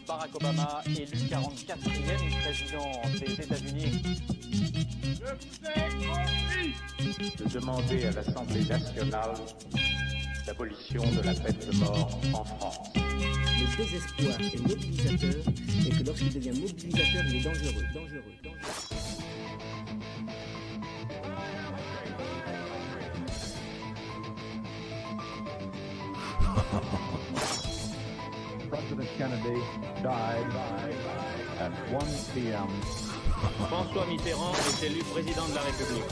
Barack Obama, élu 44e président des États-Unis. Je vous ai compris de demander à l'Assemblée nationale l'abolition de la peine de mort en France. Le désespoir est mobilisateur et que lorsqu'il devient mobilisateur, il est dangereux. President Kennedy died at 1 p.m. François Mitterrand est élu président de la République.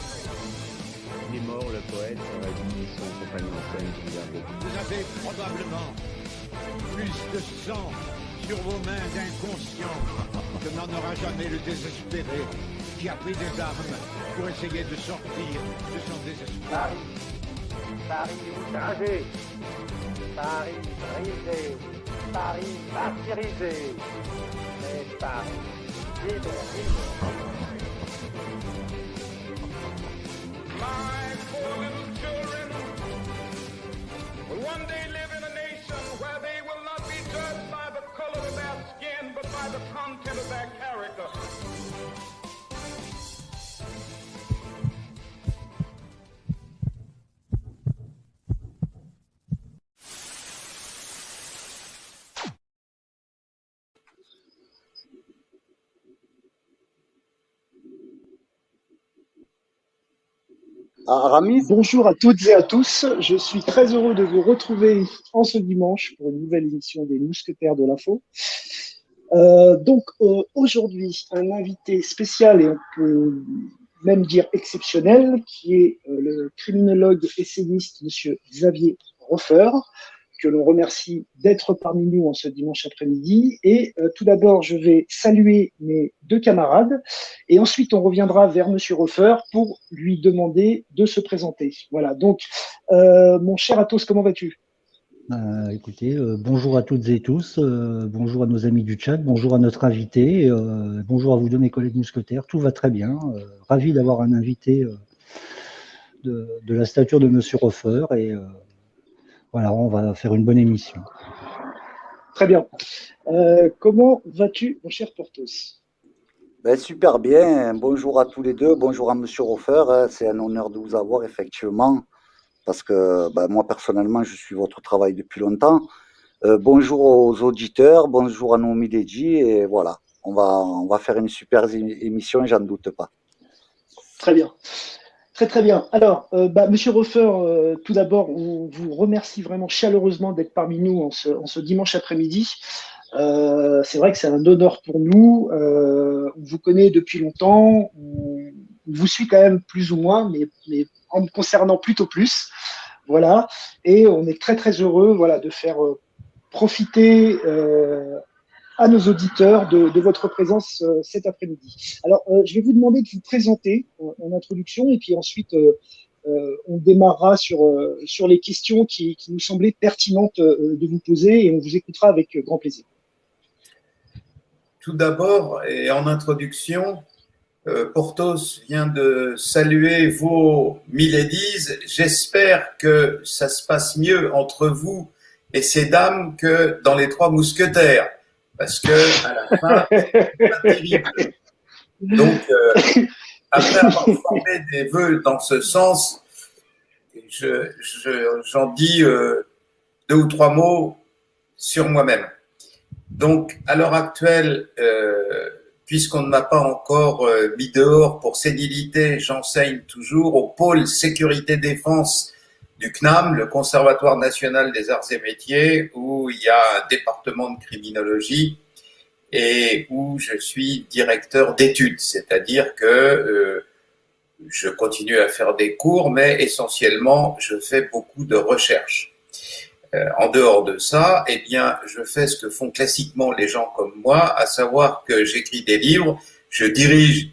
Il est mort, le poète, Ravi, son compagnon Antoine Gilbert. Vous avez probablement plus de sang sur vos mains d'inconscient que n'en aura jamais le désespéré qui a pris des armes pour essayer de sortir de son désespoir. Paris outragé, Paris brisé, Paris martyrisé, mais Paris libéré. My poor little children will one day live in a nation where they will not be judged by the color of their skin, but by the content of their character. Aramis. Bonjour à toutes et à tous, je suis très heureux de vous retrouver en ce dimanche pour une nouvelle émission des Mousquetaires de l'Info. Aujourd'hui, un invité spécial et on peut même dire exceptionnel, qui est le criminologue essayiste Monsieur Xavier Roffer, que l'on remercie d'être parmi nous en ce dimanche après-midi. Et tout d'abord, je vais saluer mes deux camarades et ensuite on reviendra vers Monsieur Roffer pour lui demander de se présenter. Voilà, donc mon cher Athos, comment vas-tu ? Écoutez, bonjour à toutes et tous, bonjour à nos amis du chat, bonjour à notre invité, bonjour à vous deux mes collègues mousquetaires, tout va très bien, ravi d'avoir un invité de la stature de Monsieur Roffer et voilà, on va faire une bonne émission. Très bien. Comment vas-tu, mon cher Porthos ? Super bien. Bonjour à tous les deux. Bonjour à Monsieur Roffer. C'est un honneur de vous avoir, effectivement, parce que moi, personnellement, je suis votre travail depuis longtemps. Bonjour aux auditeurs, bonjour à nos Milady, et voilà, on va faire une super émission, j'en doute pas. Très bien. Très bien. Alors, Monsieur Roffer, tout d'abord, on vous remercie vraiment chaleureusement d'être parmi nous en ce dimanche après-midi. C'est vrai que c'est un honneur pour nous. On vous connaît depuis longtemps. On vous suit quand même plus ou moins, mais en me concernant plutôt plus. Voilà. Et on est très heureux, voilà, de faire profiter à nos auditeurs de votre présence cet après-midi. Alors, je vais vous demander de vous présenter en introduction et puis ensuite on démarrera sur les questions qui nous semblaient pertinentes de vous poser et on vous écoutera avec grand plaisir. Tout d'abord, et en introduction, Porthos vient de saluer vos miladies. J'espère que ça se passe mieux entre vous et ces dames que dans les Trois Mousquetaires. Parce que à la fin, c'est pas terrible. Donc, après avoir formé des vœux dans ce sens, j'en dis 2 ou 3 mots sur moi-même. Donc, à l'heure actuelle, puisqu'on ne m'a pas encore mis dehors pour sénilité, j'enseigne toujours au pôle sécurité-défense du CNAM, le Conservatoire national des arts et métiers, où il y a un département de criminologie et où je suis directeur d'études, c'est-à-dire que je continue à faire des cours, mais essentiellement, je fais beaucoup de recherches. En dehors de ça, eh bien, je fais ce que font classiquement les gens comme moi, à savoir que j'écris des livres, je dirige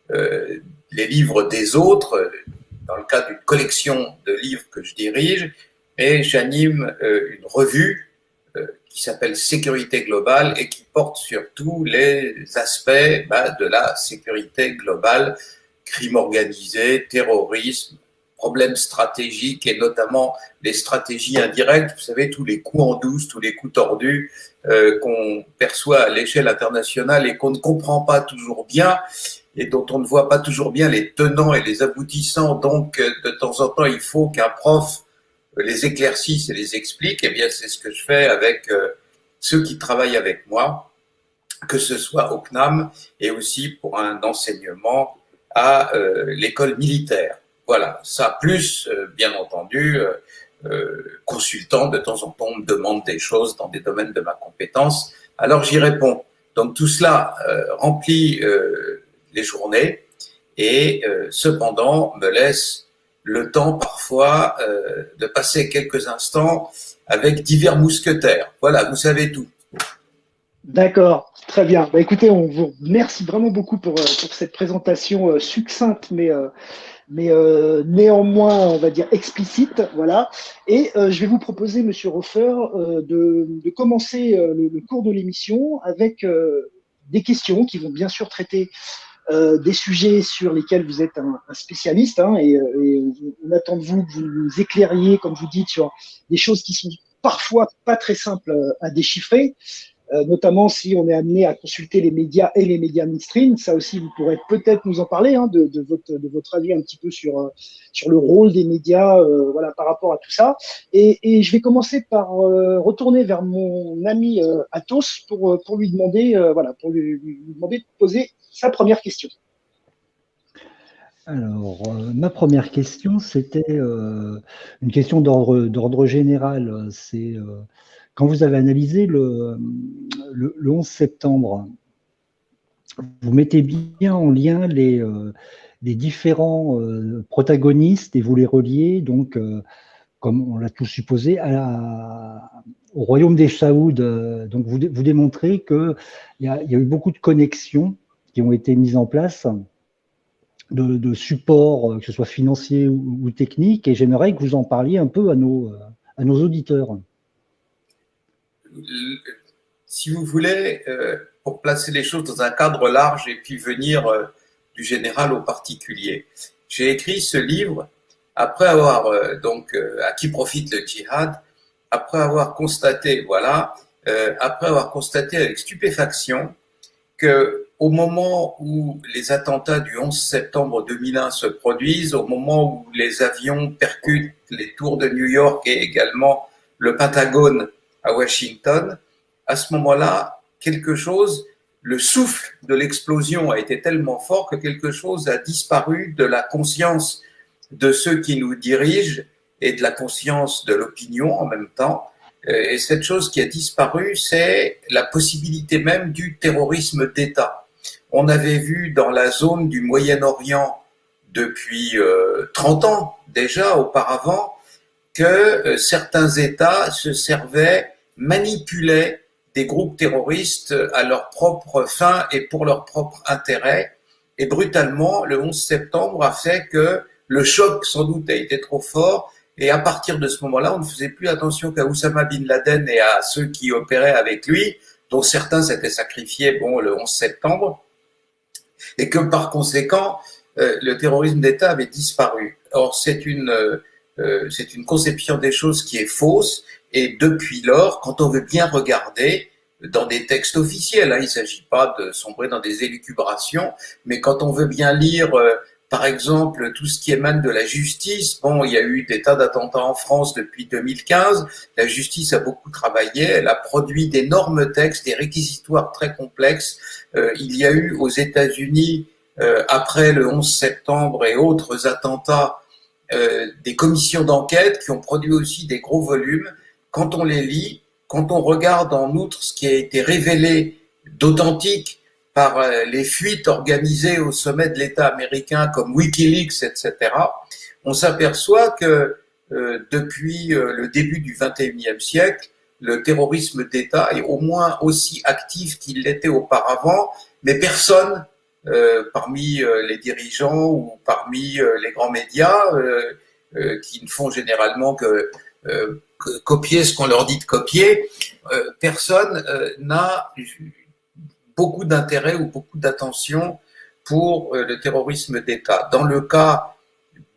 les livres des autres, dans le cadre d'une collection de livres que je dirige, et j'anime une revue qui s'appelle Sécurité globale et qui porte sur tous les aspects de la sécurité globale, crime organisé, terrorisme, problèmes stratégiques et notamment les stratégies indirectes. Vous savez, tous les coups en douce, tous les coups tordus qu'on perçoit à l'échelle internationale et qu'on ne comprend pas toujours bien et dont on ne voit pas toujours bien les tenants et les aboutissants. Donc, de temps en temps, il faut qu'un prof les éclaircisse et les explique. Eh bien, c'est ce que je fais avec ceux qui travaillent avec moi, que ce soit au CNAM et aussi pour un enseignement à l'école militaire. Voilà, ça plus, bien entendu, consultant, de temps en temps, on me demande des choses dans des domaines de ma compétence, alors j'y réponds. Donc tout cela remplit les journées et cependant me laisse le temps parfois de passer quelques instants avec divers mousquetaires. Voilà, vous savez tout. D'accord, très bien. Bah, écoutez, on vous remercie vraiment beaucoup pour cette présentation succincte, mais néanmoins, on va dire explicite, voilà. Et je vais vous proposer, Monsieur Roffer, de commencer le cours de l'émission avec des questions qui vont bien sûr traiter des sujets sur lesquels vous êtes un spécialiste, hein, et on attend de vous que vous nous éclairiez, comme vous dites, sur des choses qui sont parfois pas très simples à déchiffrer. Notamment si on est amené à consulter les médias et les médias mainstream. Ça aussi, vous pourrez peut-être nous en parler, hein, de votre avis un petit peu sur le rôle des médias, voilà, par rapport à tout ça. Et je vais commencer par retourner vers mon ami Athos pour lui demander, voilà, pour lui demander de poser sa première question. Alors, ma première question, c'était une question d'ordre général. C'est quand vous avez analysé le 11 septembre, vous mettez bien en lien les différents protagonistes et vous les reliez, donc, comme on l'a tous supposé, au royaume des Saouds. Donc, vous démontrez qu'il y a eu beaucoup de connexions qui ont été mises en place, de support, que ce soit financier ou technique, et j'aimerais que vous en parliez un peu à nos auditeurs. Si vous voulez, pour placer les choses dans un cadre large et puis venir du général au particulier. J'ai écrit ce livre après avoir, à qui profite le djihad, après avoir constaté, après avoir constaté avec stupéfaction que au moment où les attentats du 11 septembre 2001 se produisent, au moment où les avions percutent les tours de New York et également le Pentagone à Washington, à ce moment-là, le souffle de l'explosion a été tellement fort que quelque chose a disparu de la conscience de ceux qui nous dirigent et de la conscience de l'opinion en même temps. Et cette chose qui a disparu, c'est la possibilité même du terrorisme d'État. On avait vu dans la zone du Moyen-Orient depuis 30 ans déjà auparavant que certains États se manipulaient des groupes terroristes à leur propre fin et pour leur propre intérêt. Et brutalement, le 11 septembre a fait que le choc, sans doute, a été trop fort. Et à partir de ce moment-là, on ne faisait plus attention qu'à Oussama Bin Laden et à ceux qui opéraient avec lui, dont certains s'étaient sacrifiés le 11 septembre. Et que par conséquent, le terrorisme d'État avait disparu. Or, c'est une conception des choses qui est fausse. Et depuis lors, quand on veut bien regarder dans des textes officiels, il ne s'agit pas de sombrer dans des élucubrations, mais quand on veut bien lire, par exemple, tout ce qui émane de la justice, il y a eu des tas d'attentats en France depuis 2015, la justice a beaucoup travaillé, elle a produit d'énormes textes, des réquisitoires très complexes. Il y a eu aux États-Unis, après le 11 septembre et autres attentats, des commissions d'enquête qui ont produit aussi des gros volumes. Quand on les lit, quand on regarde en outre ce qui a été révélé d'authentique par les fuites organisées au sommet de l'État américain comme Wikileaks, etc., on s'aperçoit que depuis le début du XXIe siècle, le terrorisme d'État est au moins aussi actif qu'il l'était auparavant, mais personne parmi les dirigeants ou parmi les grands médias qui ne font généralement que copier ce qu'on leur dit de copier, personne n'a beaucoup d'intérêt ou beaucoup d'attention pour le terrorisme d'État. Dans le cas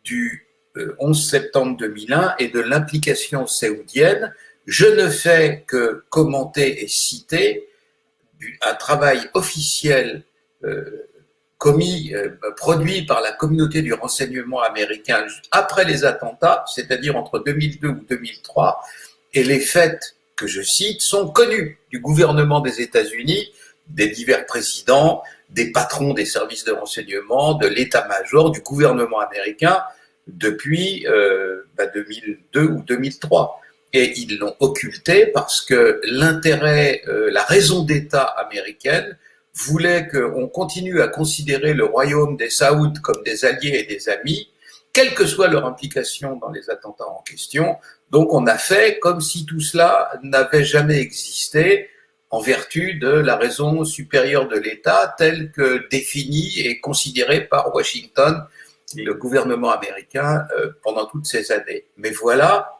du 11 septembre 2001 et de l'implication saoudienne. Je ne fais que commenter et citer un travail officiel produit par la communauté du renseignement américain après les attentats, c'est-à-dire entre 2002 ou 2003, et les faits que je cite sont connus du gouvernement des États-Unis, des divers présidents, des patrons des services de renseignement, de l'état-major, du gouvernement américain depuis 2002 ou 2003. Et ils l'ont occulté parce que l'intérêt, la raison d'État américaine voulait qu'on continue à considérer le royaume des Saouds comme des alliés et des amis, quelle que soit leur implication dans les attentats en question. Donc on a fait comme si tout cela n'avait jamais existé en vertu de la raison supérieure de l'État telle que définie et considérée par Washington, le gouvernement américain, pendant toutes ces années. Mais voilà,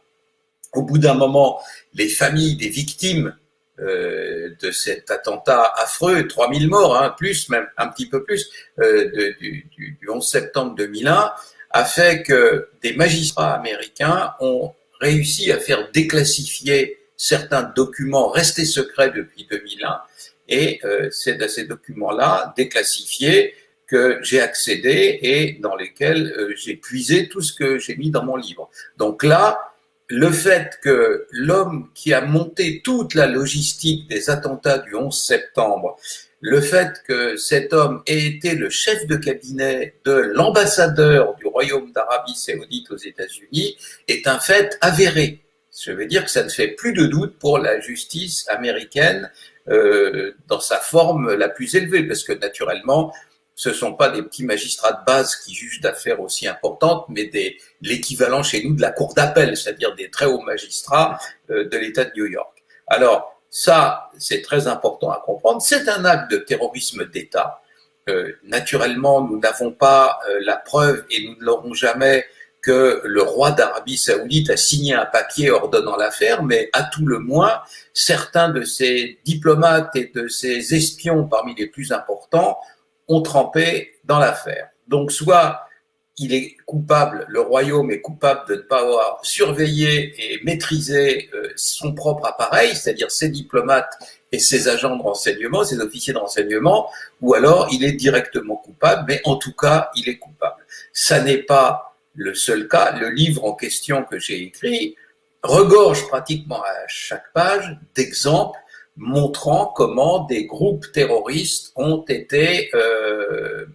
au bout d'un moment, les familles des victimes de cet attentat affreux, 3000 morts, plus, même un petit peu plus, du 11 septembre 2001, a fait que des magistrats américains ont réussi à faire déclassifier certains documents restés secrets depuis 2001, et c'est à ces documents-là, déclassifiés, que j'ai accédé et dans lesquels j'ai puisé tout ce que j'ai mis dans mon livre. Donc là, le fait que l'homme qui a monté toute la logistique des attentats du 11 septembre, le fait que cet homme ait été le chef de cabinet de l'ambassadeur du Royaume d'Arabie Saoudite aux États-Unis est un fait avéré. Je veux dire que ça ne fait plus de doute pour la justice américaine dans sa forme la plus élevée, parce que naturellement, ce ne sont pas des petits magistrats de base qui jugent d'affaires aussi importantes, mais l'équivalent chez nous de la cour d'appel, c'est-à-dire des très hauts magistrats de l'État de New York. Alors, ça, c'est très important à comprendre. C'est un acte de terrorisme d'État. Naturellement, nous n'avons pas la preuve, et nous ne l'aurons jamais, que le roi d'Arabie Saoudite a signé un papier ordonnant l'affaire, mais à tout le moins, certains de ces diplomates et de ces espions parmi les plus importants ont trempé dans l'affaire. Donc, soit il est coupable, le royaume est coupable de ne pas avoir surveillé et maîtrisé son propre appareil, c'est-à-dire ses diplomates et ses agents de renseignement, ses officiers de renseignement, ou alors il est directement coupable, mais en tout cas, il est coupable. Ça n'est pas le seul cas. Le livre en question que j'ai écrit regorge pratiquement à chaque page d'exemples montrant comment des groupes terroristes ont été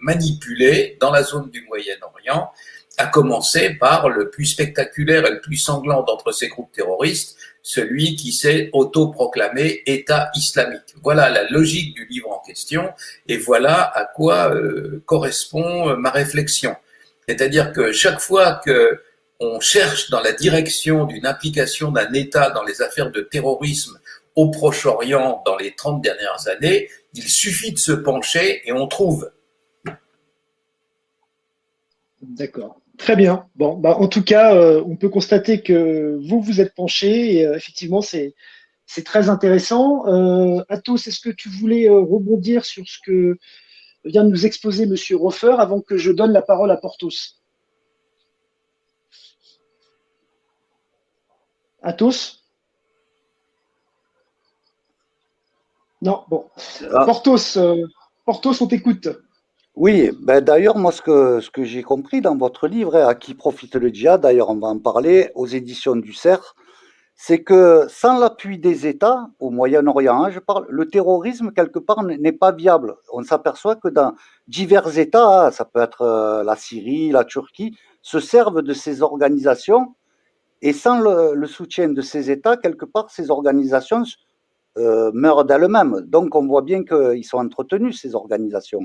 manipulés dans la zone du Moyen-Orient, à commencer par le plus spectaculaire et le plus sanglant d'entre ces groupes terroristes, celui qui s'est autoproclamé État islamique. Voilà la logique du livre en question, et voilà à quoi correspond ma réflexion. C'est-à-dire que chaque fois que on cherche dans la direction d'une implication d'un État dans les affaires de terrorisme au Proche-Orient dans les 30 dernières années, il suffit de se pencher et on trouve. D'accord. Très bien. Bon, en tout cas, on peut constater que vous vous êtes penché et effectivement, c'est très intéressant. Athos, est-ce que tu voulais rebondir sur ce que vient de nous exposer Monsieur Roffer avant que je donne la parole à Porthos? Athos? Non, bon. Porthos, on t'écoute. Oui, d'ailleurs, moi, ce que j'ai compris dans votre livre, À qui profite le djihad, d'ailleurs, on va en parler, aux éditions du CERF, c'est que sans l'appui des États, au Moyen-Orient, je parle, le terrorisme, quelque part, n'est pas viable. On s'aperçoit que dans divers États, ça peut être la Syrie, la Turquie, se servent de ces organisations, et sans le soutien de ces États, quelque part, ces organisations meurent d'elles-mêmes. Donc, on voit bien qu'ils sont entretenus, ces organisations.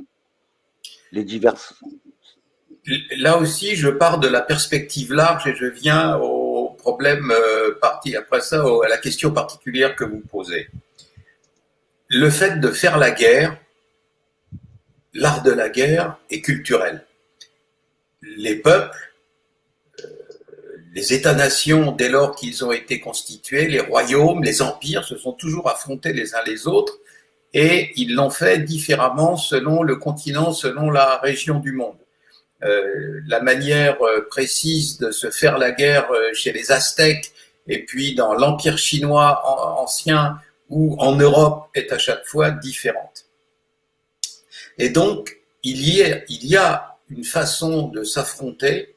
Les diverses. Là aussi, je pars de la perspective large et je viens au problème après ça, à la question particulière que vous posez. Le fait de faire la guerre, l'art de la guerre est culturel. Les peuples, les États-nations, dès lors qu'ils ont été constitués, les royaumes, les empires se sont toujours affrontés les uns les autres, et ils l'ont fait différemment selon le continent, selon la région du monde. la manière précise de se faire la guerre chez les Aztèques et puis dans l'Empire chinois ancien ou en Europe est à chaque fois différente. Et donc, il y a une façon de s'affronter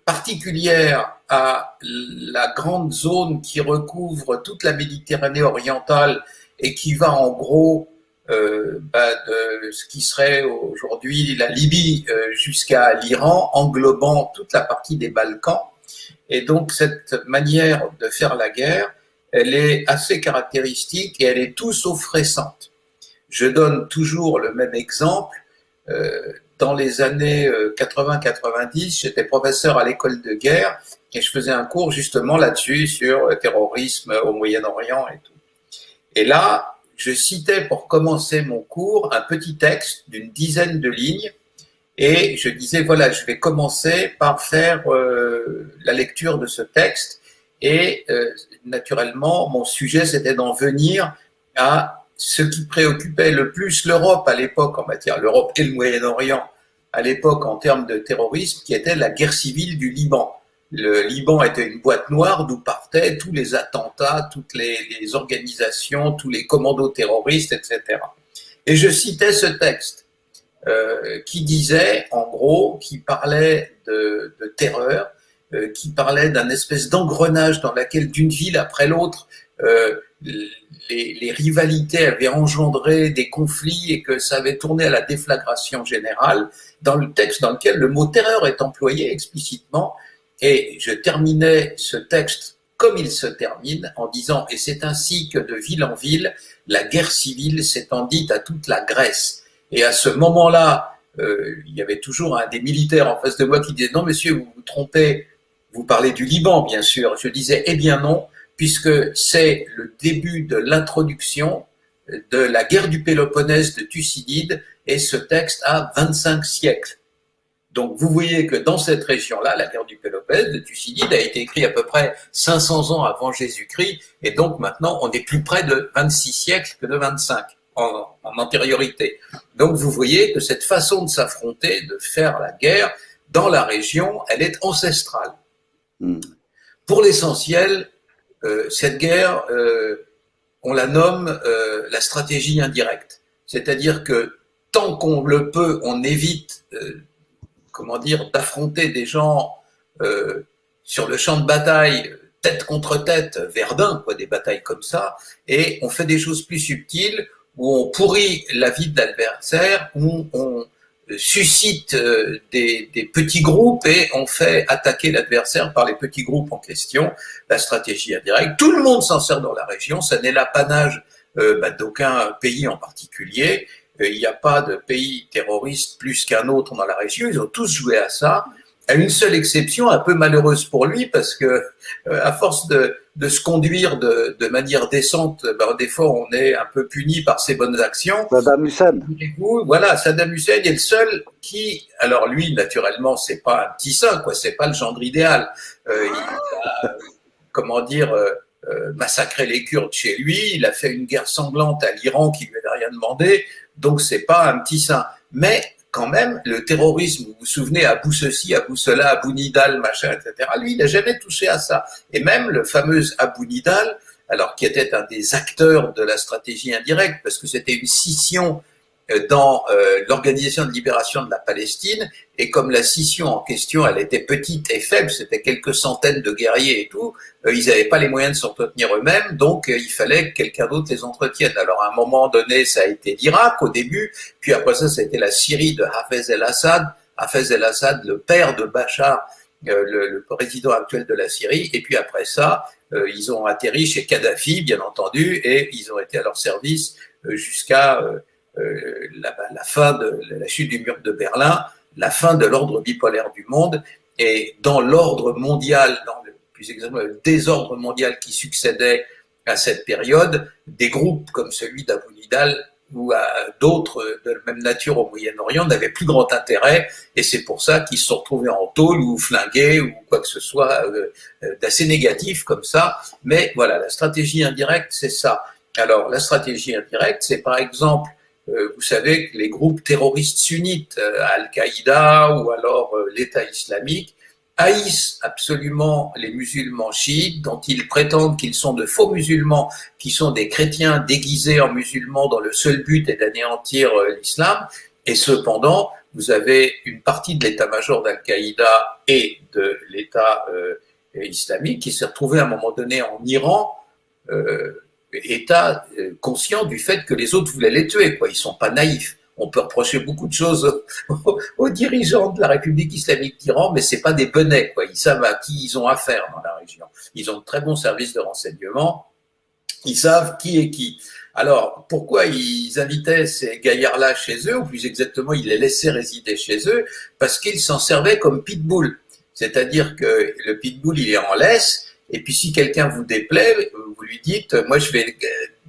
particulière à la grande zone qui recouvre toute la Méditerranée orientale et qui va en gros de ce qui serait aujourd'hui la Libye jusqu'à l'Iran, englobant toute la partie des Balkans. Et donc cette manière de faire la guerre, elle est assez caractéristique et elle est tout sauf récente. Je donne toujours le même exemple. Dans les années 80-90, j'étais professeur à l'école de guerre et je faisais un cours justement là-dessus sur le terrorisme au Moyen-Orient et tout. Et là, je citais pour commencer mon cours un petit texte d'une dizaine de lignes et je disais voilà, je vais commencer par faire la lecture de ce texte et naturellement, mon sujet c'était d'en venir à ce qui préoccupait le plus l'Europe à l'époque en matière, l'Europe et le Moyen-Orient à l'époque en termes de terrorisme, qui était la guerre civile du Liban. Le Liban était une boîte noire d'où partaient tous les attentats, toutes les organisations, tous les commandos terroristes, etc. Et je citais ce texte qui disait, en gros, qui parlait de terreur, qui parlait d'un espèce d'engrenage dans laquelle d'une ville après l'autre, les rivalités avaient engendré des conflits et que ça avait tourné à la déflagration générale, dans le texte dans lequel le mot terreur est employé explicitement. Et je terminais ce texte comme il se termine en disant « Et c'est ainsi que de ville en ville, la guerre civile s'étendit à toute la Grèce. » Et à ce moment-là, il y avait toujours un des militaires en face de moi qui disait « Non, monsieur, vous vous trompez, vous parlez du Liban, bien sûr. » Je disais « Eh bien non, puisque c'est le début de l'introduction de la guerre du Péloponnèse de Thucydide, et ce texte a 25 siècles. Donc vous voyez que dans cette région-là, la guerre du Péloponnèse de Thucydide a été écrite à peu près 500 ans avant Jésus-Christ, et donc maintenant on est plus près de 26 siècles que de 25 en antériorité. Donc vous voyez que cette façon de s'affronter, de faire la guerre dans la région, elle est ancestrale. Pour l'essentiel, cette guerre, on la nomme la stratégie indirecte. C'est-à-dire que tant qu'on le peut, on évite d'affronter des gens sur le champ de bataille, tête contre tête, Verdun, des batailles comme ça, et on fait des choses plus subtiles, où on pourrit la vie de l'adversaire, où on suscite des petits groupes et on fait attaquer l'adversaire par les petits groupes en question, la stratégie indirecte. Tout le monde s'en sert dans la région, ça n'est l'apanage d'aucun pays en particulier. Il n'y a pas de pays terroriste plus qu'un autre dans la région, ils ont tous joué à ça, à une seule exception, un peu malheureuse pour lui, parce que à force de se conduire de manière décente, des fois on est un peu puni par ses bonnes actions. Saddam Hussein. Voilà, Saddam Hussein est le seul qui, alors lui, naturellement, c'est pas un petit saint, c'est pas le gendre idéal. Il a, massacré les Kurdes chez lui, il a fait une guerre sanglante à l'Iran qui lui avait rien demandé, donc c'est pas un petit saint. Mais quand même, le terrorisme, vous vous souvenez, Abou ceci, Abou cela, Abou Nidal, machin, etc., lui, il n'a jamais touché à ça. Et même le fameux Abou Nidal, alors qui était un des acteurs de la stratégie indirecte, parce que c'était une scission dans l'Organisation de libération de la Palestine, et comme la scission en question, elle était petite et faible, c'était quelques centaines de guerriers et tout, ils n'avaient pas les moyens de s'entretenir eux-mêmes, donc il fallait que quelqu'un d'autre les entretienne. Alors à un moment donné, ça a été l'Irak au début, puis après ça a été la Syrie de Hafez el-Assad, le père de Bachar, le président actuel de la Syrie, et puis après ça, ils ont atterri chez Kadhafi, bien entendu, et ils ont été à leur service jusqu'à la fin de la chute du mur de Berlin, la fin de l'ordre bipolaire du monde, et dans l'ordre mondial, plus exactement le désordre mondial qui succédait à cette période, des groupes comme celui d'Abou Nidal ou d'autres de la même nature au Moyen-Orient n'avaient plus grand intérêt, et c'est pour ça qu'ils se sont retrouvés en tôle ou flingués ou quoi que ce soit d'assez négatif comme ça. Mais voilà, la stratégie indirecte, c'est ça. Alors la stratégie indirecte, c'est par exemple vous savez que les groupes terroristes sunnites, Al-Qaïda ou alors l'État islamique, haïssent absolument les musulmans chiites, dont ils prétendent qu'ils sont de faux musulmans, qui sont des chrétiens déguisés en musulmans dont le seul but est d'anéantir l'islam. Et cependant, vous avez une partie de l'état-major d'Al-Qaïda et de l'État islamique qui s'est retrouvé à un moment donné en Iran, État conscient du fait que les autres voulaient les tuer, quoi. Ils sont pas naïfs. On peut reprocher beaucoup de choses aux dirigeants de la République islamique d'Iran, mais c'est pas des benets, quoi. Ils savent à qui ils ont affaire dans la région. Ils ont de très bons services de renseignement. Ils savent qui est qui. Alors, pourquoi ils invitaient ces gaillards-là chez eux, ou plus exactement, ils les laissaient résider chez eux? Parce qu'ils s'en servaient comme pitbull. C'est-à-dire que le pitbull, il est en laisse, et puis si quelqu'un vous déplaît, vous lui dites, moi je vais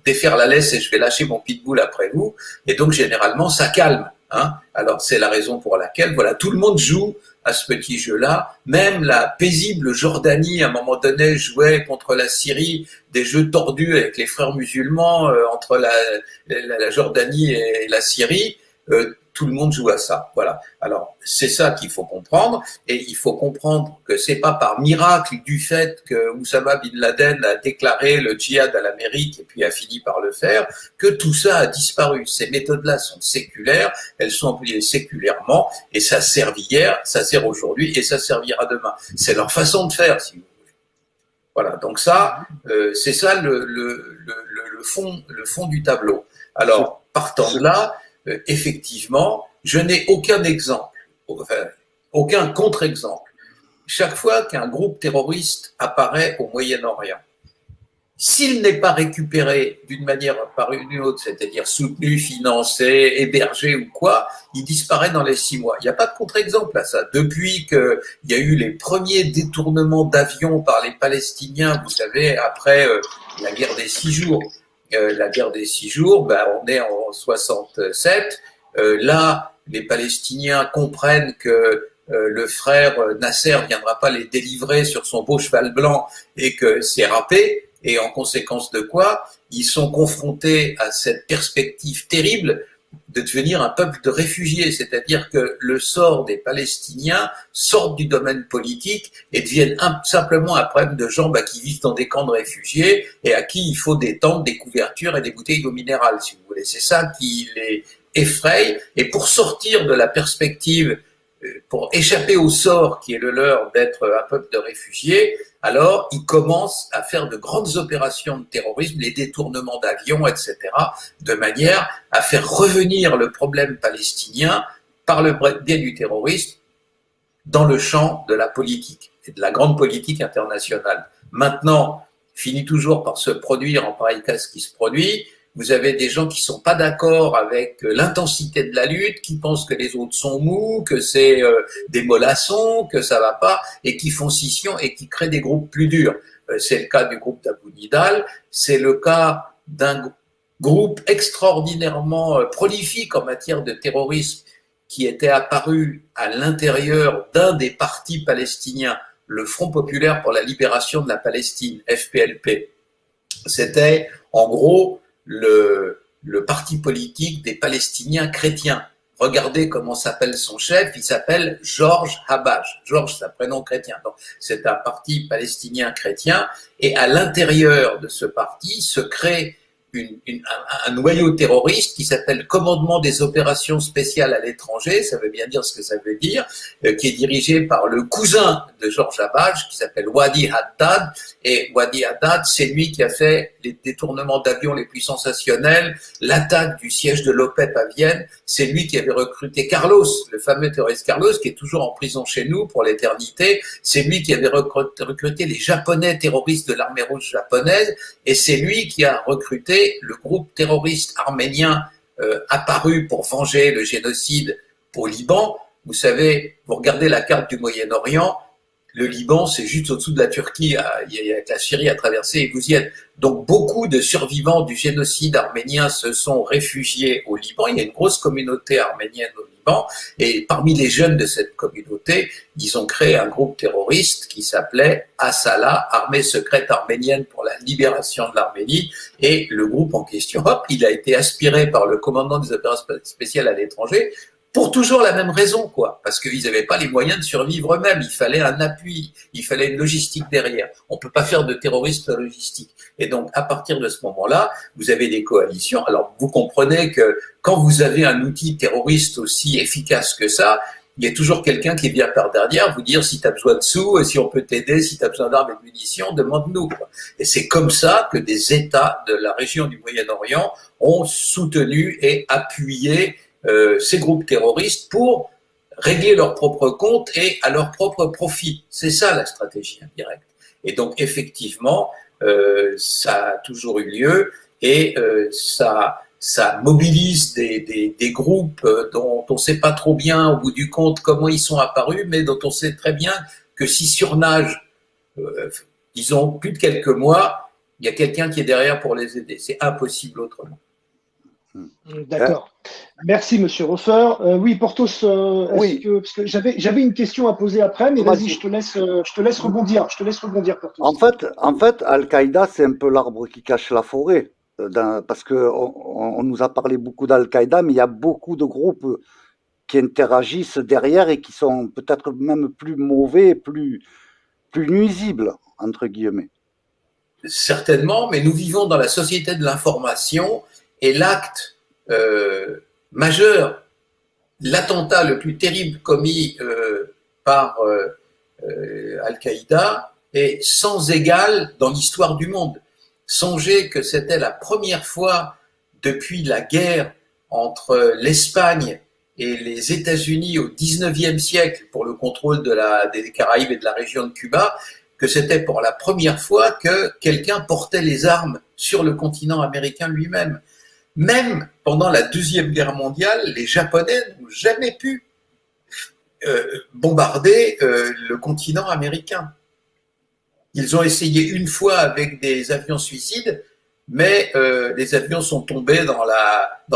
défaire la laisse et je vais lâcher mon pitbull après vous, et donc généralement ça calme. Hein. Alors c'est la raison pour laquelle, voilà, tout le monde joue à ce petit jeu-là. Même la paisible Jordanie, à un moment donné, jouait contre la Syrie des jeux tordus avec les frères musulmans entre la Jordanie et la Syrie. Tout le monde joue à ça. Voilà. Alors, c'est ça qu'il faut comprendre. Et il faut comprendre que c'est pas par miracle du fait que Oussama Bin Laden a déclaré le djihad à l'Amérique et puis a fini par le faire, que tout ça a disparu. Ces méthodes-là sont séculaires, elles sont employées séculairement, et ça sert hier, ça sert aujourd'hui, et ça servira demain. C'est leur façon de faire, si vous voulez. Voilà. Donc ça, c'est ça le fond du tableau. Alors, partant de là, effectivement, je n'ai aucun exemple, enfin, aucun contre-exemple. Chaque fois qu'un groupe terroriste apparaît au Moyen-Orient, s'il n'est pas récupéré d'une manière par une autre, c'est-à-dire soutenu, financé, hébergé ou quoi, il disparaît dans les 6 mois. Il n'y a pas de contre-exemple à ça. Depuis qu'il y a eu les premiers détournements d'avions par les Palestiniens, vous savez, après la guerre des 6 jours, la guerre des 6 jours, ben, on est en 67. Là, les Palestiniens comprennent que le frère Nasser viendra pas les délivrer sur son beau cheval blanc et que c'est râpé. Et en conséquence de quoi, ils sont confrontés à cette perspective terrible de devenir un peuple de réfugiés, c'est-à-dire que le sort des Palestiniens sortent du domaine politique et deviennent simplement un problème de gens qui vivent dans des camps de réfugiés et à qui il faut des tentes, des couvertures et des bouteilles d'eau minérale, si vous voulez. C'est ça qui les effraie. Et pour sortir de la perspective, pour échapper au sort qui est le leur d'être un peuple de réfugiés, alors ils commencent à faire de grandes opérations de terrorisme, les détournements d'avions, etc., de manière à faire revenir le problème palestinien par le biais du terrorisme dans le champ de la politique et de la grande politique internationale. Maintenant, finit toujours par se produire en pareil cas ce qui se produit. Vous avez des gens qui sont pas d'accord avec l'intensité de la lutte, qui pensent que les autres sont mous, que c'est des mollassons, que ça va pas, et qui font scission et qui créent des groupes plus durs. C'est le cas du groupe d'Abu Nidal, c'est le cas d'un groupe extraordinairement prolifique en matière de terrorisme qui était apparu à l'intérieur d'un des partis palestiniens, le Front populaire pour la libération de la Palestine, FPLP. C'était en gros le parti politique des Palestiniens chrétiens. Regardez comment s'appelle son chef, il s'appelle Georges Habash. Georges, c'est un prénom chrétien. Donc, c'est un parti palestinien chrétien, et à l'intérieur de ce parti se crée un noyau terroriste qui s'appelle Commandement des opérations spéciales à l'étranger, ça veut bien dire ce que ça veut dire, qui est dirigé par le cousin de Georges Habash, qui s'appelle Wadi Haddad, et Wadi Haddad, c'est lui qui a fait les détournements d'avions les plus sensationnels, l'attaque du siège de l'OPEP à Vienne, c'est lui qui avait recruté Carlos, le fameux terroriste Carlos, qui est toujours en prison chez nous pour l'éternité, c'est lui qui avait recruté les Japonais terroristes de l'armée rouge japonaise, et c'est lui qui a recruté le groupe terroriste arménien apparu pour venger le génocide au Liban. Vous savez, vous regardez la carte du Moyen-Orient, Le Liban, c'est juste au-dessous de la Turquie, il y a la Syrie à traverser et vous y êtes. Donc beaucoup de survivants du génocide arménien se sont réfugiés au Liban. Il y a une grosse communauté arménienne au Liban et parmi les jeunes de cette communauté, ils ont créé un groupe terroriste qui s'appelait Asala, Armée secrète arménienne pour la libération de l'Arménie. Et le groupe en question, hop, il a été aspiré par le commandant des opérations spéciales à l'étranger pour toujours la même raison, quoi, parce qu'ils n'avaient pas les moyens de survivre eux-mêmes. Il fallait un appui, il fallait une logistique derrière. On peut pas faire de terrorisme logistique. Et donc, à partir de ce moment-là, vous avez des coalitions. Alors, vous comprenez que quand vous avez un outil terroriste aussi efficace que ça, il y a toujours quelqu'un qui vient par derrière vous dire si tu as besoin de sous, si on peut t'aider, si tu as besoin d'armes et de munitions, demande-nous. Et c'est comme ça que des États de la région du Moyen-Orient ont soutenu et appuyé ces groupes terroristes pour régler leur propre compte et à leur propre profit. C'est ça la stratégie indirecte. Et donc effectivement, ça a toujours eu lieu et ça mobilise des groupes dont on ne sait pas trop bien au bout du compte comment ils sont apparus, mais dont on sait très bien que si surnagent, disons plus de quelques mois, il y a quelqu'un qui est derrière pour les aider. C'est impossible autrement. D'accord. Merci, Monsieur Hofer. Oui, Porthos, Oui. parce que j'avais une question à poser après, mais vas-y, je te laisse rebondir. Porthos. En fait, Al-Qaïda, c'est un peu l'arbre qui cache la forêt, parce que on nous a parlé beaucoup d'Al-Qaïda, mais il y a beaucoup de groupes qui interagissent derrière et qui sont peut-être même plus mauvais, plus nuisibles, entre guillemets. Certainement, mais nous vivons dans la société de l'information et l'acte majeur, l'attentat le plus terrible commis par Al-Qaïda est sans égal dans l'histoire du monde. Songez que c'était la première fois depuis la guerre entre l'Espagne et les États-Unis au XIXe siècle pour le contrôle des Caraïbes et de la région de Cuba, que c'était pour la première fois que quelqu'un portait les armes sur le continent américain lui-même. Même pendant la Deuxième Guerre mondiale, les Japonais n'ont jamais pu bombarder le continent américain. Ils ont essayé une fois avec des avions suicides, mais les avions sont tombés dans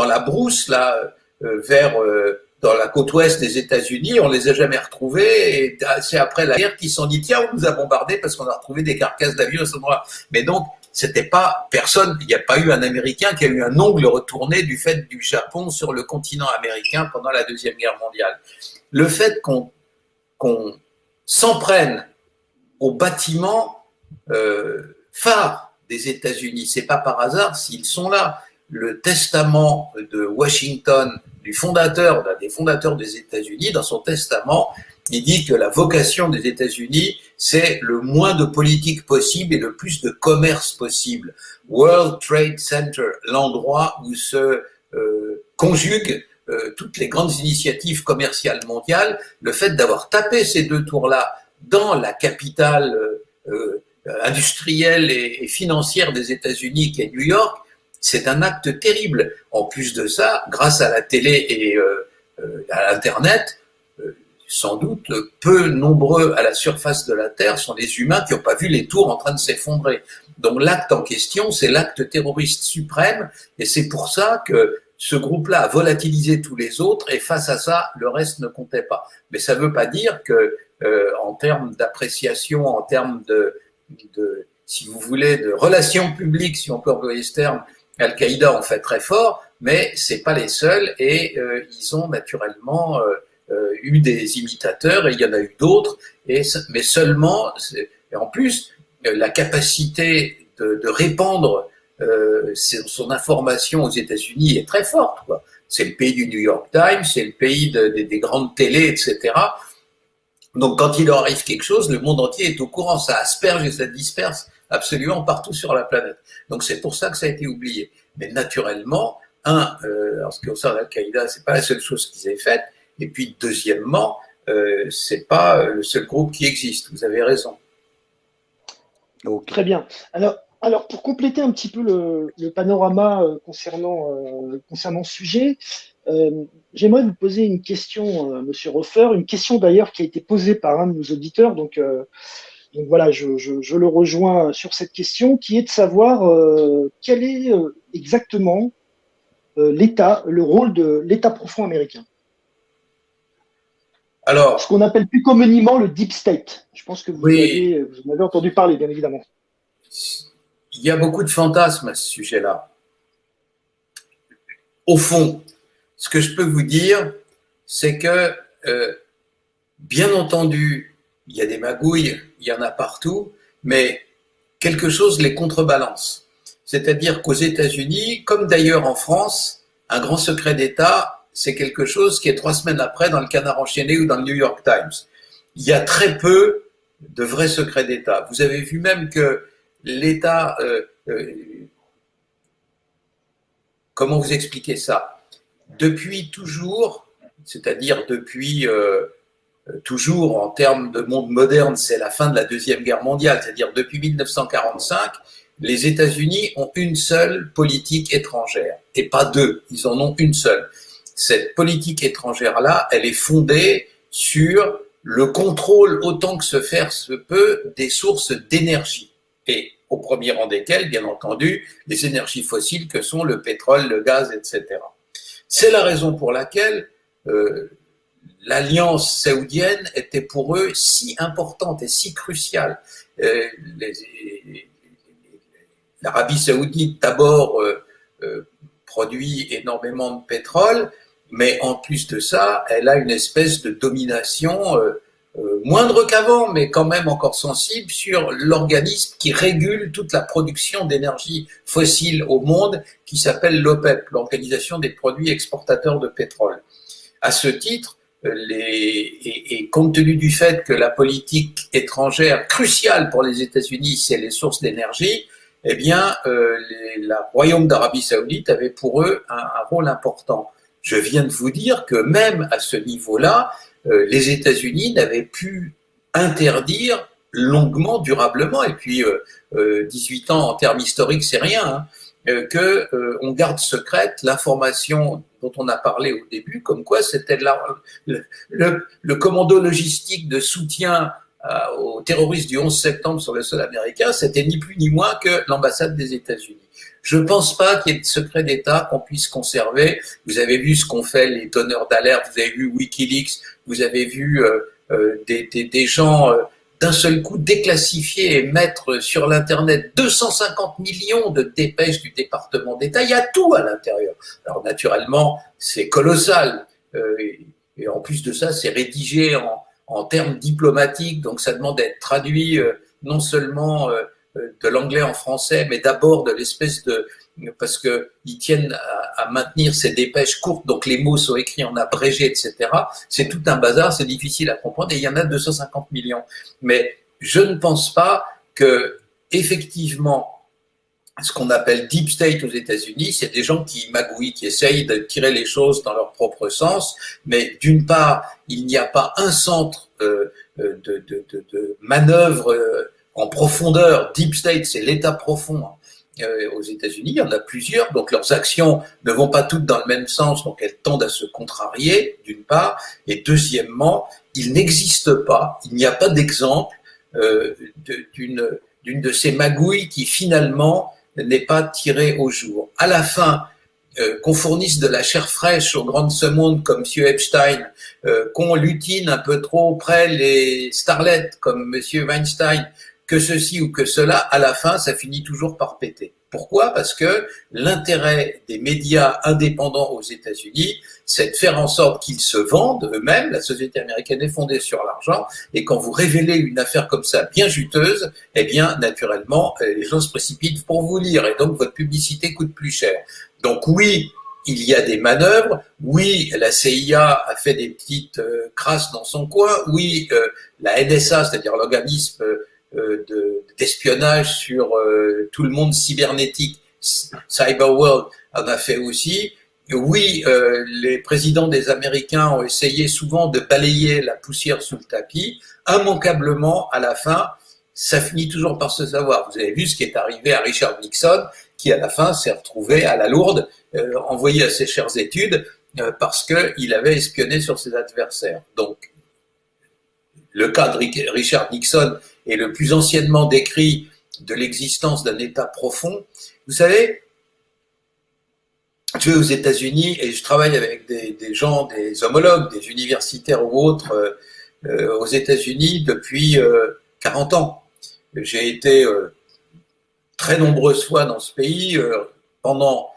la brousse, là, dans la côte ouest des États-Unis. On les a jamais retrouvés. Et c'est après la guerre qu'ils se sont dit tiens, on nous a bombardés parce qu'on a retrouvé des carcasses d'avions à cet endroit. Mais donc, c'était pas personne. Il n'y a pas eu un Américain qui a eu un ongle retourné du fait du Japon sur le continent américain pendant la Deuxième Guerre mondiale. Le fait qu'on s'en prenne aux bâtiments phares des États-Unis, c'est pas par hasard s'ils sont là. Le testament de Washington, des fondateurs des États-Unis, dans son testament, il dit que la vocation des États-Unis, c'est le moins de politique possible et le plus de commerce possible. World Trade Center, l'endroit où se conjuguent toutes les grandes initiatives commerciales mondiales. Le fait d'avoir tapé ces deux tours-là dans la capitale industrielle et financière des États-Unis, qui est New York, c'est un acte terrible. En plus de ça, grâce à la télé et à Internet, sans doute peu nombreux à la surface de la Terre sont les humains qui n'ont pas vu les tours en train de s'effondrer. Donc l'acte en question, c'est l'acte terroriste suprême, et c'est pour ça que ce groupe-là a volatilisé tous les autres, et face à ça, le reste ne comptait pas. Mais ça ne veut pas dire que, en termes d'appréciation, en termes de, si vous voulez, de relations publiques, si on peut employer ce terme, Al-Qaïda en fait très fort, mais c'est pas les seuls, et ils ont naturellement eu des imitateurs, et il y en a eu d'autres, mais seulement, et en plus, la capacité de répandre son information aux États-Unis est très forte, quoi. C'est le pays du New York Times, c'est le pays des grandes télés, etc. Donc quand il leur arrive quelque chose, le monde entier est au courant, ça asperge et ça disperse absolument partout sur la planète. Donc c'est pour ça que ça a été oublié. Mais naturellement, en ce qui concerne Al-Qaïda, c'est pas la seule chose qu'ils aient faite. Et puis deuxièmement, c'est pas le seul groupe qui existe. Vous avez raison. Okay. Très bien. Alors Alors, pour compléter un petit peu le panorama concernant ce sujet, j'aimerais vous poser une question, Monsieur Roffer, une question d'ailleurs qui a été posée par un de nos auditeurs. Donc voilà, je le rejoins sur cette question, qui est de savoir quel est exactement le rôle de l'État profond américain. Alors, ce qu'on appelle plus communément le Deep State. Je pense que vous en avez entendu parler, bien évidemment. Il y a beaucoup de fantasmes à ce sujet-là. Au fond, ce que je peux vous dire, c'est que, bien entendu, il y a des magouilles, il y en a partout, mais quelque chose les contrebalance. C'est-à-dire qu'aux États-Unis, comme d'ailleurs en France, un grand secret d'État, c'est quelque chose qui est 3 semaines après dans le Canard enchaîné ou dans le New York Times. Il y a très peu de vrais secrets d'État. Vous avez vu même que l'État, comment vous expliquer ça? Depuis toujours, c'est-à-dire depuis toujours en termes de monde moderne, c'est la fin de la Deuxième Guerre mondiale, c'est-à-dire depuis 1945, les États-Unis ont une seule politique étrangère, et pas deux, ils en ont une seule. Cette politique étrangère-là, elle est fondée sur le contrôle autant que se faire se peut des sources d'énergie, et au premier rang desquelles, bien entendu, les énergies fossiles que sont le pétrole, le gaz, etc. C'est la raison pour laquelle l'alliance saoudienne était pour eux si importante et si cruciale. L'Arabie saoudite, d'abord, produit énormément de pétrole, mais en plus de ça, elle a une espèce de domination moindre qu'avant, mais quand même encore sensible, sur l'organisme qui régule toute la production d'énergie fossile au monde, qui s'appelle l'OPEP, l'Organisation des produits exportateurs de pétrole. À ce titre, et compte tenu du fait que la politique étrangère cruciale pour les États-Unis, c'est les sources d'énergie, eh bien, le Royaume d'Arabie Saoudite avait pour eux un rôle important. Je viens de vous dire que même à ce niveau-là, les États-Unis n'avaient pu interdire longuement, durablement, et puis 18 ans en termes historiques, c'est rien, hein, on garde secrète l'information dont on a parlé au début, comme quoi c'était le commando logistique de soutien aux terroristes du 11 septembre sur le sol américain, c'était ni plus ni moins que l'ambassade des États-Unis. Je ne pense pas qu'il y ait de secret d'État qu'on puisse conserver. Vous avez vu ce qu'ont fait les donneurs d'alerte, vous avez vu Wikileaks, vous avez vu des gens d'un seul coup déclassifier et mettre sur l'Internet 250 millions de dépêches du département d'État. Il y a tout à l'intérieur. Alors naturellement, c'est colossal. Et en plus de ça, c'est rédigé en termes diplomatiques, donc ça demande d'être traduit non seulement de l'anglais en français, mais d'abord de l'espèce de... parce que ils tiennent à maintenir ces dépêches courtes, donc les mots sont écrits en abrégé, etc. C'est tout un bazar, c'est difficile à comprendre, et il y en a 250 millions. Mais je ne pense pas que, effectivement, ce qu'on appelle Deep State aux États-Unis, c'est des gens qui magouillent, qui essayent de tirer les choses dans leur propre sens, mais d'une part, il n'y a pas un centre de manœuvre en profondeur. Deep State, c'est l'État profond. Aux États-Unis, il y en a plusieurs, donc leurs actions ne vont pas toutes dans le même sens, donc elles tendent à se contrarier, d'une part, et deuxièmement, il n'existe pas, il n'y a pas d'exemple d'une de ces magouilles qui finalement n'est pas tirée au jour. À la fin, qu'on fournisse de la chair fraîche aux grandes semondes comme M. Epstein, qu'on lutine un peu trop près les starlets comme M. Weinstein, que ceci ou que cela, à la fin, ça finit toujours par péter. Pourquoi? Parce que l'intérêt des médias indépendants aux États-Unis, c'est de faire en sorte qu'ils se vendent eux-mêmes. La société américaine est fondée sur l'argent, et quand vous révélez une affaire comme ça, bien juteuse, eh bien, naturellement, les gens se précipitent pour vous lire, et donc votre publicité coûte plus cher. Donc oui, il y a des manœuvres, oui, la CIA a fait des petites crasses dans son coin, oui, la NSA, c'est-à-dire l'organisme d'espionnage sur tout le monde cybernétique, Cyberworld, en a fait aussi. Oui, les présidents des Américains ont essayé souvent de balayer la poussière sous le tapis. Immanquablement, à la fin, ça finit toujours par se savoir. Vous avez vu ce qui est arrivé à Richard Nixon, qui à la fin s'est retrouvé à la lourde, envoyé à ses chères études, parce qu'il avait espionné sur ses adversaires. Donc, le cas de Richard Nixon est le plus anciennement décrit de l'existence d'un État profond. Vous savez, je vais aux États-Unis et je travaille avec des gens, des homologues, des universitaires ou autres aux États-Unis depuis 40 ans. J'ai été très nombreuses fois dans ce pays pendant...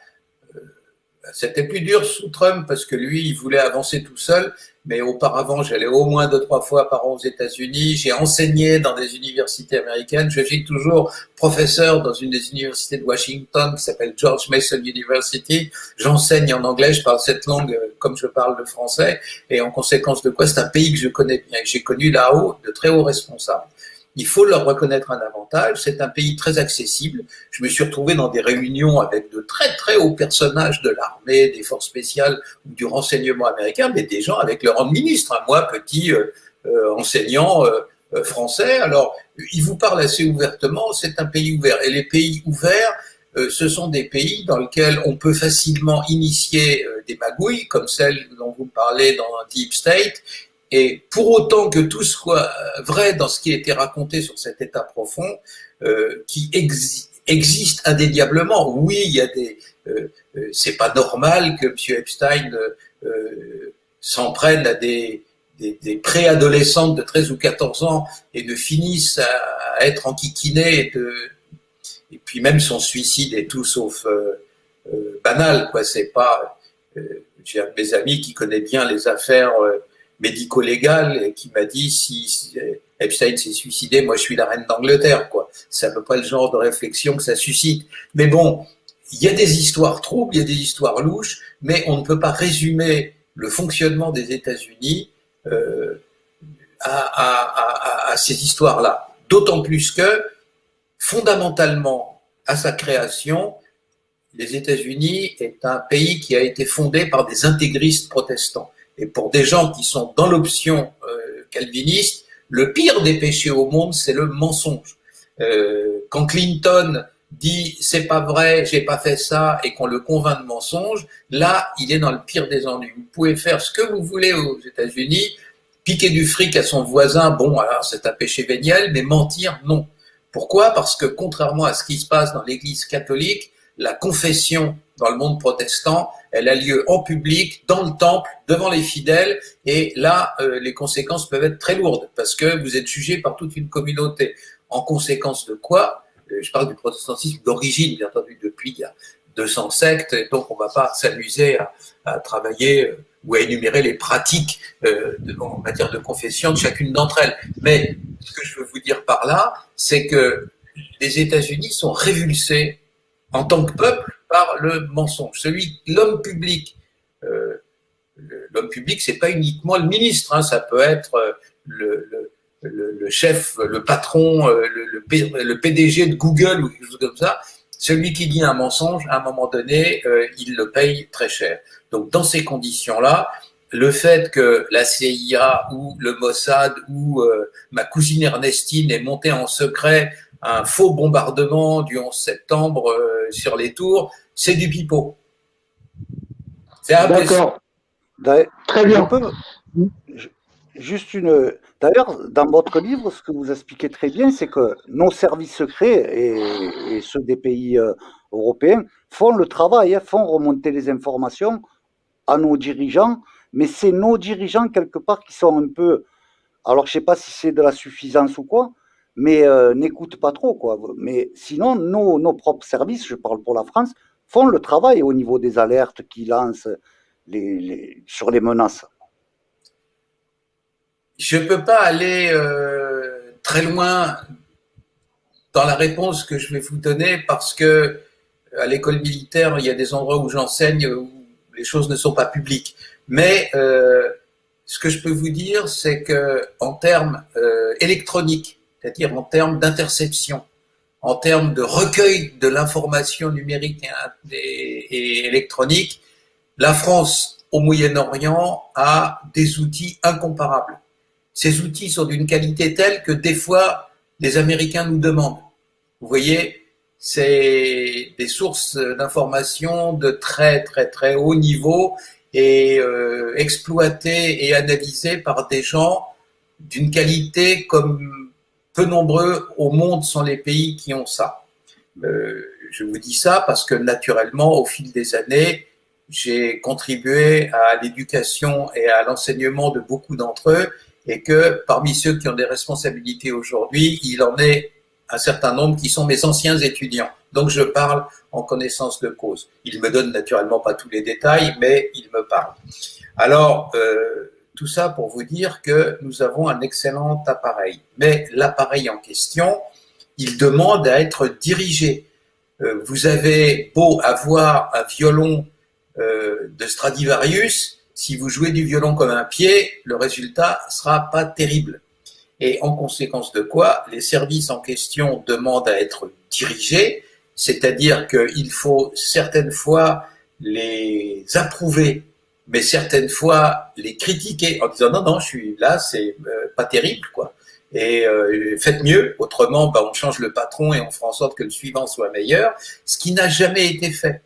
C'était plus dur sous Trump parce que lui, il voulait avancer tout seul, mais auparavant, j'allais au moins 2-3 fois par an aux États-Unis. J'ai enseigné dans des universités américaines. Je suis toujours professeur dans une des universités de Washington qui s'appelle George Mason University. J'enseigne en anglais, je parle cette langue comme je parle le français, et en conséquence de quoi, c'est un pays que je connais bien. J'ai connu là-haut de très hauts responsables. Il faut leur reconnaître un avantage, c'est un pays très accessible. Je me suis retrouvé dans des réunions avec de très très hauts personnages de l'armée, des forces spéciales ou du renseignement américain, mais des gens avec le rang de ministre. Moi, petit enseignant français, alors ils vous parlent assez ouvertement, c'est un pays ouvert. Et les pays ouverts, ce sont des pays dans lesquels on peut facilement initier des magouilles, comme celle dont vous parlez dans Deep State. Et pour autant que tout soit vrai dans ce qui a été raconté sur cet état profond, qui existe indéniablement, oui, il y a des, c'est pas normal que M. Epstein s'en prenne à des préadolescentes de 13 ou 14 ans et ne finisse à être enquiquinés et puis même son suicide est tout sauf banal, quoi. C'est pas, j'ai un de mes amis qui connaît bien les affaires médico-légal et qui m'a dit si Epstein s'est suicidé, moi je suis la reine d'Angleterre, quoi. C'est à peu près le genre de réflexion que ça suscite. Mais bon, il y a des histoires troubles, il y a des histoires louches, mais on ne peut pas résumer le fonctionnement des États-Unis à ces histoires-là. D'autant plus que, fondamentalement, à sa création, les États-Unis est un pays qui a été fondé par des intégristes protestants. Et pour des gens qui sont dans l'option calviniste, le pire des péchés au monde, c'est le mensonge. Quand Clinton dit « c'est pas vrai, j'ai pas fait ça » et qu'on le convainc de mensonge, là, il est dans le pire des ennuis. Vous pouvez faire ce que vous voulez aux États-Unis, piquer du fric à son voisin, bon, alors c'est un péché véniel, mais mentir, non. Pourquoi ? Parce que contrairement à ce qui se passe dans l'Église catholique, la confession dans le monde protestant, elle a lieu en public, dans le temple, devant les fidèles, et là, les conséquences peuvent être très lourdes, parce que vous êtes jugé par toute une communauté. En conséquence de quoi ? Je parle du protestantisme d'origine, bien entendu, depuis il y a 200 sectes, et donc on ne va pas s'amuser à travailler ou à énumérer les pratiques en matière de confession de chacune d'entre elles. Mais ce que je veux vous dire par là, c'est que les États-Unis sont révulsés en tant que peuple par le mensonge. L'homme public, c'est pas uniquement le ministre, hein, ça peut être le chef, le patron, le PDG de Google ou quelque chose comme ça. Celui qui dit un mensonge, à un moment donné, il le paye très cher. Donc, dans ces conditions-là, le fait que la CIA ou le Mossad ou ma cousine Ernestine ait monté en secret un faux bombardement du 11 septembre sur les tours, c'est du pipeau. C'est impressionnant. D'accord. Très bien. Juste une... D'ailleurs, dans votre livre, ce que vous expliquez très bien, c'est que nos services secrets et ceux des pays européens font le travail, font remonter les informations à nos dirigeants, mais c'est nos dirigeants, quelque part, qui sont un peu... Alors, je ne sais pas si c'est de la suffisance ou quoi, mais n'écoutent pas trop, quoi. Mais sinon, nos propres services, je parle pour la France, font le travail au niveau des alertes qu'ils lancent sur les menaces. Je ne peux pas aller très loin dans la réponse que je vais vous donner parce que à l'école militaire, il y a des endroits où j'enseigne où les choses ne sont pas publiques. Mais ce que je peux vous dire, c'est que en termes électroniques, c'est-à-dire en termes d'interception, en termes de recueil de l'information numérique et électronique, la France au Moyen-Orient a des outils incomparables. Ces outils sont d'une qualité telle que des fois, les Américains nous demandent. Vous voyez, c'est des sources d'informations de très très très haut niveau et exploitées et analysées par des gens d'une qualité comme peu nombreux au monde sont les pays qui ont ça. Je vous dis ça parce que naturellement, au fil des années, j'ai contribué à l'éducation et à l'enseignement de beaucoup d'entre eux et que parmi ceux qui ont des responsabilités aujourd'hui, il en est un certain nombre qui sont mes anciens étudiants. Donc je parle en connaissance de cause. Ils me donnent naturellement pas tous les détails, mais ils me parlent. Alors, tout ça pour vous dire que nous avons un excellent appareil. Mais l'appareil en question, il demande à être dirigé. Vous avez beau avoir un violon de Stradivarius, si vous jouez du violon comme un pied, le résultat sera pas terrible. Et en conséquence de quoi, les services en question demandent à être dirigés, c'est-à-dire qu'il faut certaines fois les approuver, mais certaines fois les critiquer en disant non, je suis là, c'est pas terrible, quoi. Et faites mieux, autrement on change le patron et on fera en sorte que le suivant soit meilleur, ce qui n'a jamais été fait.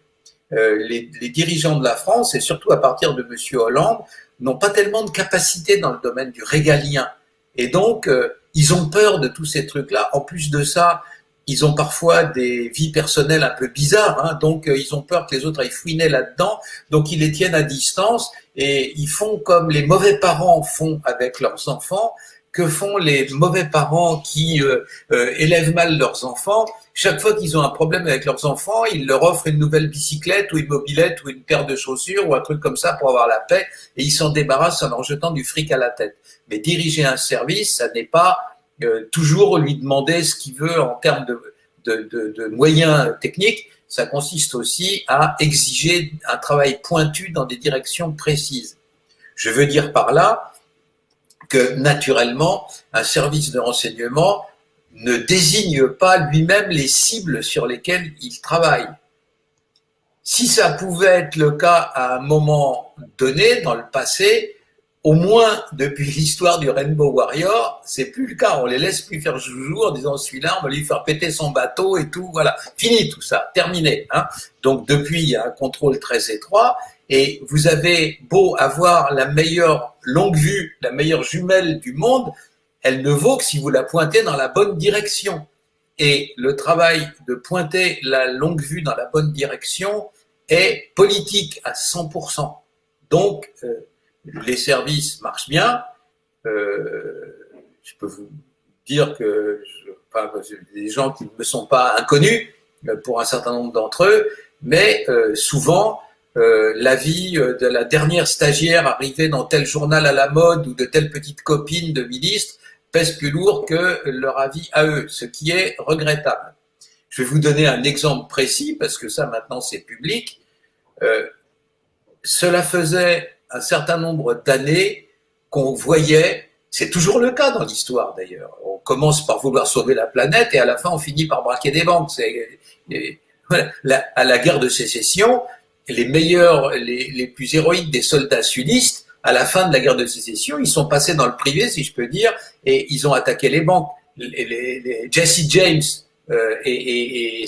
Les dirigeants de la France, et surtout à partir de Monsieur Hollande, n'ont pas tellement de capacité dans le domaine du régalien. Et donc, ils ont peur de tous ces trucs-là. En plus de ça, ils ont parfois des vies personnelles un peu bizarres, hein, donc ils ont peur que les autres aillent fouiner là-dedans, donc ils les tiennent à distance et ils font comme les mauvais parents font avec leurs enfants. Que font les mauvais parents qui élèvent mal leurs enfants? Chaque fois qu'ils ont un problème avec leurs enfants, ils leur offrent une nouvelle bicyclette ou une mobilette ou une paire de chaussures ou un truc comme ça pour avoir la paix et ils s'en débarrassent en leur jetant du fric à la tête. Mais diriger un service, ça n'est pas toujours lui demander ce qu'il veut en termes de moyens techniques. Ça consiste aussi à exiger un travail pointu dans des directions précises. Je veux dire par là que naturellement, un service de renseignement ne désigne pas lui-même les cibles sur lesquelles il travaille. Si ça pouvait être le cas à un moment donné, dans le passé, au moins depuis l'histoire du Rainbow Warrior, c'est plus le cas. On les laisse plus faire joujou en disant celui-là, on va lui faire péter son bateau et tout. Voilà, fini tout ça, terminé. Hein. Donc depuis, il y a un contrôle très étroit. Et vous avez beau avoir la meilleure longue vue, la meilleure jumelle du monde, elle ne vaut que si vous la pointez dans la bonne direction. Et le travail de pointer la longue vue dans la bonne direction est politique à 100%. Donc, les services marchent bien. Je peux vous dire que des gens qui ne me sont pas inconnus pour un certain nombre d'entre eux, mais souvent, l'avis de la dernière stagiaire arrivée dans tel journal à la mode ou de telle petite copine de ministre pèse plus lourd que leur avis à eux, ce qui est regrettable. Je vais vous donner un exemple précis parce que ça maintenant c'est public. Cela faisait un certain nombre d'années qu'on voyait, c'est toujours le cas dans l'histoire d'ailleurs, on commence par vouloir sauver la planète et à la fin on finit par braquer des banques. À la guerre de sécession, les meilleurs, les plus héroïques des soldats sudistes, à la fin de la guerre de sécession, ils sont passés dans le privé, si je peux dire, et ils ont attaqué les banques. Jesse James et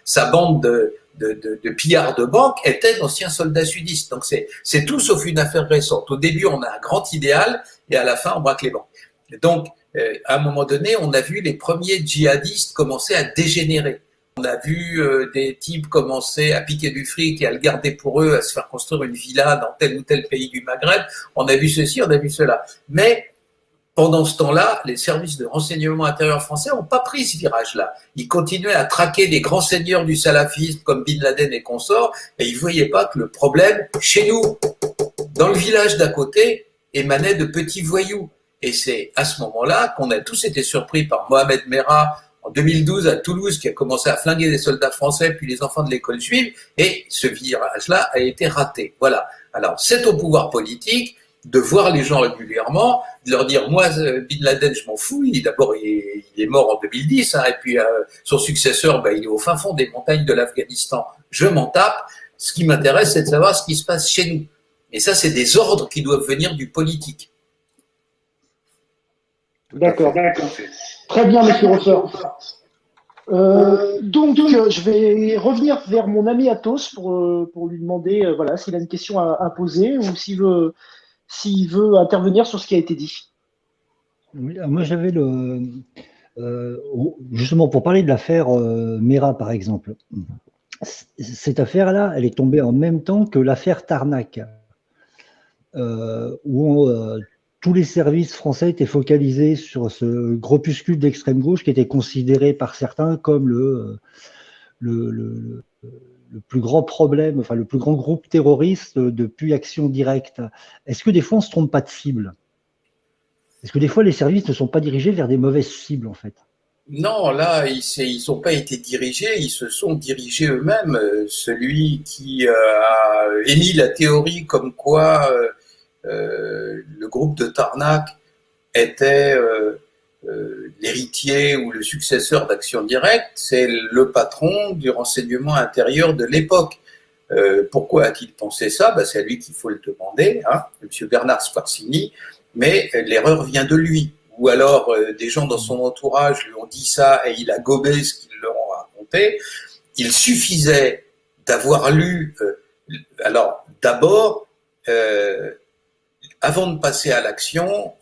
sa bande de pillards de banques étaient d'anciens soldats sudistes. Donc c'est tout sauf une affaire récente. Au début, on a un grand idéal, et à la fin, on braque les banques. Donc, à un moment donné, on a vu les premiers djihadistes commencer à dégénérer. On a vu des types commencer à piquer du fric et à le garder pour eux, à se faire construire une villa dans tel ou tel pays du Maghreb. On a vu ceci, on a vu cela. Mais pendant ce temps-là, les services de renseignement intérieur français n'ont pas pris ce virage-là. Ils continuaient à traquer les grands seigneurs du salafisme comme Bin Laden et consorts, et ils ne voyaient pas que le problème, chez nous, dans le village d'à côté, émanait de petits voyous. Et c'est à ce moment-là qu'on a tous été surpris par Mohamed Merah, en 2012 à Toulouse, qui a commencé à flinguer les soldats français puis les enfants de l'école juive, et ce virage-là a été raté. Voilà. Alors, c'est au pouvoir politique de voir les gens régulièrement, de leur dire, moi, Bin Laden, je m'en fous, d'abord, il est mort en 2010, hein, et puis son successeur, il est au fin fond des montagnes de l'Afghanistan, je m'en tape. Ce qui m'intéresse, c'est de savoir ce qui se passe chez nous. Et ça, c'est des ordres qui doivent venir du politique. D'accord. Très bien, monsieur Hofer. Donc, je vais revenir vers mon ami Athos pour lui demander voilà, s'il a une question à poser ou s'il veut intervenir sur ce qui a été dit. Oui, moi, j'avais justement pour parler de l'affaire Mera, par exemple. Cette affaire-là, elle est tombée en même temps que l'affaire Tarnac, où tous les services français étaient focalisés sur ce groupuscule d'extrême gauche qui était considéré par certains comme le plus grand problème, enfin le plus grand groupe terroriste depuis action directe. Est-ce que des fois on ne se trompe pas de cible? Est-ce que des fois les services ne sont pas dirigés vers des mauvaises cibles en fait? Non, là, ils n'ont pas été dirigés, ils se sont dirigés eux-mêmes. Celui qui a émis la théorie comme quoi le groupe de Tarnac était l'héritier ou le successeur d'Action Directe, c'est le patron du renseignement intérieur de l'époque. Pourquoi a-t-il pensé ça? C'est à lui qu'il faut le demander, hein, M. Bernard Squarcini, mais l'erreur vient de lui. Ou alors des gens dans son entourage lui ont dit ça et il a gobé ce qu'ils leur ont raconté. Il suffisait d'avoir lu... alors, d'abord, avant de passer à l'action,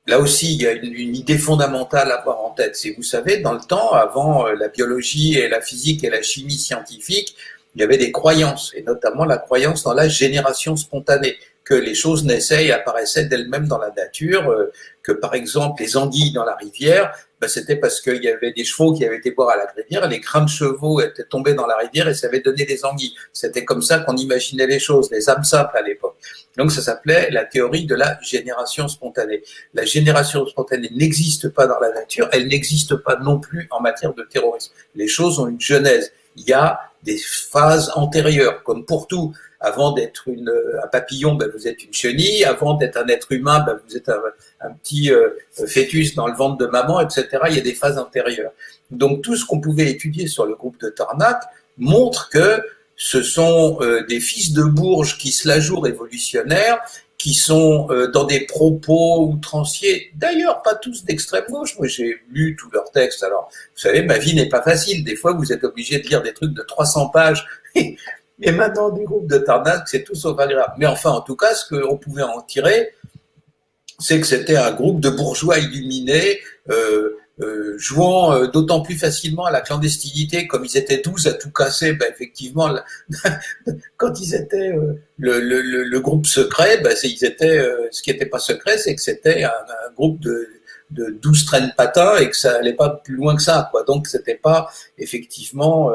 là aussi, il y a une idée fondamentale à avoir en tête. C'est, vous savez, dans le temps, avant la biologie et la physique et la chimie scientifique, il y avait des croyances, et notamment la croyance dans la génération spontanée, que les choses naissaient et apparaissaient d'elles-mêmes dans la nature, que par exemple les anguilles dans la rivière, c'était parce qu'il y avait des chevaux qui avaient été boire à la rivière, les crânes de chevaux étaient tombés dans la rivière et ça avait donné des anguilles. C'était comme ça qu'on imaginait les choses, les âmes simples à l'époque. Donc ça s'appelait la théorie de la génération spontanée. La génération spontanée n'existe pas dans la nature, elle n'existe pas non plus en matière de terrorisme. Les choses ont une genèse. Il y a des phases antérieures, comme pour tout. Avant d'être un papillon, vous êtes une chenille. Avant d'être un être humain, vous êtes un petit fœtus dans le ventre de maman, etc. Il y a des phases antérieures. Donc tout ce qu'on pouvait étudier sur le groupe de Tarnac montre que ce sont des fils de Bourges qui se la jouent révolutionnaires, qui sont dans des propos outranciers, d'ailleurs pas tous d'extrême gauche. Moi j'ai lu tous leurs textes. Alors vous savez, ma vie n'est pas facile. Des fois vous êtes obligé de lire des trucs de 300 pages. Et maintenant, du groupe de Tarnac, c'est tout sauf agréable. Mais enfin, en tout cas, ce qu'on pouvait en tirer, c'est que c'était un groupe de bourgeois illuminés, jouant d'autant plus facilement à la clandestinité, comme ils étaient 12 à tout casser. Effectivement, quand ils étaient le groupe secret, ils étaient, ce qui n'était pas secret, c'est que c'était un groupe de 12 traînes patins et que ça allait pas plus loin que ça, quoi. Donc, c'était pas effectivement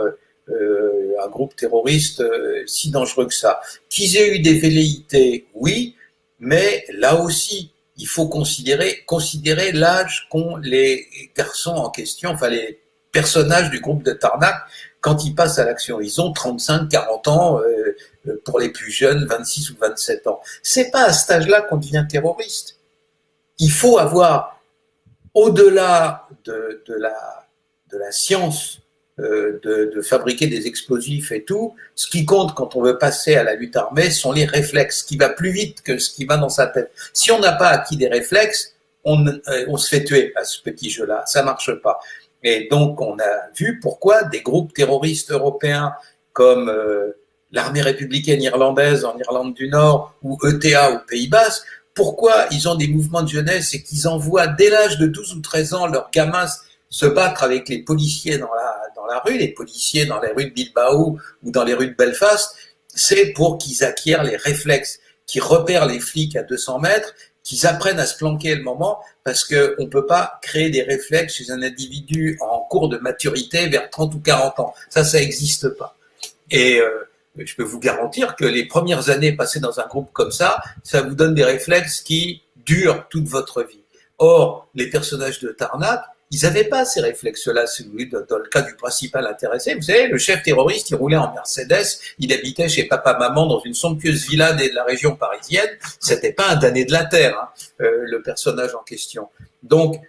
un groupe terroriste si dangereux que ça. Qu'ils aient eu des velléités, oui, mais là aussi, il faut considérer l'âge qu'ont les garçons en question, enfin les personnages du groupe de Tarnac, quand ils passent à l'action. Ils ont 35, 40 ans, pour les plus jeunes, 26 ou 27 ans. C'est pas à cet âge-là qu'on devient terroriste. Il faut avoir, au-delà de la science, de fabriquer des explosifs et tout, ce qui compte quand on veut passer à la lutte armée sont les réflexes, qui va plus vite que ce qui va dans sa tête. Si on n'a pas acquis des réflexes, on se fait tuer à ce petit jeu-là, ça marche pas. Et donc on a vu pourquoi des groupes terroristes européens comme l'armée républicaine irlandaise en Irlande du Nord ou ETA aux Pays-Basques, pourquoi ils ont des mouvements de jeunesse et qu'ils envoient dès l'âge de 12 ou 13 ans leurs gamins se battre avec les policiers dans la rue, les policiers dans les rues de Bilbao ou dans les rues de Belfast, c'est pour qu'ils acquièrent les réflexes, qu'ils repèrent les flics à 200 mètres, qu'ils apprennent à se planquer le moment, parce qu'on ne peut pas créer des réflexes chez un individu en cours de maturité vers 30 ou 40 ans. Ça n'existe pas. Et je peux vous garantir que les premières années passées dans un groupe comme ça vous donne des réflexes qui durent toute votre vie. Or, les personnages de Tarnac, ils n'avaient pas ces réflexes-là, si vous voulez, dans le cas du principal intéressé. Vous savez, le chef terroriste, il roulait en Mercedes, il habitait chez papa-maman dans une somptueuse villa de la région parisienne. C'était pas un damné de la terre, hein, le personnage en question. Donc,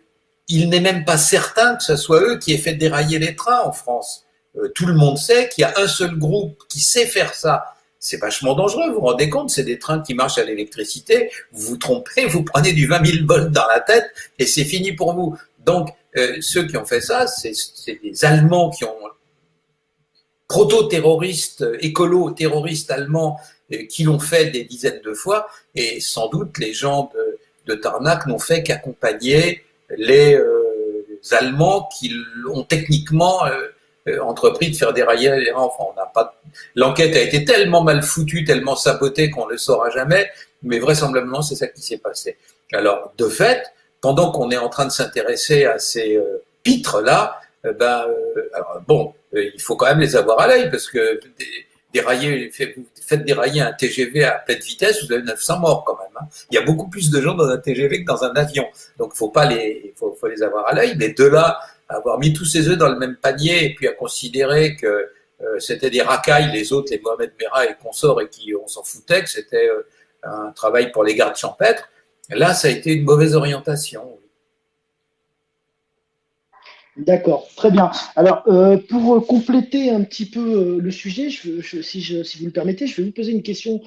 il n'est même pas certain que ce soit eux qui aient fait dérailler les trains en France. Tout le monde sait qu'il y a un seul groupe qui sait faire ça c'est vachement dangereux, vous vous rendez compte, c'est des trains qui marchent à l'électricité, vous vous trompez, vous prenez du 20 000 volts dans la tête et c'est fini pour vous. Donc, ceux qui ont fait ça, c'est des Allemands qui ont proto-terroristes, écolo-terroristes allemands qui l'ont fait des dizaines de fois, et sans doute les gens de Tarnac n'ont fait qu'accompagner les Allemands qui ont techniquement entrepris de faire dérailler les rangs. Enfin, l'enquête a été tellement mal foutue, tellement sabotée qu'on ne le saura jamais, mais vraisemblablement c'est ça qui s'est passé. Alors, de fait, pendant qu'on est en train de s'intéresser à ces pitres-là, il faut quand même les avoir à l'œil, parce que faites dérailler un TGV à pleine vitesse, vous avez 900 morts quand même. Hein. Il y a beaucoup plus de gens dans un TGV que dans un avion, donc faut les avoir à l'œil. Mais de là à avoir mis tous ses œufs dans le même panier et puis à considérer que c'était des racailles, les autres, les Mohamed Merah et consorts, et on s'en foutait, que c'était un travail pour les gardes champêtres, là ça a été une mauvaise orientation. D'accord, très bien. Alors, pour compléter un petit peu le sujet, si vous le permettez, je vais vous poser une question,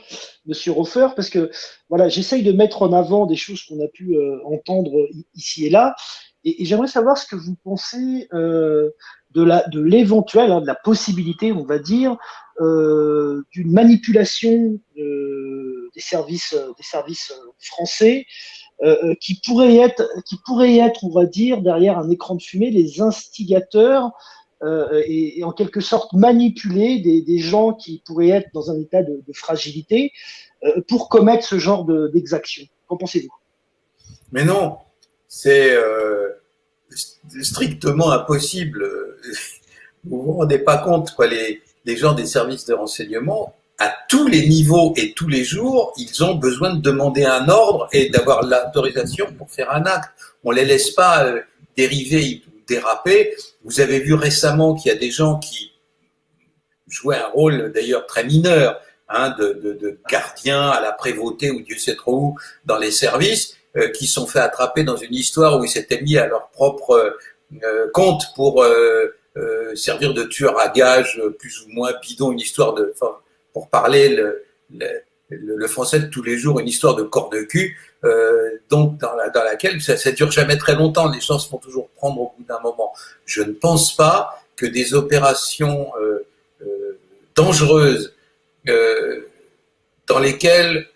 Monsieur Hofer, parce que voilà, j'essaye de mettre en avant des choses qu'on a pu entendre ici et là, et j'aimerais savoir ce que vous pensez de l'éventuel, de la possibilité, on va dire, d'une manipulation des services français. Qui pourrait être, on va dire, derrière un écran de fumée, les instigateurs et en quelque sorte manipuler des gens qui pourraient être dans un état de fragilité pour commettre ce genre d'exaction. Qu'en pensez-vous? Mais non, c'est strictement impossible. Vous vous rendez pas compte, quoi, les gens des services de renseignement, à tous les niveaux et tous les jours, ils ont besoin de demander un ordre et d'avoir l'autorisation pour faire un acte. On les laisse pas dériver ou déraper. Vous avez vu récemment qu'il y a des gens qui jouaient un rôle d'ailleurs très mineur, de gardiens à la prévôté ou Dieu sait trop où dans les services, qui sont fait attraper dans une histoire où ils s'étaient mis à leur propre compte pour servir de tueur à gages plus ou moins bidon, une histoire pour parler le français de tous les jours, une histoire de corps de cul, donc dans laquelle ça dure jamais très longtemps, les gens se font toujours prendre au bout d'un moment. Je ne pense pas que des opérations dangereuses dans lesquelles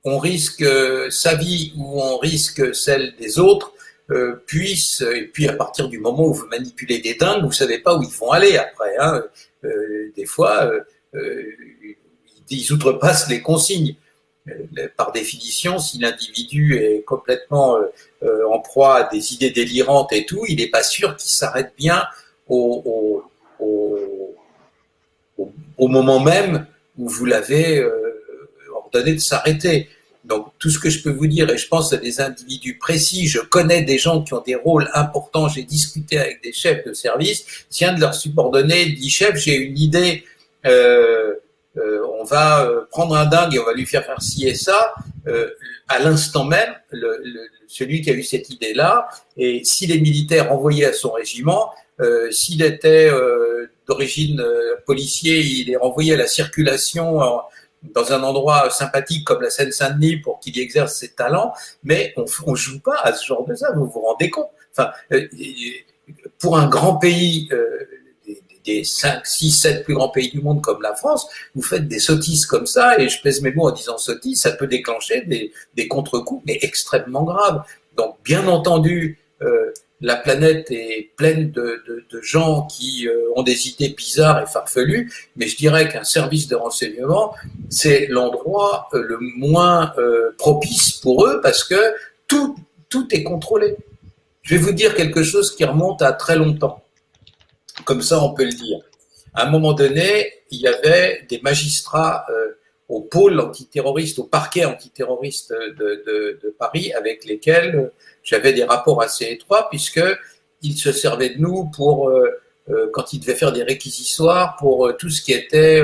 on risque sa vie ou on risque celle des autres puissent, et puis à partir du moment où vous manipulez des dingues, vous savez pas où ils vont aller après. Des fois, ils outrepassent les consignes. Par définition, si l'individu est complètement en proie à des idées délirantes et tout, il n'est pas sûr qu'il s'arrête bien au moment même où vous l'avez ordonné de s'arrêter. Donc tout ce que je peux vous dire, et je pense à des individus précis, je connais des gens qui ont des rôles importants, j'ai discuté avec des chefs de service, si un de leurs subordonnés dit « Chef, j'ai une idée, on va prendre un dingue et on va lui faire ci et ça », à l'instant même, celui qui a eu cette idée-là, et s'il est militaire envoyé à son régiment, s'il était d'origine policier, il est renvoyé à la circulation dans un endroit sympathique comme la Seine-Saint-Denis pour qu'il y exerce ses talents, mais on joue pas à ce genre de ça, vous vous rendez compte? Enfin, pour un grand pays, des 5, 6, 7 plus grands pays du monde comme la France, vous faites des sottises comme ça, et je pèse mes mots en disant sottises, ça peut déclencher des contre-coups, mais extrêmement graves. Donc, bien entendu, la planète est pleine de gens qui ont des idées bizarres et farfelues, mais je dirais qu'un service de renseignement, c'est l'endroit le moins propice pour eux, parce que tout est contrôlé. Je vais vous dire quelque chose qui remonte à très longtemps. Comme ça, on peut le dire. À un moment donné, il y avait des magistrats au pôle antiterroriste, au parquet antiterroriste de Paris, avec lesquels j'avais des rapports assez étroits, puisqu'ils se servaient de nous pour, quand ils devaient faire des réquisitoires, pour tout ce qui était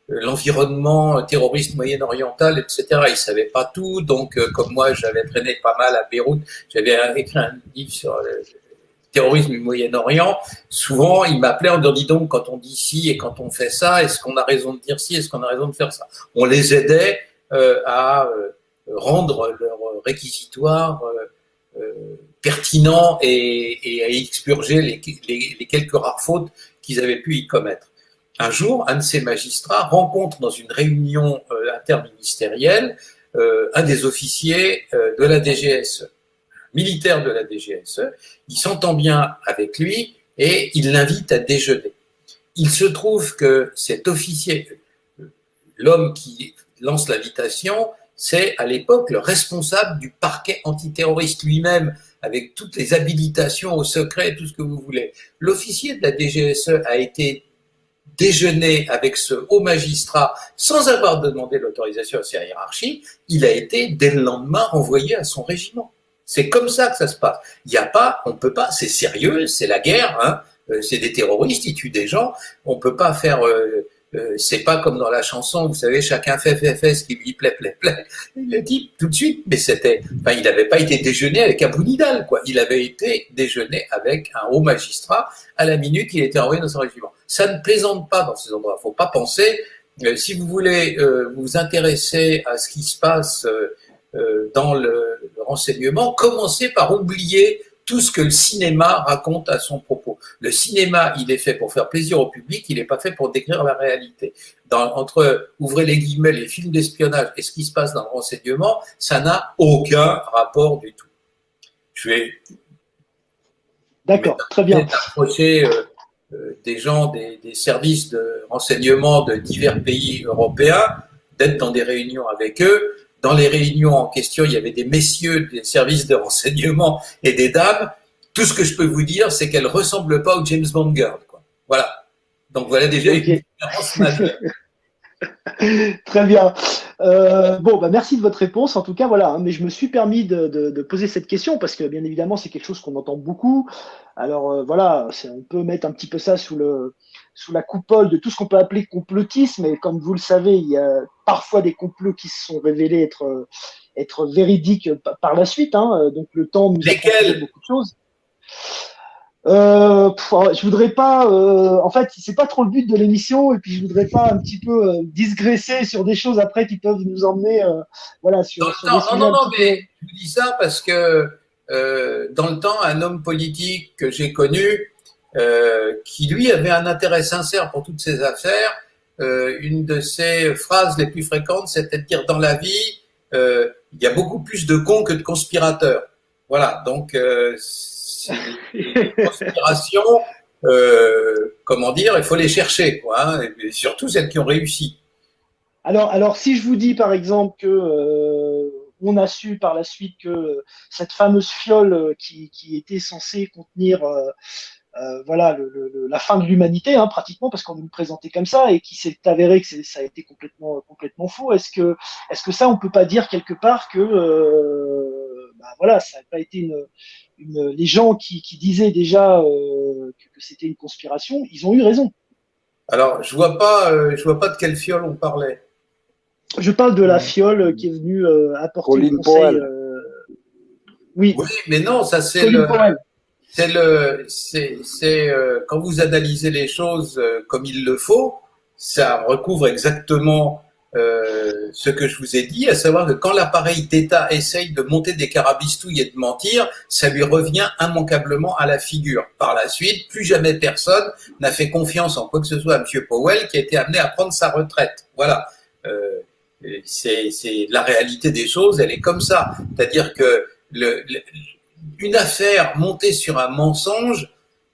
l'environnement terroriste moyen-oriental, etc. Ils ne savaient pas tout, donc comme moi, j'avais traîné pas mal à Beyrouth, j'avais écrit un livre sur terrorisme du Moyen-Orient, souvent, ils m'appelaient en disant, dis donc, quand on dit ci et quand on fait ça, est-ce qu'on a raison de dire ci, est-ce qu'on a raison de faire ça? On les aidait à rendre leur réquisitoire pertinent et à expurger les quelques rares fautes qu'ils avaient pu y commettre. Un jour, un de ces magistrats rencontre dans une réunion interministérielle un des officiers de la DGSE, militaire de la DGSE. Il s'entend bien avec lui et il l'invite à déjeuner. Il se trouve que cet officier, l'homme qui lance l'invitation, c'est à l'époque le responsable du parquet antiterroriste lui-même, avec toutes les habilitations au secret, tout ce que vous voulez. L'officier de la DGSE a été déjeuner avec ce haut magistrat sans avoir demandé l'autorisation à sa hiérarchie. Il a été dès le lendemain renvoyé à son régiment. C'est comme ça que ça se passe. Il n'y a pas, on peut pas, c'est sérieux, c'est la guerre, hein, c'est des terroristes, ils tuent des gens. On peut pas faire, c'est pas comme dans la chanson, vous savez, chacun fait ce qui lui plaît. Il le dit tout de suite, mais il n'avait pas été déjeuner avec Abou Nidal, quoi. Il avait été déjeuner avec un haut magistrat à la minute qu'il était envoyé dans son régiment. Ça ne plaisante pas dans ces endroits. Faut pas penser, si vous voulez vous intéresser à ce qui se passe dans le renseignement, commencez par oublier tout ce que le cinéma raconte à son propos. Le cinéma, il est fait pour faire plaisir au public, il n'est pas fait pour décrire la réalité. Entre, ouvrez les guillemets, les films d'espionnage et ce qui se passe dans le renseignement, ça n'a aucun rapport du tout. Je vais... D'accord, très bien. Approcher des gens des services de renseignement de divers pays européens, d'être dans des réunions avec eux. Dans les réunions en question, il y avait des messieurs des services de renseignement et des dames. Tout ce que je peux vous dire, c'est qu'elles ne ressemblent pas aux James Bond Girls, quoi. Voilà. Donc voilà déjà une différence majeure. Très bien. Merci de votre réponse. En tout cas, voilà. Mais je me suis permis de poser cette question parce que, bien évidemment, c'est quelque chose qu'on entend beaucoup. Alors, voilà, on peut mettre un petit peu ça sous la coupole de tout ce qu'on peut appeler complotisme. Et comme vous le savez, il y a parfois des complots qui se sont révélés être véridiques par la suite. Hein. Donc, le temps nous a prouvé beaucoup de choses. Je voudrais pas, en fait, c'est pas trop le but de l'émission, et puis je voudrais pas un petit peu digresser sur des choses après qui peuvent nous emmener, sur des sujets. Non, mais je vous dis ça parce que dans le temps, un homme politique que j'ai connu, qui lui avait un intérêt sincère pour toutes ces affaires, une de ses phrases les plus fréquentes, c'était de dire dans la vie, il y a beaucoup plus de cons que de conspirateurs. Voilà, donc les conspirations, il faut les chercher, quoi, hein, et surtout celles qui ont réussi. Alors, si je vous dis par exemple que on a su par la suite que cette fameuse fiole qui était censée contenir la fin de l'humanité, hein, pratiquement, parce qu'on nous le présentait comme ça, et qui s'est avéré que ça a été complètement faux. Est-ce que ça, on peut pas dire quelque part que ça n'a pas été les gens qui disaient déjà que c'était une conspiration, ils ont eu raison. Alors, je vois pas de quelle fiole on parlait. Je parle de la fiole qui est venue apporter le conseil. Oui, mais non, ça c'est quand vous analysez les choses comme il le faut, ça recouvre exactement ce que je vous ai dit, à savoir que quand l'appareil d'État essaye de monter des carabistouilles et de mentir, ça lui revient immanquablement à la figure. Par la suite, plus jamais personne n'a fait confiance en quoi que ce soit à M. Powell, qui a été amené à prendre sa retraite. Voilà. C'est la réalité des choses, elle est comme ça. C'est-à-dire que une affaire montée sur un mensonge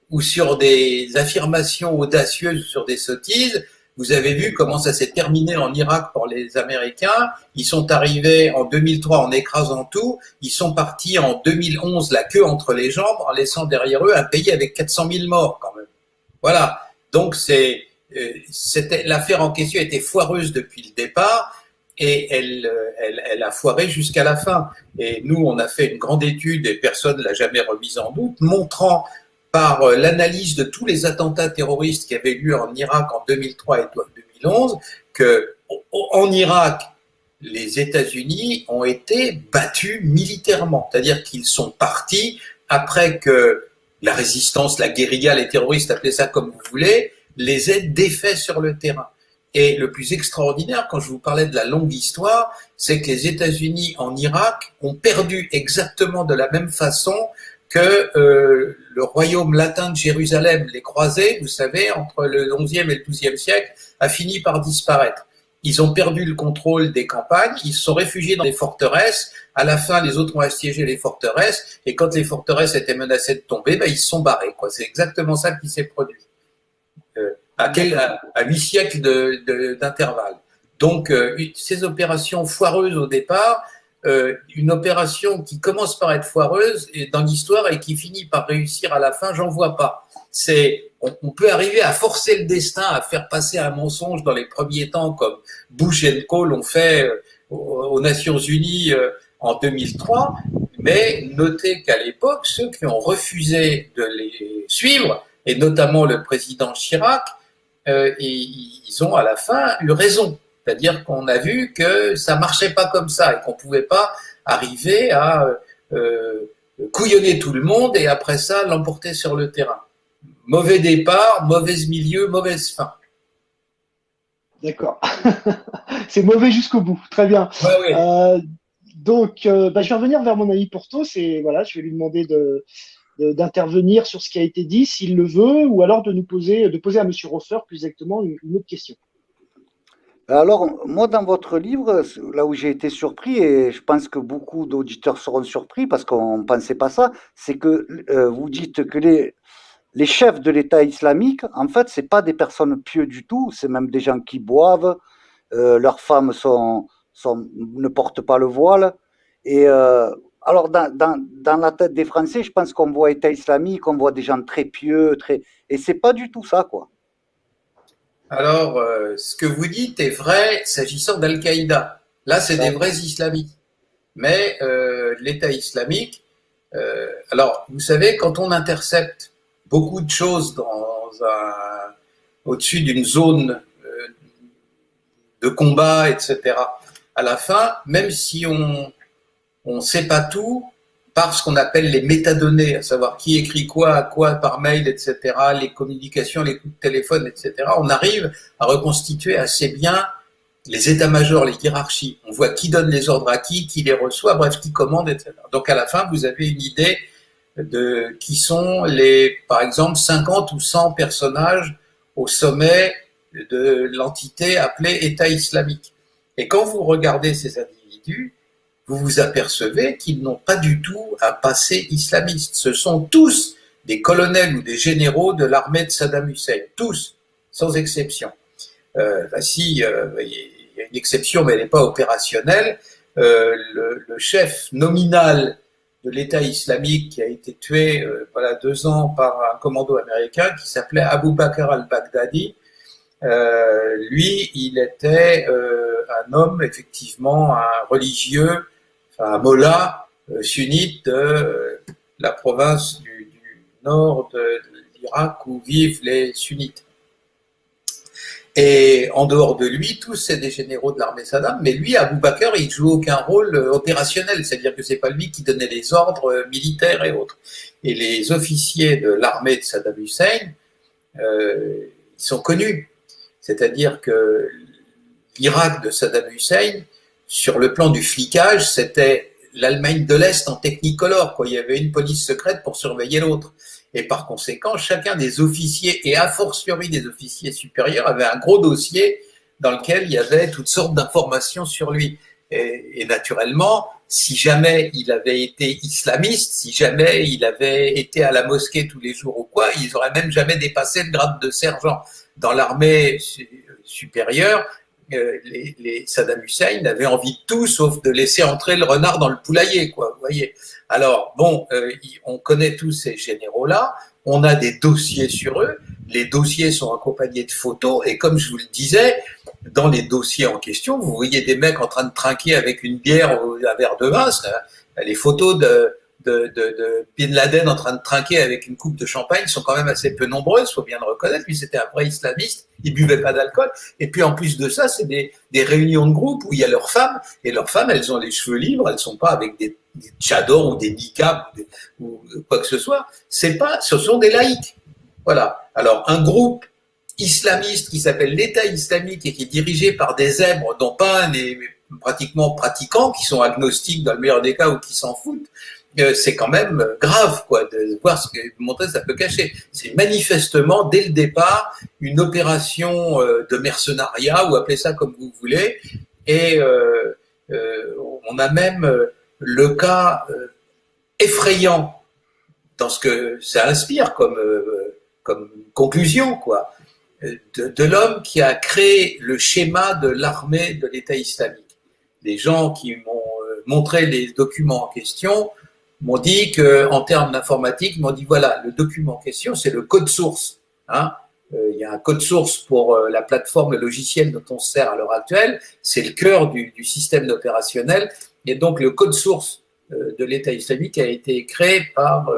ou sur des affirmations audacieuses, sur des sottises, vous avez vu comment ça s'est terminé en Irak pour les Américains. Ils sont arrivés en 2003 en écrasant tout. Ils sont partis en 2011 la queue entre les jambes en laissant derrière eux un pays avec 400 000 morts quand même. Voilà. Donc l'affaire en question était foireuse depuis le départ et elle a foiré jusqu'à la fin. Et nous, on a fait une grande étude et personne ne l'a jamais remise en doute, montrant par l'analyse de tous les attentats terroristes qui avaient lieu en Irak en 2003 et 2011, que en Irak, les États-Unis ont été battus militairement. C'est-à-dire qu'ils sont partis après que la résistance, la guérilla, les terroristes, appelez ça comme vous voulez, les ait défaits sur le terrain. Et le plus extraordinaire, quand je vous parlais de la longue histoire, c'est que les États-Unis en Irak ont perdu exactement de la même façon que le royaume latin de Jérusalem, les croisés, vous savez, entre le XIe et le XIIe siècle, a fini par disparaître. Ils ont perdu le contrôle des campagnes, ils se sont réfugiés dans les forteresses. À la fin, les autres ont assiégé les forteresses, et quand les forteresses étaient menacées de tomber, ben, ils se sont barrés, quoi. C'est exactement ça qui s'est produit. À 8 siècles d'intervalle. Donc, ces opérations foireuses au départ, une opération qui commence par être foireuse dans l'histoire et qui finit par réussir à la fin, j'en vois pas. On peut arriver à forcer le destin, à faire passer un mensonge dans les premiers temps, comme Bush et Co l'ont fait aux Nations Unies en 2003, mais notez qu'à l'époque, ceux qui ont refusé de les suivre, et notamment le président Chirac, ils ont à la fin eu raison. C'est-à-dire qu'on a vu que ça marchait pas comme ça et qu'on pouvait pas arriver à couillonner tout le monde et après ça l'emporter sur le terrain. Mauvais départ, mauvais milieu, mauvaise fin. D'accord. C'est mauvais jusqu'au bout. Très bien. Ouais, ouais. Donc, je vais revenir vers mon ami Porthos et voilà, je vais lui demander d'intervenir sur ce qui a été dit, s'il le veut, ou alors de poser à M. Roffer plus exactement une autre question. Alors, moi, dans votre livre, là où j'ai été surpris, et je pense que beaucoup d'auditeurs seront surpris parce qu'on ne pensait pas ça, c'est que vous dites que les chefs de l'État islamique, en fait, ce n'est pas des personnes pieuses du tout, c'est même des gens qui boivent, leurs femmes ne portent pas le voile. Et alors, dans la tête des Français, je pense qu'on voit État islamique, on voit des gens très pieux, et ce n'est pas du tout ça, quoi. Alors, ce que vous dites est vrai s'agissant d'Al-Qaïda. Là, c'est des vrais islamiques. Mais l'État islamique, alors, vous savez, quand on intercepte beaucoup de choses au-dessus d'une zone de combat, etc., à la fin, même si on ne sait pas tout, par ce qu'on appelle les métadonnées, à savoir qui écrit quoi, à quoi par mail, etc., les communications, les coups de téléphone, etc., on arrive à reconstituer assez bien les états-majors, les hiérarchies. On voit qui donne les ordres à qui les reçoit, bref, qui commande, etc. Donc à la fin, vous avez une idée de qui sont par exemple, 50 ou 100 personnages au sommet de l'entité appelée État islamique. Et quand vous regardez ces individus, vous vous apercevez qu'ils n'ont pas du tout un passé islamiste. Ce sont tous des colonels ou des généraux de l'armée de Saddam Hussein. Tous, sans exception. Il y a une exception, mais elle n'est pas opérationnelle. Le chef nominal de l'État islamique qui a été tué 2 ans par un commando américain qui s'appelait Abu Bakr al-Baghdadi, lui, il était un homme, effectivement, un religieux, un mollah sunnite de la province du nord de l'Irak où vivent les sunnites. Et en dehors de lui, tous c'est des généraux de l'armée Saddam, mais lui, Abu Bakr, il joue aucun rôle opérationnel, c'est-à-dire que c'est pas lui qui donnait les ordres militaires et autres. Et les officiers de l'armée de Saddam Hussein, ils sont connus. C'est-à-dire que l'Irak de Saddam Hussein, sur le plan du flicage, c'était l'Allemagne de l'Est en technicolor, quoi. Il y avait une police secrète pour surveiller l'autre. Et par conséquent, chacun des officiers, et a fortiori des officiers supérieurs, avait un gros dossier dans lequel il y avait toutes sortes d'informations sur lui. Et naturellement, si jamais il avait été islamiste, si jamais il avait été à la mosquée tous les jours ou quoi, ils n'auraient même jamais dépassé le grade de sergent. Dans l'armée supérieure, les Saddam Hussein avaient envie de tout sauf de laisser entrer le renard dans le poulailler, quoi, vous voyez. Alors, bon, on connaît tous ces généraux-là, on a des dossiers sur eux, les dossiers sont accompagnés de photos, et comme je vous le disais, dans les dossiers en question, vous voyez des mecs en train de trinquer avec une bière ou un verre de vin, les photos de Bin Laden en train de trinquer avec une coupe de champagne sont quand même assez peu nombreuses, faut bien le reconnaître. Lui, c'était un vrai islamiste, il buvait pas d'alcool. Et puis en plus de ça, c'est des réunions de groupe où il y a leurs femmes, et leurs femmes, elles ont les cheveux libres, elles sont pas avec des tchadors ou des niqabs ou quoi que ce soit. Ce sont des laïcs. Voilà. Alors, un groupe islamiste qui s'appelle l'État islamique et qui est dirigé par des zèbres dont pas des pratiquement pratiquants, qui sont agnostiques dans le meilleur des cas ou qui s'en foutent, c'est quand même grave, quoi, de voir ce que montrer ça peut cacher. C'est manifestement, dès le départ, une opération de mercenariat, ou appelez ça comme vous voulez, et on a même le cas effrayant dans ce que ça inspire comme conclusion, quoi, de l'homme qui a créé le schéma de l'armée de l'État islamique. Les gens qui m'ont montré les documents en question m'ont dit qu'en termes d'informatique, m'ont dit voilà, le document en question, c'est le code source. Hein. Il y a un code source pour la plateforme, le logiciel dont on se sert à l'heure actuelle. C'est le cœur du système opérationnel. Et donc, le code source de l'État islamique a été créé par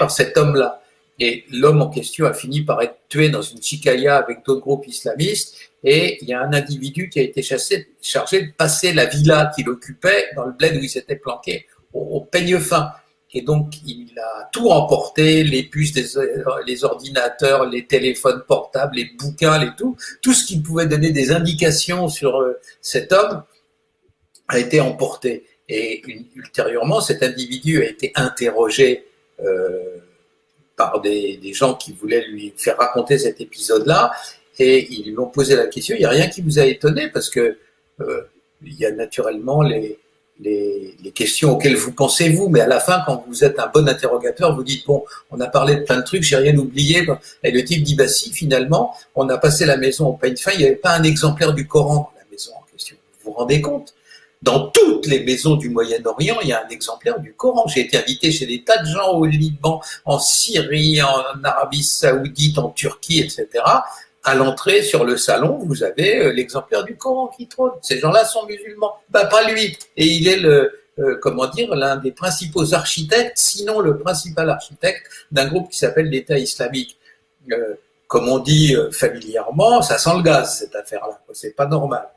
cet homme-là. Et l'homme en question a fini par être tué dans une chicaya avec d'autres groupes islamistes. Et il y a un individu qui a été chargé de passer la villa qu'il occupait dans le bled où il s'était planqué au peigne fin. Et donc, il a tout emporté, les puces, les ordinateurs, les téléphones portables, les bouquins, tout ce qui pouvait donner des indications sur cet homme a été emporté. Et ultérieurement, cet individu a été interrogé par des gens qui voulaient lui faire raconter cet épisode-là, et ils lui ont posé la question. Il n'y a rien qui vous a étonné, parce que il y a naturellement les questions auxquelles vous pensez vous, mais à la fin, quand vous êtes un bon interrogateur, vous dites bon, on a parlé de plein de trucs, j'ai rien oublié. Et le type dit bah si, finalement, on a passé la maison au peigne fin, il n'y avait pas un exemplaire du Coran dans la maison en question. Vous vous rendez compte? Dans toutes les maisons du Moyen-Orient, il y a un exemplaire du Coran. J'ai été invité chez des tas de gens au Liban, en Syrie, en Arabie Saoudite, en Turquie, etc. À l'entrée, sur le salon, vous avez l'exemplaire du Coran qui trône. Ces gens-là sont musulmans. Bah, pas lui. Et il est l'un des principaux architectes, sinon le principal architecte d'un groupe qui s'appelle l'État islamique. Comme on dit familièrement, ça sent le gaz, cette affaire-là. C'est pas normal.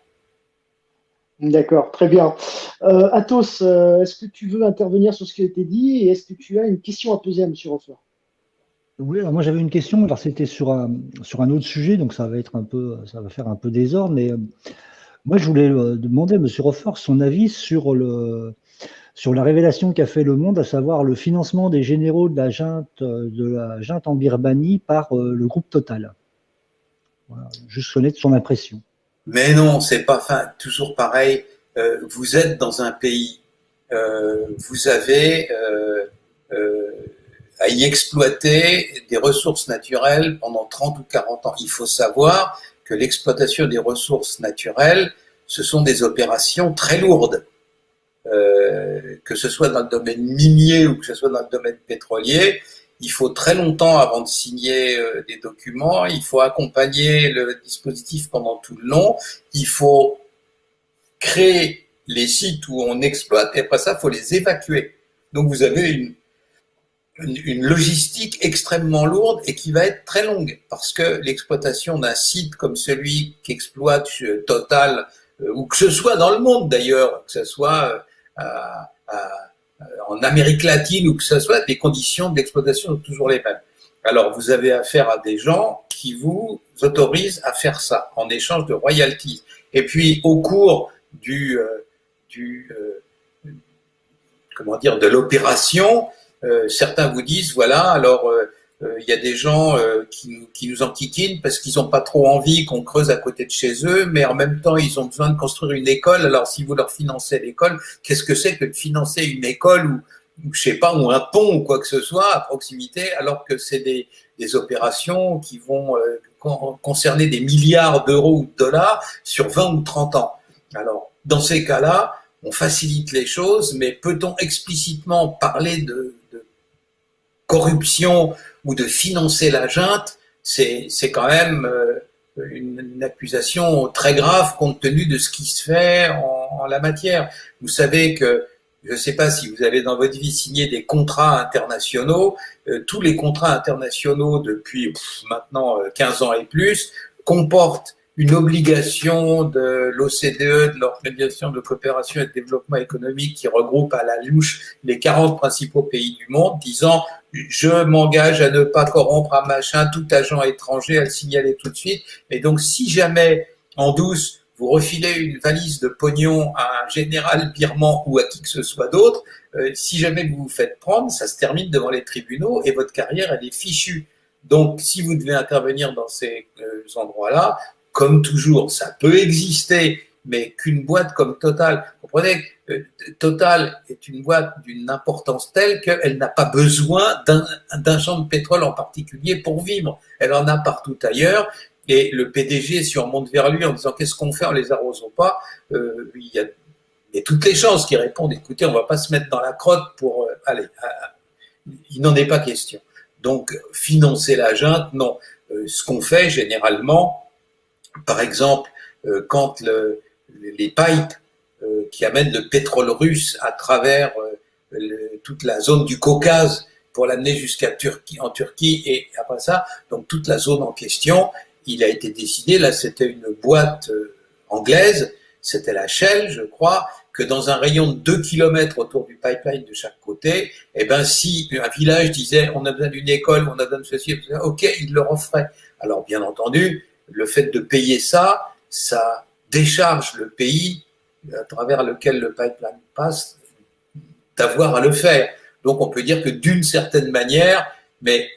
D'accord, très bien. Athos, est-ce que tu veux intervenir sur ce qui a été dit et est-ce que tu as une question à poser à M. Hofer? Oui, alors moi j'avais une question, alors c'était sur un autre sujet, donc ça va faire un peu désordre, mais moi je voulais demander à M. Hofer son avis sur la révélation qu'a fait Le Monde, à savoir le financement des généraux de la junte en Birmanie par le groupe Total. Voilà, juste connaître son impression. Mais non, c'est pas toujours pareil. Vous êtes dans un pays, vous avez à y exploiter des ressources naturelles pendant 30 ou 40 ans. Il faut savoir que l'exploitation des ressources naturelles, ce sont des opérations très lourdes. Que ce soit dans le domaine minier ou que ce soit dans le domaine pétrolier, il faut très longtemps avant de signer des documents, il faut accompagner le dispositif pendant tout le long, il faut créer les sites où on exploite et après ça, il faut les évacuer. Donc vous avez une logistique extrêmement lourde et qui va être très longue parce que l'exploitation d'un site comme celui qu'exploite Total, ou que ce soit dans le monde d'ailleurs, que ce soit en Amérique latine ou que ce soit, les conditions d'exploitation sont toujours les mêmes. Alors, vous avez affaire à des gens qui vous autorisent à faire ça en échange de royalties. Et puis, au cours de l'opération, certains vous disent, voilà, alors il y a des gens qui nous enquiquinent parce qu'ils n'ont pas trop envie qu'on creuse à côté de chez eux, mais en même temps, ils ont besoin de construire une école. Alors, si vous leur financez l'école, qu'est-ce que c'est que de financer une école ou je sais pas, ou un pont ou quoi que ce soit à proximité, alors que c'est des opérations qui vont concerner des milliards d'euros ou de dollars sur 20 ou 30 ans. Alors, dans ces cas-là, on facilite les choses, mais peut-on explicitement parler de corruption ou de financer la junte? C'est quand même une accusation très grave compte tenu de ce qui se fait en la matière. Vous savez que, je ne sais pas si vous avez dans votre vie signé des contrats internationaux, tous les contrats internationaux depuis maintenant 15 ans et plus comportent une obligation de l'OCDE, de l'Organisation de coopération et de développement économique, qui regroupe à la louche les 40 principaux pays du monde, disant je m'engage à ne pas corrompre un machin, tout agent étranger, à le signaler tout de suite. Et donc, si jamais en douce vous refilez une valise de pognon à un général birman ou à qui que ce soit d'autre, si jamais vous vous faites prendre, ça se termine devant les tribunaux et votre carrière, elle est fichue. Donc, si vous devez intervenir dans ces endroits-là, comme toujours, ça peut exister, mais qu'une boîte comme Total, vous comprenez, Total est une boîte d'une importance telle qu'elle n'a pas besoin d'un champ de pétrole en particulier pour vivre. Elle en a partout ailleurs. Et le PDG, si on monte vers lui en disant qu'est-ce qu'on fait, on les arrose pas, il y a toutes les chances qu'il réponde écoutez, on va pas se mettre dans la crotte pour il n'en est pas question. Donc financer la junte, non. Ce qu'on fait généralement, par exemple, quand les pipes qui amènent le pétrole russe à travers toute la zone du Caucase pour l'amener en Turquie et après ça, donc toute la zone en question, il a été décidé, là c'était une boîte anglaise, c'était la Shell, je crois, que dans un rayon de 2 km autour du pipeline de chaque côté, eh ben si un village disait on a besoin d'une école, on a besoin de ceci, ok, il leur offrait. Alors bien entendu, le fait de payer ça, ça décharge le pays à travers lequel le pipeline passe d'avoir à le faire. Donc on peut dire que d'une certaine manière, mais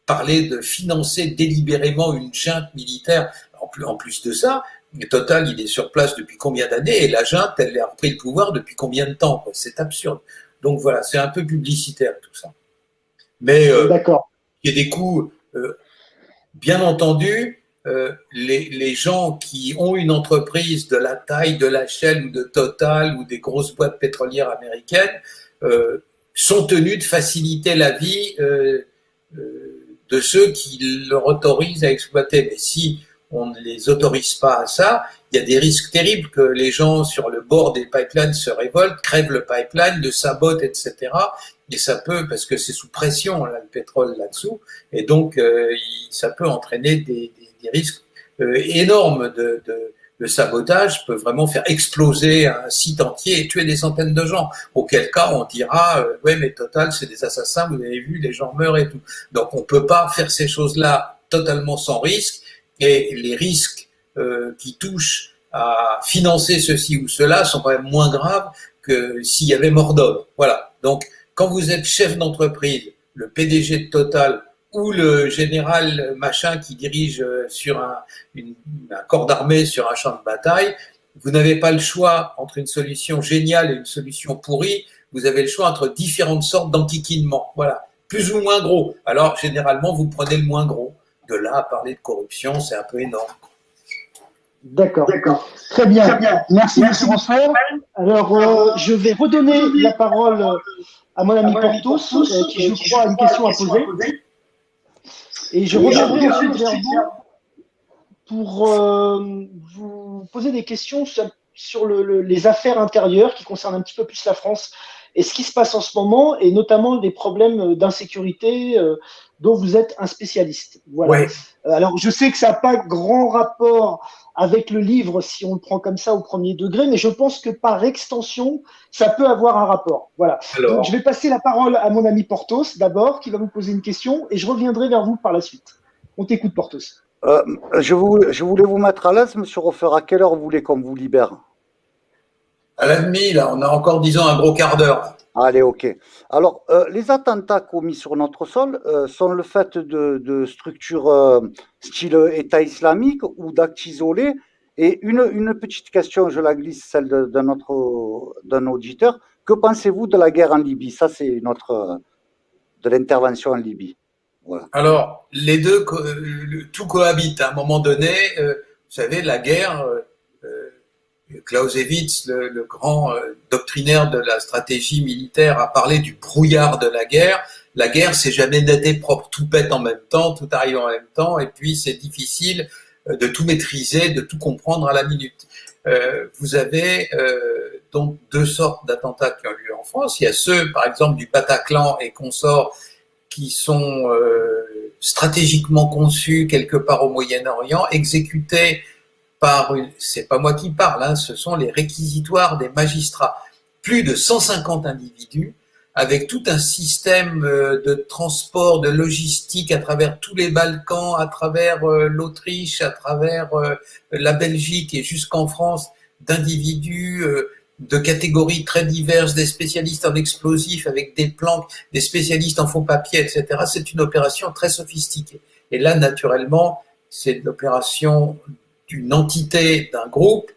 parler de financer délibérément une junte militaire, en plus de ça, Total, il est sur place depuis combien d'années et la junte, elle a repris le pouvoir depuis combien de temps? C'est absurde. Donc voilà, c'est un peu publicitaire tout ça. Mais d'accord. Il y a des coûts, bien entendu, les gens qui ont une entreprise de la taille de la Shell ou de Total ou des grosses boîtes pétrolières américaines sont tenus de faciliter la vie de ceux qui leur autorisent à exploiter. Mais si on ne les autorise pas à ça, il y a des risques terribles que les gens sur le bord des pipelines se révoltent, crèvent le pipeline, le sabotent, etc. Et ça peut, parce que c'est sous pression, là, le pétrole là-dessous, et donc ça peut entraîner des risques énormes le sabotage peut vraiment faire exploser un site entier et tuer des centaines de gens. Auquel cas, on dira, ouais, mais Total, c'est des assassins, vous avez vu, les gens meurent et tout. Donc, on peut pas faire ces choses-là totalement sans risque. Et les risques qui touchent à financer ceci ou cela sont quand même moins graves que s'il y avait mort d'homme. Voilà. Donc, quand vous êtes chef d'entreprise, le PDG de Total ou le général machin qui dirige sur un corps d'armée sur un champ de bataille, vous n'avez pas le choix entre une solution géniale et une solution pourrie, vous avez le choix entre différentes sortes d'enquiquinements. Voilà, plus ou moins gros. Alors, généralement, vous prenez le moins gros. De là à parler de corruption, c'est un peu énorme. D'accord. Très bien. Merci, M. Rosfer. Alors, je vais redonner la parole à mon ami Porthos, qui, je crois, a une question à poser. Et je reviendrai ensuite vers vous pour vous poser des questions sur les affaires intérieures qui concernent un petit peu plus la France et ce qui se passe en ce moment, et notamment des problèmes d'insécurité dont vous êtes un spécialiste. Voilà. Ouais. Alors, je sais que ça n'a pas grand rapport avec le livre si on le prend comme ça au premier degré, mais je pense que par extension, ça peut avoir un rapport. Voilà. Alors... Donc, je vais passer la parole à mon ami Porthos d'abord, qui va vous poser une question, et je reviendrai vers vous par la suite. On t'écoute, Porthos. Je voulais vous mettre à l'aise, Monsieur Roffer. À quelle heure vous voulez qu'on vous libère? À la demi, là, on a encore, disons, un gros quart d'heure. Allez, ok. Alors, les attentats commis sur notre sol sont le fait de structures style État islamique ou d'actes isolés. Et une petite question, je la glisse, celle d'un auditeur. Que pensez-vous de la guerre en Libye? Ça, c'est de l'intervention en Libye. Voilà. Alors, les deux, tout cohabite. À un moment donné, vous savez, la guerre... Clausewitz, le grand doctrinaire de la stratégie militaire, a parlé du brouillard de la guerre. La guerre, c'est jamais net et propre, tout pète en même temps, tout arrive en même temps, et puis c'est difficile de tout maîtriser, de tout comprendre à la minute. Vous avez donc deux sortes d'attentats qui ont lieu en France. Il y a ceux, par exemple, du Bataclan et consorts, qui sont stratégiquement conçus quelque part au Moyen-Orient, exécutés par, c'est pas moi qui parle, hein, ce sont les réquisitoires des magistrats. Plus de 150 individus, avec tout un système de transport, de logistique à travers tous les Balkans, à travers l'Autriche, à travers la Belgique et jusqu'en France, d'individus de catégories très diverses, des spécialistes en explosifs avec des planques, des spécialistes en faux papiers, etc. C'est une opération très sophistiquée. Et là, naturellement, c'est l'opération d'une entité, d'un groupe,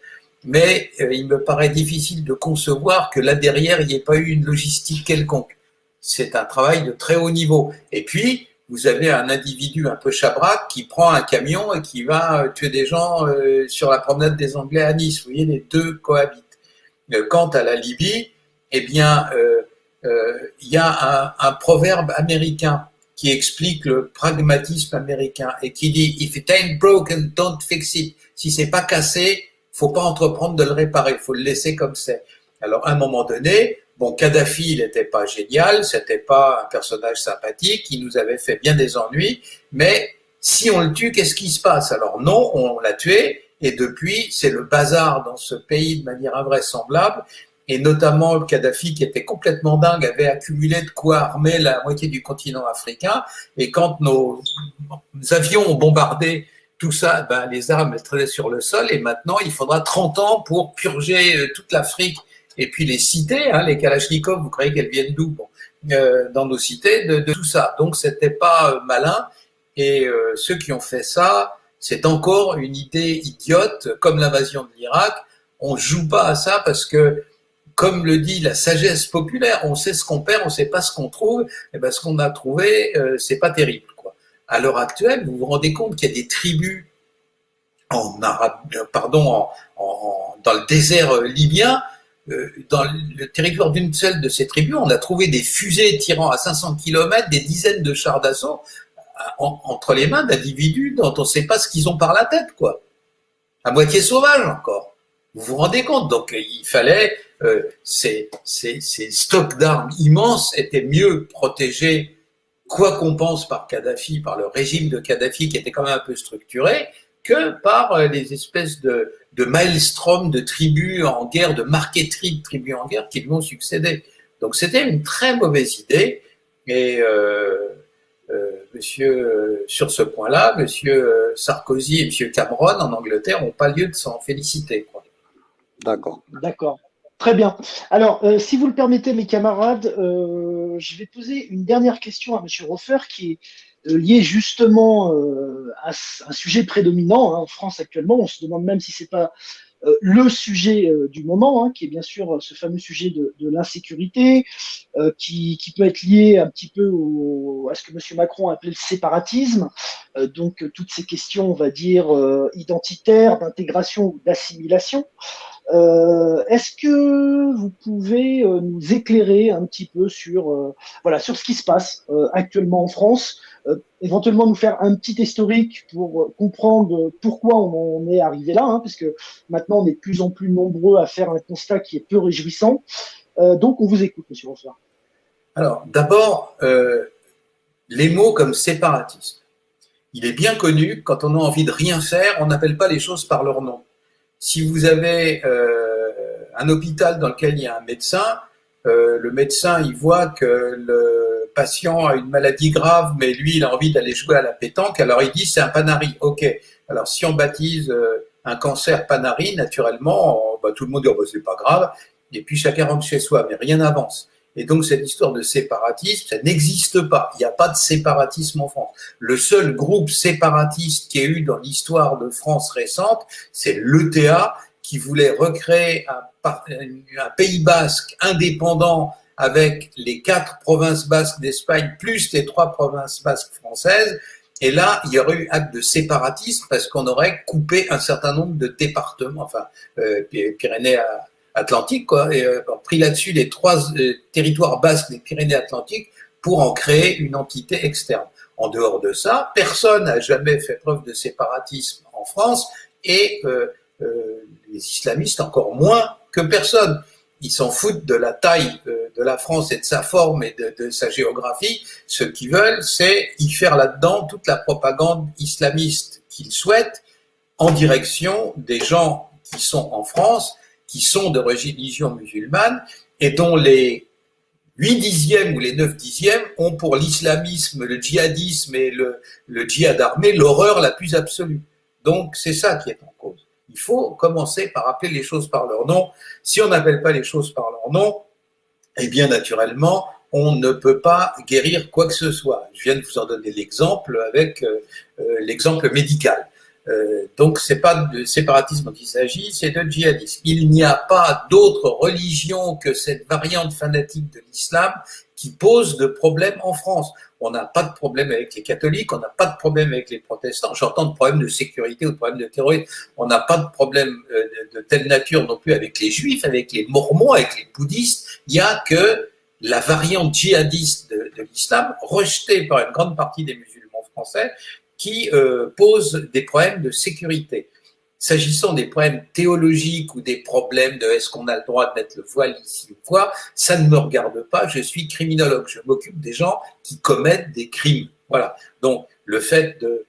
mais il me paraît difficile de concevoir que là derrière, il n'y ait pas eu une logistique quelconque. C'est un travail de très haut niveau. Et puis, vous avez un individu un peu chabraque qui prend un camion et qui va tuer des gens sur la promenade des Anglais à Nice. Vous voyez, les deux cohabitent. Quant à la Libye, eh bien, il y a un proverbe américain qui explique le pragmatisme américain et qui dit « If it ain't broken, don't fix it ». Si c'est pas cassé, faut pas entreprendre de le réparer, faut le laisser comme c'est. Alors, à un moment donné, bon, Kadhafi, il n'était pas génial, c'était pas un personnage sympathique, il nous avait fait bien des ennuis, mais si on le tue, qu'est-ce qui se passe? Alors non, on l'a tué, et depuis, c'est le bazar dans ce pays de manière invraisemblable, et notamment le Kadhafi, qui était complètement dingue, avait accumulé de quoi armer la moitié du continent africain, et quand nos avions ont bombardé tout ça, ben, les armes traînaient sur le sol, et maintenant, il faudra 30 ans pour purger toute l'Afrique, et puis les cités, hein, les Kalachnikov, vous croyez qu'elles viennent d'où? Bon, dans nos cités, de tout ça. Donc, c'était pas malin, et ceux qui ont fait ça, c'est encore une idée idiote, comme l'invasion de l'Irak. On joue pas à ça parce que, comme le dit la sagesse populaire, on sait ce qu'on perd, on sait pas ce qu'on trouve, et ben ce qu'on a trouvé, c'est pas terrible, quoi. À l'heure actuelle, vous vous rendez compte qu'il y a des tribus dans le désert libyen, dans le territoire d'une seule de ces tribus, on a trouvé des fusées tirant à 500 km, des dizaines de chars d'assaut entre les mains d'individus dont on ne sait pas ce qu'ils ont par la tête, quoi. À moitié sauvage encore. Vous vous rendez compte? Donc il fallait ces stocks d'armes immenses étaient mieux protégés, quoi qu'on pense, par Kadhafi, par le régime de Kadhafi qui était quand même un peu structuré, que par les espèces de maelstrom de tribus en guerre, de marqueterie de tribus en guerre qui lui ont succédé. Donc c'était une très mauvaise idée, et sur ce point-là, monsieur Sarkozy et monsieur Cameron en Angleterre n'ont pas lieu de s'en féliciter, quoi. D'accord. D'accord. Très bien. Alors, si vous le permettez, mes camarades, je vais poser une dernière question à monsieur Hofer qui est liée justement à un sujet prédominant, hein, en France actuellement. On se demande même si c'est pas le sujet du moment, hein, qui est bien sûr ce fameux sujet de l'insécurité, qui peut être lié un petit peu à ce que M. Macron a appelé le séparatisme, donc toutes ces questions, on va dire, identitaires, d'intégration ou d'assimilation. Est-ce que vous pouvez nous éclairer un petit peu sur, sur ce qui se passe actuellement en France, éventuellement nous faire un petit historique pour comprendre pourquoi on en est arrivé là, hein, parce que maintenant on est de plus en plus nombreux à faire un constat qui est peu réjouissant. Donc on vous écoute, monsieur Hofer. Alors d'abord, les mots comme séparatisme. Il est bien connu, quand on a envie de rien faire, on n'appelle pas les choses par leur nom. Si vous avez un hôpital dans lequel il y a un médecin, le médecin, il voit que le patient a une maladie grave, mais lui, il a envie d'aller jouer à la pétanque, alors il dit c'est un Panari. Ok, alors si on baptise un cancer Panari, naturellement, tout le monde dit c'est pas grave, et puis chacun rentre chez soi, mais rien n'avance. Et donc cette histoire de séparatisme, ça n'existe pas. Il n'y a pas de séparatisme en France. Le seul groupe séparatiste qu'il y a eu dans l'histoire de France récente, c'est l'ETA, qui voulait recréer un Pays basque indépendant avec les 4 provinces basques d'Espagne plus les 3 provinces basques françaises. Et là, il y aurait eu acte de séparatisme parce qu'on aurait coupé un certain nombre de départements, Pyrénées-Atlantiques, quoi, et pris là-dessus les 3 territoires basques des Pyrénées-Atlantiques pour en créer une entité externe. En dehors de ça, personne n'a jamais fait preuve de séparatisme en France, et les islamistes encore moins que personne. ils s'en foutent de la taille de la France et de sa forme et de sa géographie. Ce qu'ils veulent, c'est y faire là-dedans toute la propagande islamiste qu'ils souhaitent en direction des gens qui sont en France, qui sont de religion musulmane et dont les 8/10 ou les 9/10 ont pour l'islamisme, le djihadisme et le djihad armé l'horreur la plus absolue. Donc c'est ça qui est en cause. Il faut commencer par appeler les choses par leur nom. Si on n'appelle pas les choses par leur nom, eh bien naturellement, on ne peut pas guérir quoi que ce soit. Je viens de vous en donner l'exemple avec l'exemple médical. Donc c'est pas de séparatisme dont il s'agit, c'est de djihadisme. Il n'y a pas d'autre religion que cette variante fanatique de l'islam qui pose de problème en France. On n'a pas de problème avec les catholiques, on n'a pas de problème avec les protestants. J'entends de problèmes de sécurité ou de problèmes de terrorisme. On n'a pas de problème de telle nature non plus avec les juifs, avec les mormons, avec les bouddhistes. Il n'y a que la variante djihadiste de l'islam, rejetée par une grande partie des musulmans français, qui pose des problèmes de sécurité. S'agissant des problèmes théologiques ou des problèmes de est-ce qu'on a le droit de mettre le voile ici ou quoi, ça ne me regarde pas, je suis criminologue, je m'occupe des gens qui commettent des crimes. Voilà. Donc, le fait de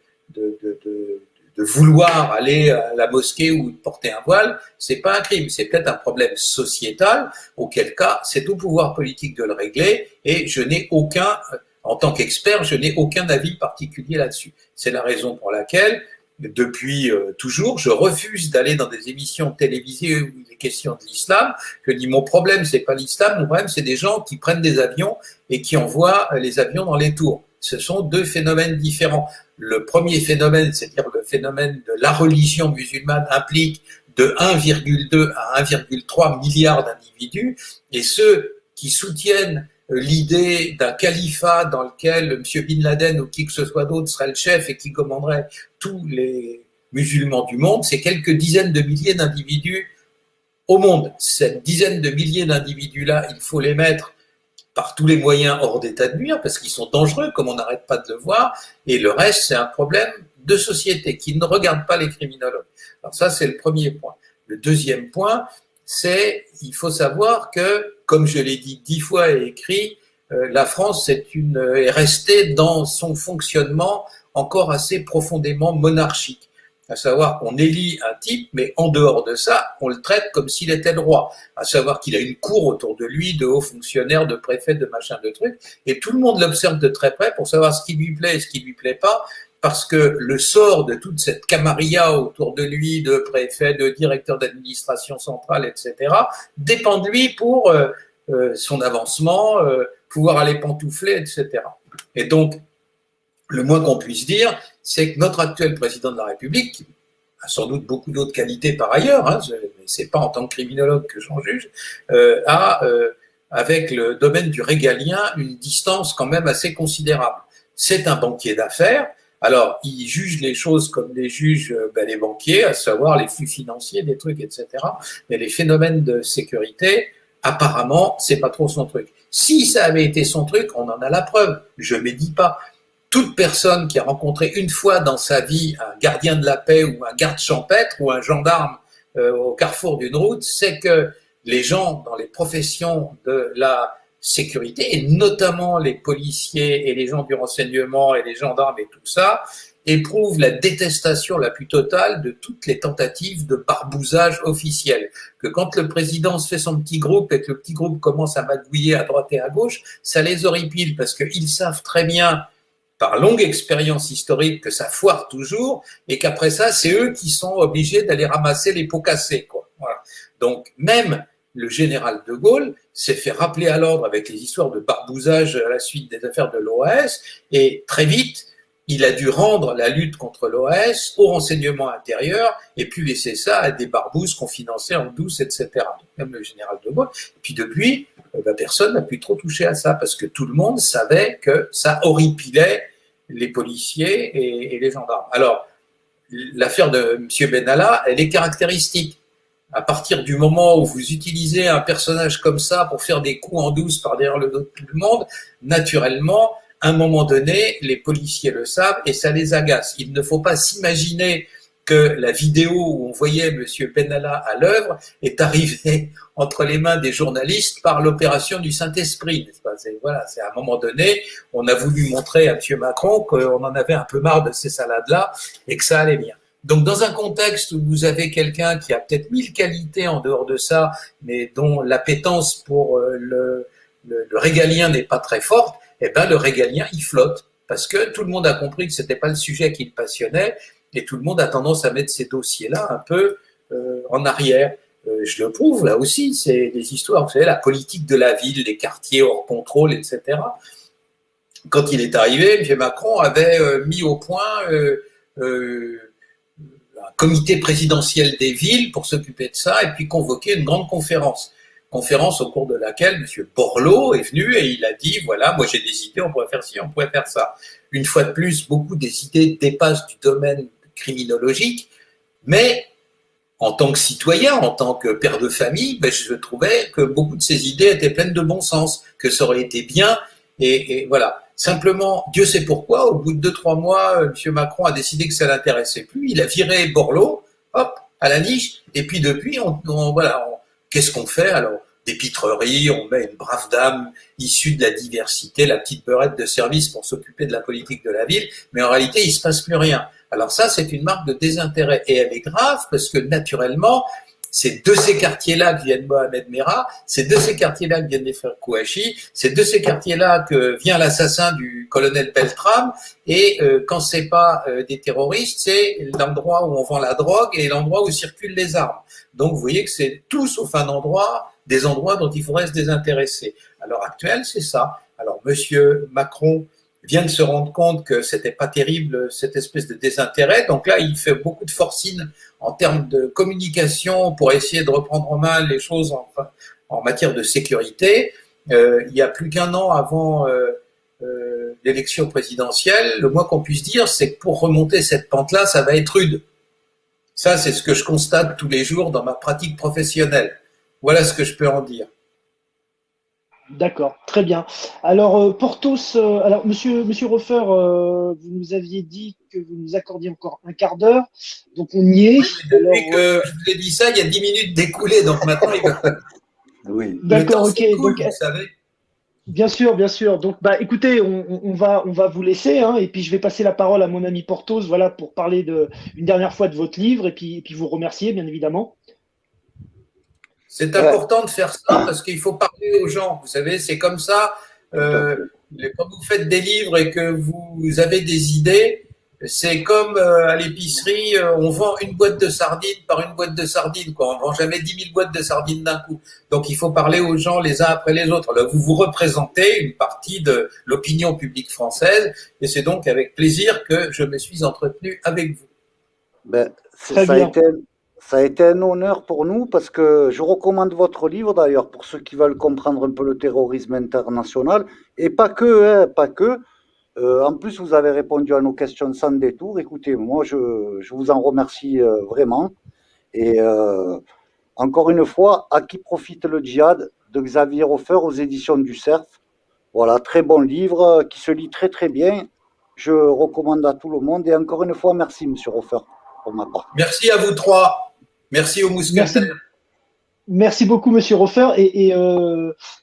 vouloir aller à la mosquée ou de porter un voile, c'est pas un crime, c'est peut-être un problème sociétal, auquel cas, c'est au pouvoir politique de le régler, et je n'ai aucun, en tant qu'expert, je n'ai aucun avis particulier là-dessus. C'est la raison pour laquelle, depuis toujours, je refuse d'aller dans des émissions télévisées où il est question de l'islam. Je dis, mon problème, c'est pas l'islam, mon problème, c'est des gens qui prennent des avions et qui envoient les avions dans les tours. Ce sont deux phénomènes différents. Le premier phénomène, c'est-à-dire le phénomène de la religion musulmane, implique de 1,2 à 1,3 milliard d'individus, et ceux qui soutiennent l'idée d'un califat dans lequel M. Bin Laden ou qui que ce soit d'autre serait le chef et qui commanderait tous les musulmans du monde, c'est quelques dizaines de milliers d'individus au monde. Cette dizaine de milliers d'individus-là, il faut les mettre par tous les moyens hors d'état de nuire, parce qu'ils sont dangereux, comme on n'arrête pas de le voir, et le reste, c'est un problème de société qui ne regarde pas les criminologues. Alors ça, c'est le premier point. Le deuxième point, c'est, il faut savoir que, comme je l'ai dit 10 fois et écrit, la France est restée dans son fonctionnement encore assez profondément monarchique. À savoir qu'on élit un type, mais en dehors de ça, on le traite comme s'il était le roi. À savoir qu'il a une cour autour de lui, de hauts fonctionnaires, de préfets, de machins, de trucs, et tout le monde l'observe de très près pour savoir ce qui lui plaît et ce qui lui plaît pas, parce que le sort de toute cette camarilla autour de lui, de préfets, de directeurs d'administration centrale, etc., dépend de lui pour son avancement, pouvoir aller pantoufler, etc. Et donc, le moins qu'on puisse dire, c'est que notre actuel président de la République, qui a sans doute beaucoup d'autres qualités par ailleurs, hein, mais c'est pas en tant que criminologue que j'en juge, a, avec le domaine du régalien, une distance quand même assez considérable. C'est un banquier d'affaires. Alors, il juge les choses comme les jugent les banquiers, à savoir les flux financiers, des trucs, etc. Mais les phénomènes de sécurité, apparemment, c'est pas trop son truc. Si ça avait été son truc, on en a la preuve. Je médis pas. Toute personne qui a rencontré une fois dans sa vie un gardien de la paix ou un garde champêtre ou un gendarme au carrefour d'une route sait que les gens dans les professions de la sécurité, et notamment les policiers et les gens du renseignement et les gendarmes et tout ça, éprouvent la détestation la plus totale de toutes les tentatives de barbousage officiel. Que quand le président se fait son petit groupe et que le petit groupe commence à magouiller à droite et à gauche, ça les horripile parce qu'ils savent très bien, par longue expérience historique, que ça foire toujours et qu'après ça, c'est eux qui sont obligés d'aller ramasser les pots cassés, quoi. Voilà. Donc, même le général de Gaulle s'est fait rappeler à l'ordre avec les histoires de barbousage à la suite des affaires de l'OAS, et très vite, il a dû rendre la lutte contre l'OAS au renseignement intérieur et puis laisser ça à des barbouzes qu'on finançait en douce, etc. Donc, même le général de Gaulle. Et puis depuis, personne n'a pu trop toucher à ça parce que tout le monde savait que ça horripilait les policiers et les gendarmes. Alors, l'affaire de M. Benalla, elle est caractéristique. À partir du moment où vous utilisez un personnage comme ça pour faire des coups en douce par derrière le dos de tout le monde, naturellement, à un moment donné, les policiers le savent et ça les agace. Il ne faut pas s'imaginer puisque la vidéo où on voyait M. Benalla à l'œuvre est arrivée entre les mains des journalistes par l'opération du Saint-Esprit. Voilà, c'est à un moment donné, on a voulu montrer à M. Macron qu'on en avait un peu marre de ces salades-là et que ça allait bien. Donc, dans un contexte où vous avez quelqu'un qui a peut-être 1000 qualités en dehors de ça, mais dont l'appétence pour le régalien n'est pas très forte, eh ben, le régalien, il flotte. Parce que tout le monde a compris que c'était pas le sujet qui le passionnait et tout le monde a tendance à mettre ces dossiers-là un peu en arrière. Je le prouve, là aussi, c'est des histoires, vous savez, la politique de la ville, les quartiers hors contrôle, etc. Quand il est arrivé, M. Macron avait mis au point un comité présidentiel des villes pour s'occuper de ça et puis convoquer une grande conférence au cours de laquelle M. Borloo est venu et il a dit, voilà, moi j'ai des idées, on pourrait faire ci, on pourrait faire ça. Une fois de plus, beaucoup des idées dépassent du domaine criminologique, mais en tant que citoyen, en tant que père de famille, ben, je trouvais que beaucoup de ces idées étaient pleines de bon sens, que ça aurait été bien, et voilà. Simplement, Dieu sait pourquoi, au bout de 2-3 mois, M. Macron a décidé que ça l'intéressait plus, il a viré Borloo, hop, à la niche, et puis depuis, qu'est-ce qu'on fait? Alors, des pitreries, on met une brave dame issue de la diversité, la petite beurette de service pour s'occuper de la politique de la ville, mais en réalité, il se passe plus rien. Alors ça, c'est une marque de désintérêt, et elle est grave parce que naturellement, c'est de ces quartiers-là que viennent Mohamed Merah, c'est de ces quartiers-là que viennent les frères Kouachi, c'est de ces quartiers-là que vient l'assassin du colonel Beltram, et quand c'est pas des terroristes, c'est l'endroit où on vend la drogue et l'endroit où circulent les armes. Donc vous voyez que c'est tout sauf un endroit, des endroits dont il faudrait se désintéresser. À l'heure actuelle, c'est ça. Alors Monsieur Macron vient de se rendre compte que c'était pas terrible cette espèce de désintérêt, donc là il fait beaucoup de forcing en termes de communication pour essayer de reprendre en main les choses en matière de sécurité. Il y a plus qu'un an avant l'élection présidentielle, le moins qu'on puisse dire, c'est que pour remonter cette pente-là, ça va être rude. Ça, c'est ce que je constate tous les jours dans ma pratique professionnelle. Voilà ce que je peux en dire. D'accord, très bien. Alors, Porthos, alors Monsieur Hofer, vous nous aviez dit que vous nous accordiez encore un quart d'heure, donc on y est. Oui, depuis que je vous ai dit ça, il y a 10 minutes d'écoulé, donc maintenant il va. Oui. D'accord, ok. Cool, Donc, vous savez. bien sûr, bien sûr. Donc, bah, écoutez, on va vous laisser, hein, et puis je vais passer la parole à mon ami Porthos, voilà, pour parler une dernière fois de votre livre, et puis vous remercier, bien évidemment. C'est important de faire ça parce qu'il faut parler aux gens. Vous savez, c'est comme ça. Quand vous faites des livres et que vous avez des idées, c'est comme à l'épicerie, on vend une boîte de sardines par une boîte de sardines, quoi. On vend jamais 10 000 boîtes de sardines d'un coup. Donc, il faut parler aux gens les uns après les autres. Alors, vous représentez une partie de l'opinion publique française et c'est donc avec plaisir que je me suis entretenu avec vous. Ben, ça a été un honneur pour nous parce que je recommande votre livre d'ailleurs pour ceux qui veulent comprendre un peu le terrorisme international et pas que, hein, pas que. En plus, vous avez répondu à nos questions sans détour. Écoutez, moi, je vous en remercie vraiment. Et encore une fois, À qui profite le djihad de Xavier Hofer aux éditions du Cerf. Voilà, très bon livre qui se lit très très bien. Je recommande à tout le monde. Et encore une fois, merci, Monsieur Hofer, pour ma part. Merci à vous trois. Merci aux mousquetaires. Merci beaucoup, Monsieur Hofer. Et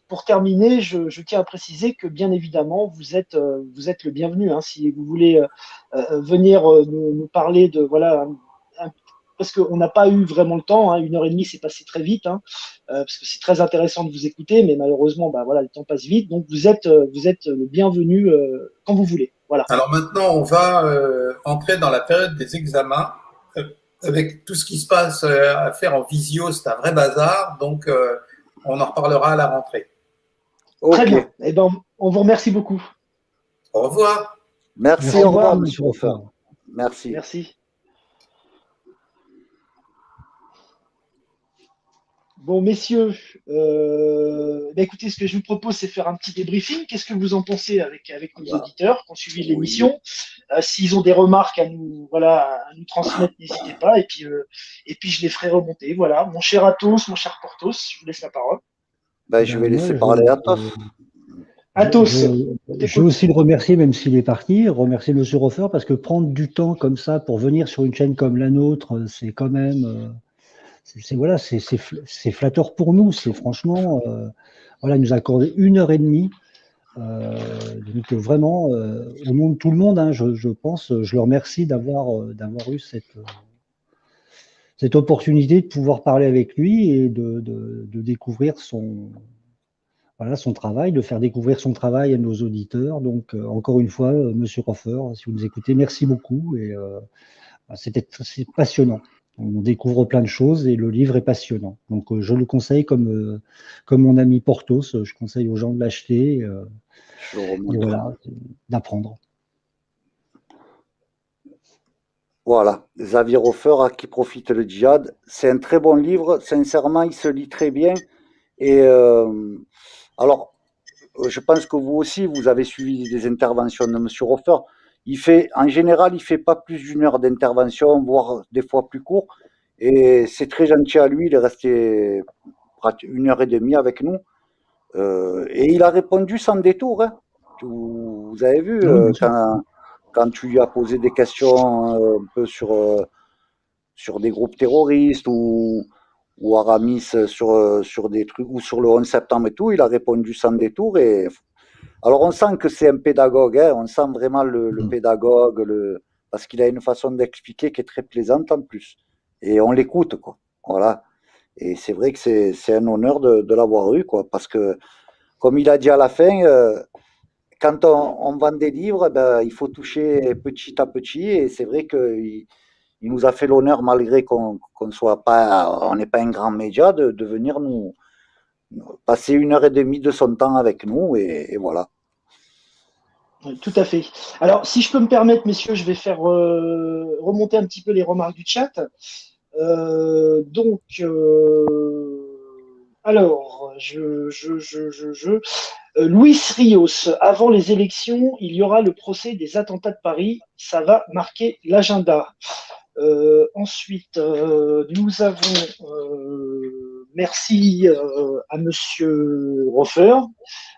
pour terminer, je tiens à préciser que, bien évidemment, vous êtes le bienvenu. Hein, si vous voulez venir nous parler de parce qu'on n'a pas eu vraiment le temps. Hein, 1h30, c'est passé très vite. Hein, parce que c'est très intéressant de vous écouter, mais malheureusement, le temps passe vite. Donc vous êtes le bienvenu quand vous voulez. Voilà. Alors maintenant, on va entrer dans la période des examens. Avec tout ce qui se passe à faire en visio, c'est un vrai bazar. Donc, on en reparlera à la rentrée. Très bien. Eh ben, on vous remercie beaucoup. Au revoir. Merci, au revoir, Monsieur Hofer. Merci. Merci. Bon, messieurs, écoutez, ce que je vous propose, c'est faire un petit débriefing. Qu'est-ce que vous en pensez avec nos auditeurs qui ont suivi l'émission? S'ils ont des remarques à nous transmettre, n'hésitez pas. Et puis, je les ferai remonter. Voilà, mon cher Athos, mon cher Porthos, je vous laisse la parole. Je vais laisser parler Athos. Athos, je veux aussi le remercier, même s'il est parti, remercier Monsieur Roffer, parce que prendre du temps comme ça pour venir sur une chaîne comme la nôtre, c'est quand même, voilà, c'est flatteur pour nous. C'est franchement, voilà, il nous a accordé 1h30. Donc vraiment, au nom de tout le monde, hein, je pense, je le remercie d'avoir eu cette opportunité de pouvoir parler avec lui et de découvrir son travail, de faire découvrir son travail à nos auditeurs. Donc, encore une fois, Monsieur Roffer, si vous nous écoutez, merci beaucoup. Et c'est passionnant. On découvre plein de choses et le livre est passionnant. Donc, je le conseille comme mon ami Porthos. Je conseille aux gens de l'acheter et voilà, d'apprendre. Voilà, Xavier Roffer, à qui profite le djihad. C'est un très bon livre. Sincèrement, il se lit très bien. Et alors, je pense que vous aussi, vous avez suivi des interventions de M. Roffer. En général, il ne fait pas plus d'1 heure d'intervention, voire des fois plus court. Et c'est très gentil à lui, il est resté 1h30 avec nous. Et il a répondu sans détour. Hein. Vous avez vu, quand tu lui as posé des questions un peu sur des groupes terroristes ou Aramis sur des trucs, ou sur le 11 septembre et tout, il a répondu sans détour. Et alors on sent que c'est un pédagogue, hein, on sent vraiment le pédagogue, parce qu'il a une façon d'expliquer qui est très plaisante en plus. Et on l'écoute, quoi. Voilà. Et c'est vrai que c'est un honneur de l'avoir eu, quoi, parce que, comme il a dit à la fin, quand on vend des livres, ben, il faut toucher petit à petit, et c'est vrai qu'il nous a fait l'honneur, malgré qu'on soit pas, on n'est pas un grand média, de venir nous passer 1h30 de son temps avec nous, et voilà. Tout à fait. Alors, si je peux me permettre, messieurs, je vais faire remonter un petit peu les remarques du chat. Alors, Luis Rios, avant les élections, il y aura le procès des attentats de Paris. Ça va marquer l'agenda. Ensuite, nous avons merci à Monsieur Roffer.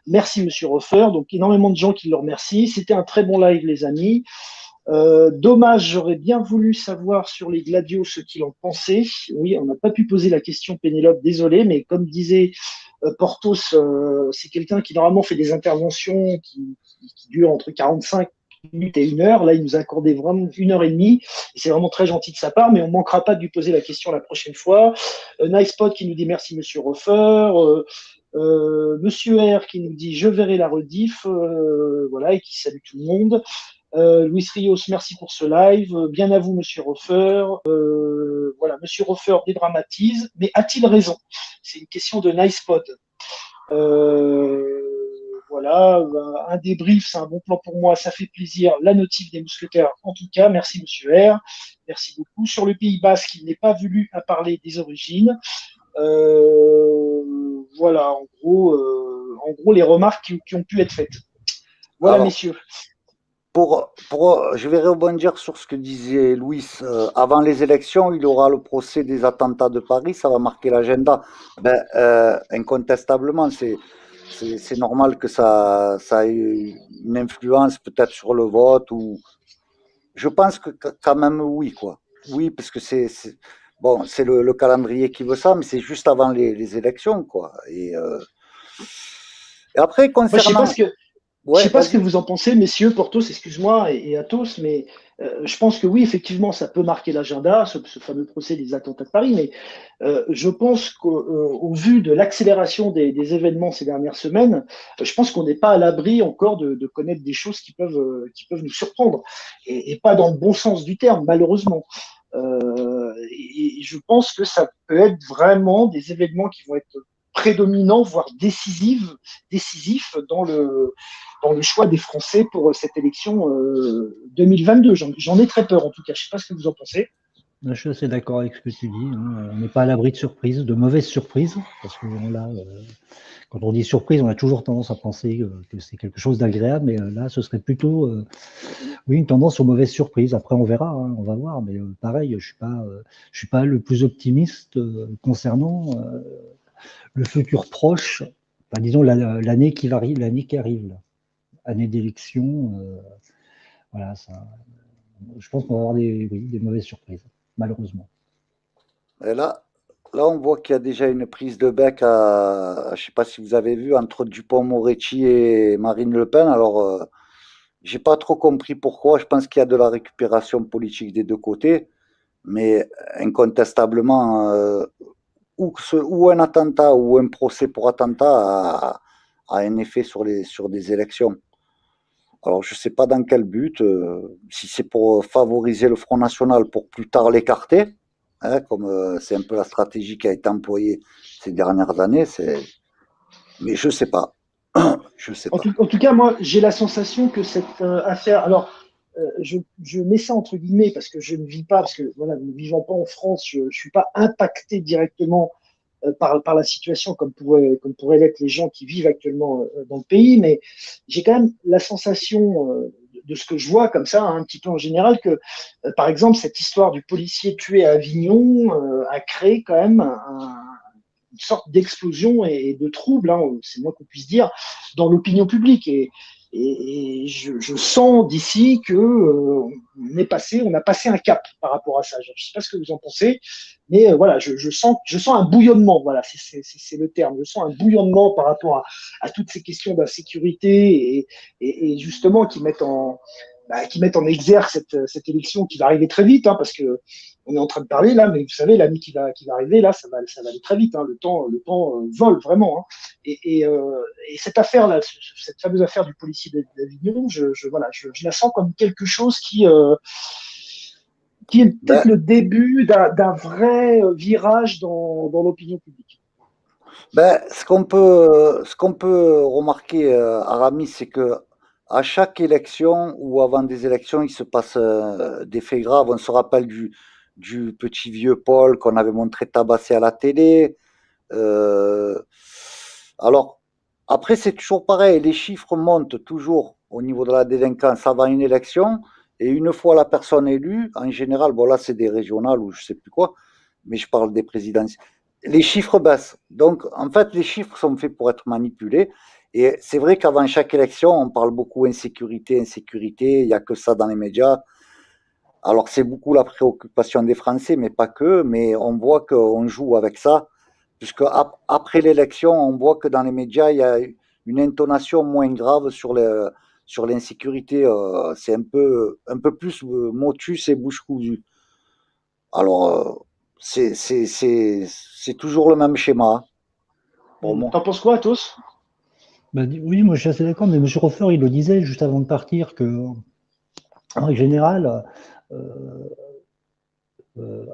Merci Monsieur Roffer. Donc énormément de gens qui le remercient. C'était un très bon live, les amis. Dommage, j'aurais bien voulu savoir sur les gladios ce qu'il en pensait. Oui, on n'a pas pu poser la question, Pénélope, désolé, mais comme disait Porthos, c'est quelqu'un qui normalement fait des interventions qui durent entre 45 minutes et 1 heure. Là, il nous a accordé vraiment 1h30. Et c'est vraiment très gentil de sa part, mais on ne manquera pas de lui poser la question la prochaine fois. Nice Spot qui nous dit merci Monsieur Roffer. Monsieur R qui nous dit je verrai la rediff, voilà, et qui salue tout le monde. Luis Rios, merci pour ce live. Bien à vous, Monsieur Roffer. Voilà, Monsieur Roffer dédramatise, mais a-t-il raison? C'est une question de Nice Pod. Voilà, un débrief, c'est un bon plan pour moi, ça fait plaisir. La notif des mousquetaires, en tout cas, merci Monsieur R. Merci beaucoup. Sur le Pays Basque, il n'est pas venu à parler des origines. Voilà, en gros, les remarques qui ont pu être faites. Voilà, alors, messieurs. Je vais rebondir sur ce que disait Louis. Avant les élections, il y aura le procès des attentats de Paris, ça va marquer l'agenda. Ben, incontestablement, c'est normal que ça ait une influence peut-être sur le vote. Je pense que quand même oui, quoi. Oui, parce que c'est le calendrier qui veut ça, mais c'est juste avant les élections, quoi. Et après, concernant... Je ne sais pas ce que vous en pensez, messieurs, Porthos, excuse-moi, et Athos, mais je pense que oui, effectivement, ça peut marquer l'agenda, ce fameux procès des attentats de Paris, mais je pense qu'au vu de l'accélération des événements ces dernières semaines, je pense qu'on n'est pas à l'abri encore de connaître des choses qui peuvent nous surprendre, et pas dans le bon sens du terme, malheureusement. Et je pense que ça peut être vraiment des événements qui vont être prédominants, voire décisifs dans le choix des Français pour cette élection 2022. J'en ai très peur, en tout cas. Je ne sais pas ce que vous en pensez. Je suis assez d'accord avec ce que tu dis. On n'est pas à l'abri de surprises, de mauvaises surprises, parce que quand on dit surprise, on a toujours tendance à penser que c'est quelque chose d'agréable, mais là, ce serait plutôt une tendance aux mauvaises surprises. Après, on verra, hein, on va voir, mais pareil, je suis pas le plus optimiste concernant le futur proche enfin, disons l'année qui arrive, là. Année d'élection, voilà, ça, je pense qu'on va avoir des mauvaises surprises, malheureusement. Et là, on voit qu'il y a déjà une prise de bec je ne sais pas si vous avez vu, entre Dupond-Moretti et Marine Le Pen. Alors, j'ai pas trop compris pourquoi. Je pense qu'il y a de la récupération politique des deux côtés, mais incontestablement, ou un attentat ou un procès pour attentat a un effet sur des élections. Alors, je ne sais pas dans quel but, si c'est pour favoriser le Front National pour plus tard l'écarter, hein, comme c'est un peu la stratégie qui a été employée ces dernières années, mais je ne sais pas. Je sais pas. En tout cas, moi, j'ai la sensation que cette affaire. Alors, je mets ça entre guillemets parce que je ne vis pas, parce que voilà, ne vivant pas en France, je ne suis pas impacté directement par la situation comme pourraient l'être les gens qui vivent actuellement dans le pays, mais j'ai quand même la sensation de ce que je vois comme ça, hein, un petit peu en général, que par exemple cette histoire du policier tué à Avignon a créé quand même une sorte d'explosion et de trouble, hein, c'est moins qu'on puisse dire, dans l'opinion publique. Et je sens d'ici que on a passé un cap par rapport à ça. Je ne sais pas ce que vous en pensez, mais voilà, je sens un bouillonnement. Voilà, c'est le terme. Je sens un bouillonnement par rapport à toutes ces questions d'insécurité et justement qui mettent en exergue cette élection qui va arriver très vite, hein, parce que on est en train de parler là, mais vous savez, l'année qui va arriver là, ça va aller très vite, hein, le temps vole vraiment, hein. Et cette affaire là, cette fameuse affaire du policier d'Avignon, je la sens comme quelque chose qui est peut-être le début d'un vrai virage dans l'opinion publique. Ce qu'on peut remarquer, Aramis, c'est que à chaque élection ou avant des élections, il se passe des faits graves. On se rappelle du petit vieux Paul qu'on avait montré tabasser à la télé. Alors, après, c'est toujours pareil. Les chiffres montent toujours au niveau de la délinquance avant une élection. Et une fois la personne élue, en général, bon là, c'est des régionales ou je sais plus quoi, mais je parle des présidentielles. Les chiffres baissent. Donc, en fait, les chiffres sont faits pour être manipulés. Et c'est vrai qu'avant chaque élection, on parle beaucoup insécurité, il n'y a que ça dans les médias. Alors, c'est beaucoup la préoccupation des Français, mais pas que. Mais on voit qu'on joue avec ça, puisque après l'élection, on voit que dans les médias, il y a une intonation moins grave sur l'insécurité. C'est un peu plus motus et bouche cousue. Alors, c'est toujours le même schéma. Pour moi. T'en penses quoi, Athos? Oui, moi je suis assez d'accord, mais M. Roffer, il le disait juste avant de partir que, en général,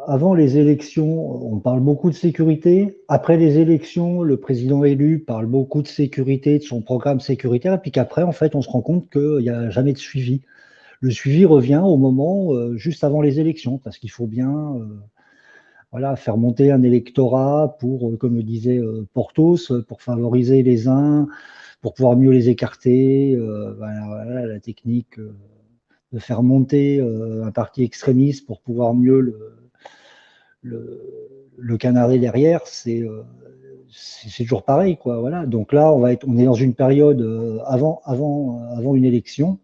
avant les élections, on parle beaucoup de sécurité. Après les élections, le président élu parle beaucoup de sécurité, de son programme sécuritaire, et puis qu'après, en fait, on se rend compte qu'il n'y a jamais de suivi. Le suivi revient au moment juste avant les élections, parce qu'il faut bien voilà, faire monter un électorat pour, comme le disait Porthos, pour favoriser les uns, pour pouvoir mieux les écarter. Voilà, la technique de faire monter un parti extrémiste pour pouvoir mieux le canarer derrière, c'est toujours pareil, quoi. Voilà. Donc là, on est dans une période avant une élection.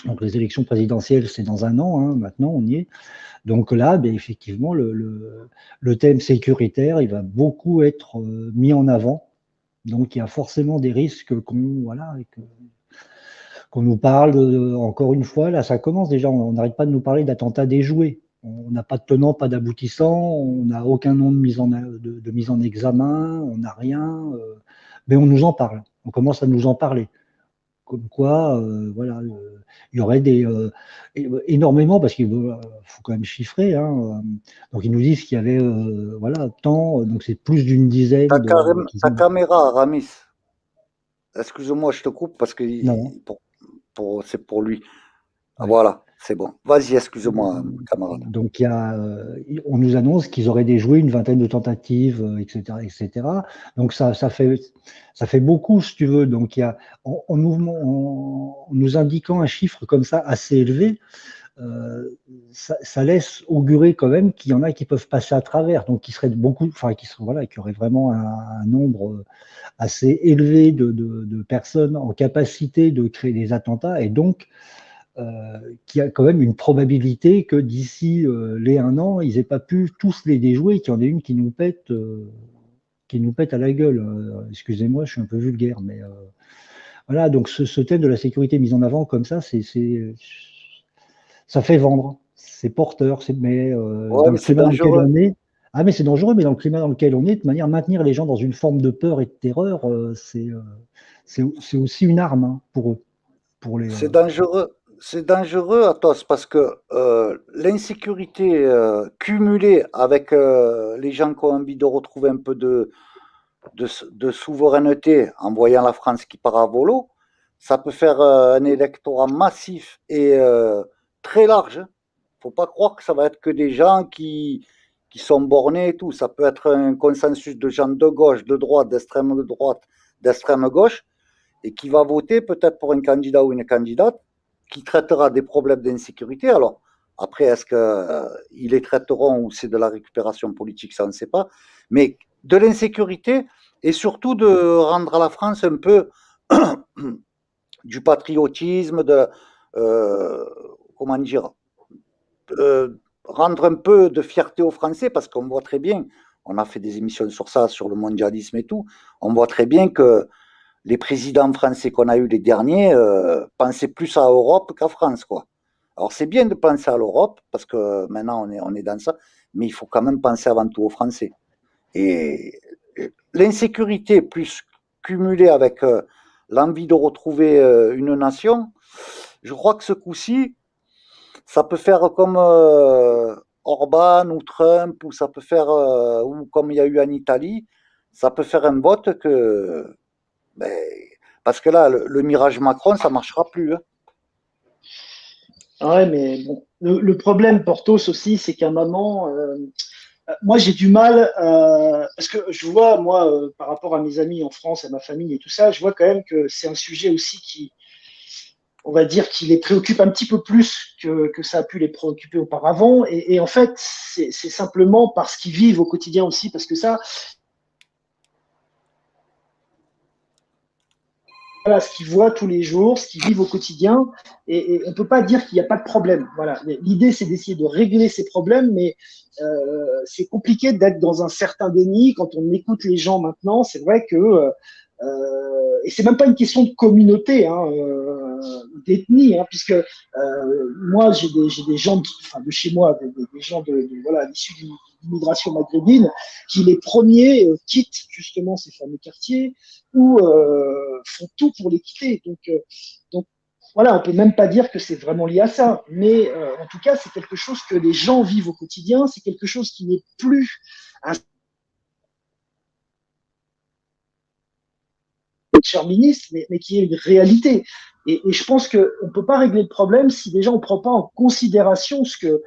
Donc les élections présidentielles, c'est dans un an, hein, maintenant on y est. Donc là, effectivement, le thème sécuritaire, il va beaucoup être mis en avant. Donc il y a forcément des risques qu'on nous parle encore une fois. Là, ça commence déjà, on n'arrête pas de nous parler d'attentats déjoués. On n'a pas de tenant, pas d'aboutissant, on n'a aucun nom de mise en examen, on n'a rien, mais on nous en parle. On commence à nous en parler. Comme quoi, voilà, il y aurait énormément, parce qu'il faut quand même chiffrer, hein, donc ils nous disent qu'il y avait voilà, tant, donc c'est plus d'une dizaine. Ta caméra, Aramis, excuse-moi, je te coupe parce que c'est pour lui. Ouais. Voilà, c'est bon. Vas-y, excuse-moi, camarade. Donc on nous annonce qu'ils auraient déjoué une vingtaine de tentatives, etc., etc. Donc ça fait beaucoup, si tu veux. Donc en nous indiquant un chiffre comme ça assez élevé, ça laisse augurer quand même qu'il y en a qui peuvent passer à travers, donc qui seraient voilà, qui auraient vraiment un nombre assez élevé de personnes en capacité de créer des attentats, et donc qu'il y a quand même une probabilité que d'ici les 1 an, ils n'aient pas pu tous les déjouer, qu'il y en ait une qui nous pète à la gueule. Excusez-moi, je suis un peu vulgaire, mais voilà, donc ce thème de la sécurité mis en avant comme ça, ça fait vendre, c'est porteur, mais dans le climat dans lequel on est, mais c'est dangereux, mais dans le climat dans lequel on est, de manière maintenir les gens dans une forme de peur et de terreur, c'est aussi une arme, hein, pour eux. C'est dangereux, Athos, parce que l'insécurité cumulée avec les gens qui ont envie de retrouver un peu de souveraineté en voyant la France qui part à volo, ça peut faire un électorat massif et très large. Faut pas croire que ça va être que des gens qui sont bornés et tout. Ça peut être un consensus de gens de gauche, de droite, d'extrême gauche, et qui va voter peut-être pour un candidat ou une candidate qui traitera des problèmes d'insécurité. Alors, après, est-ce qu'ils les traiteront ou c'est de la récupération politique, ça on ne sait pas. Mais de l'insécurité et surtout de rendre à la France un peu du patriotisme, comment dire, rendre un peu de fierté aux Français, parce qu'on voit très bien, on a fait des émissions sur ça, sur le mondialisme et tout, on voit très bien que les présidents français qu'on a eu les derniers pensaient plus à Europe qu'à France, quoi. Alors c'est bien de penser à l'Europe, parce que maintenant on est dans ça, mais il faut quand même penser avant tout aux Français. Et l'insécurité plus cumulée avec l'envie de retrouver une nation, je crois que ce coup-ci, ça peut faire comme Orban ou Trump, ou ça peut faire, ou comme il y a eu en Italie, ça peut faire un vote que... parce que là, le mirage Macron, ça ne marchera plus. Hein. Ouais, mais bon, le problème, Porthos aussi, c'est qu'à un moment, moi j'ai du mal, parce que je vois, moi, par rapport à mes amis en France, à ma famille et tout ça, je vois quand même que c'est un sujet aussi qui, on va dire, qui les préoccupe un petit peu plus que ça a pu les préoccuper auparavant. Et en fait, c'est simplement parce qu'ils vivent au quotidien aussi, parce que ça, voilà, ce qu'ils voient tous les jours, ce qu'ils vivent au quotidien, et on ne peut pas dire qu'il n'y a pas de problème. Voilà. L'idée, c'est d'essayer de régler ces problèmes, mais c'est compliqué d'être dans un certain déni. Quand on écoute les gens maintenant, c'est vrai que, et c'est même pas une question de communauté, hein, d'ethnie, hein, puisque moi, j'ai des gens de chez moi, des gens voilà, issus d'une immigration maghrébine, qui les premiers quittent justement ces fameux quartiers ou font tout pour les quitter. Donc voilà, on peut même pas dire que c'est vraiment lié à ça, mais en tout cas, c'est quelque chose que les gens vivent au quotidien, c'est quelque chose qui n'est plus un cher ministre, mais qui est une réalité. Et je pense qu'on ne peut pas régler le problème si déjà on ne prend pas en considération ce que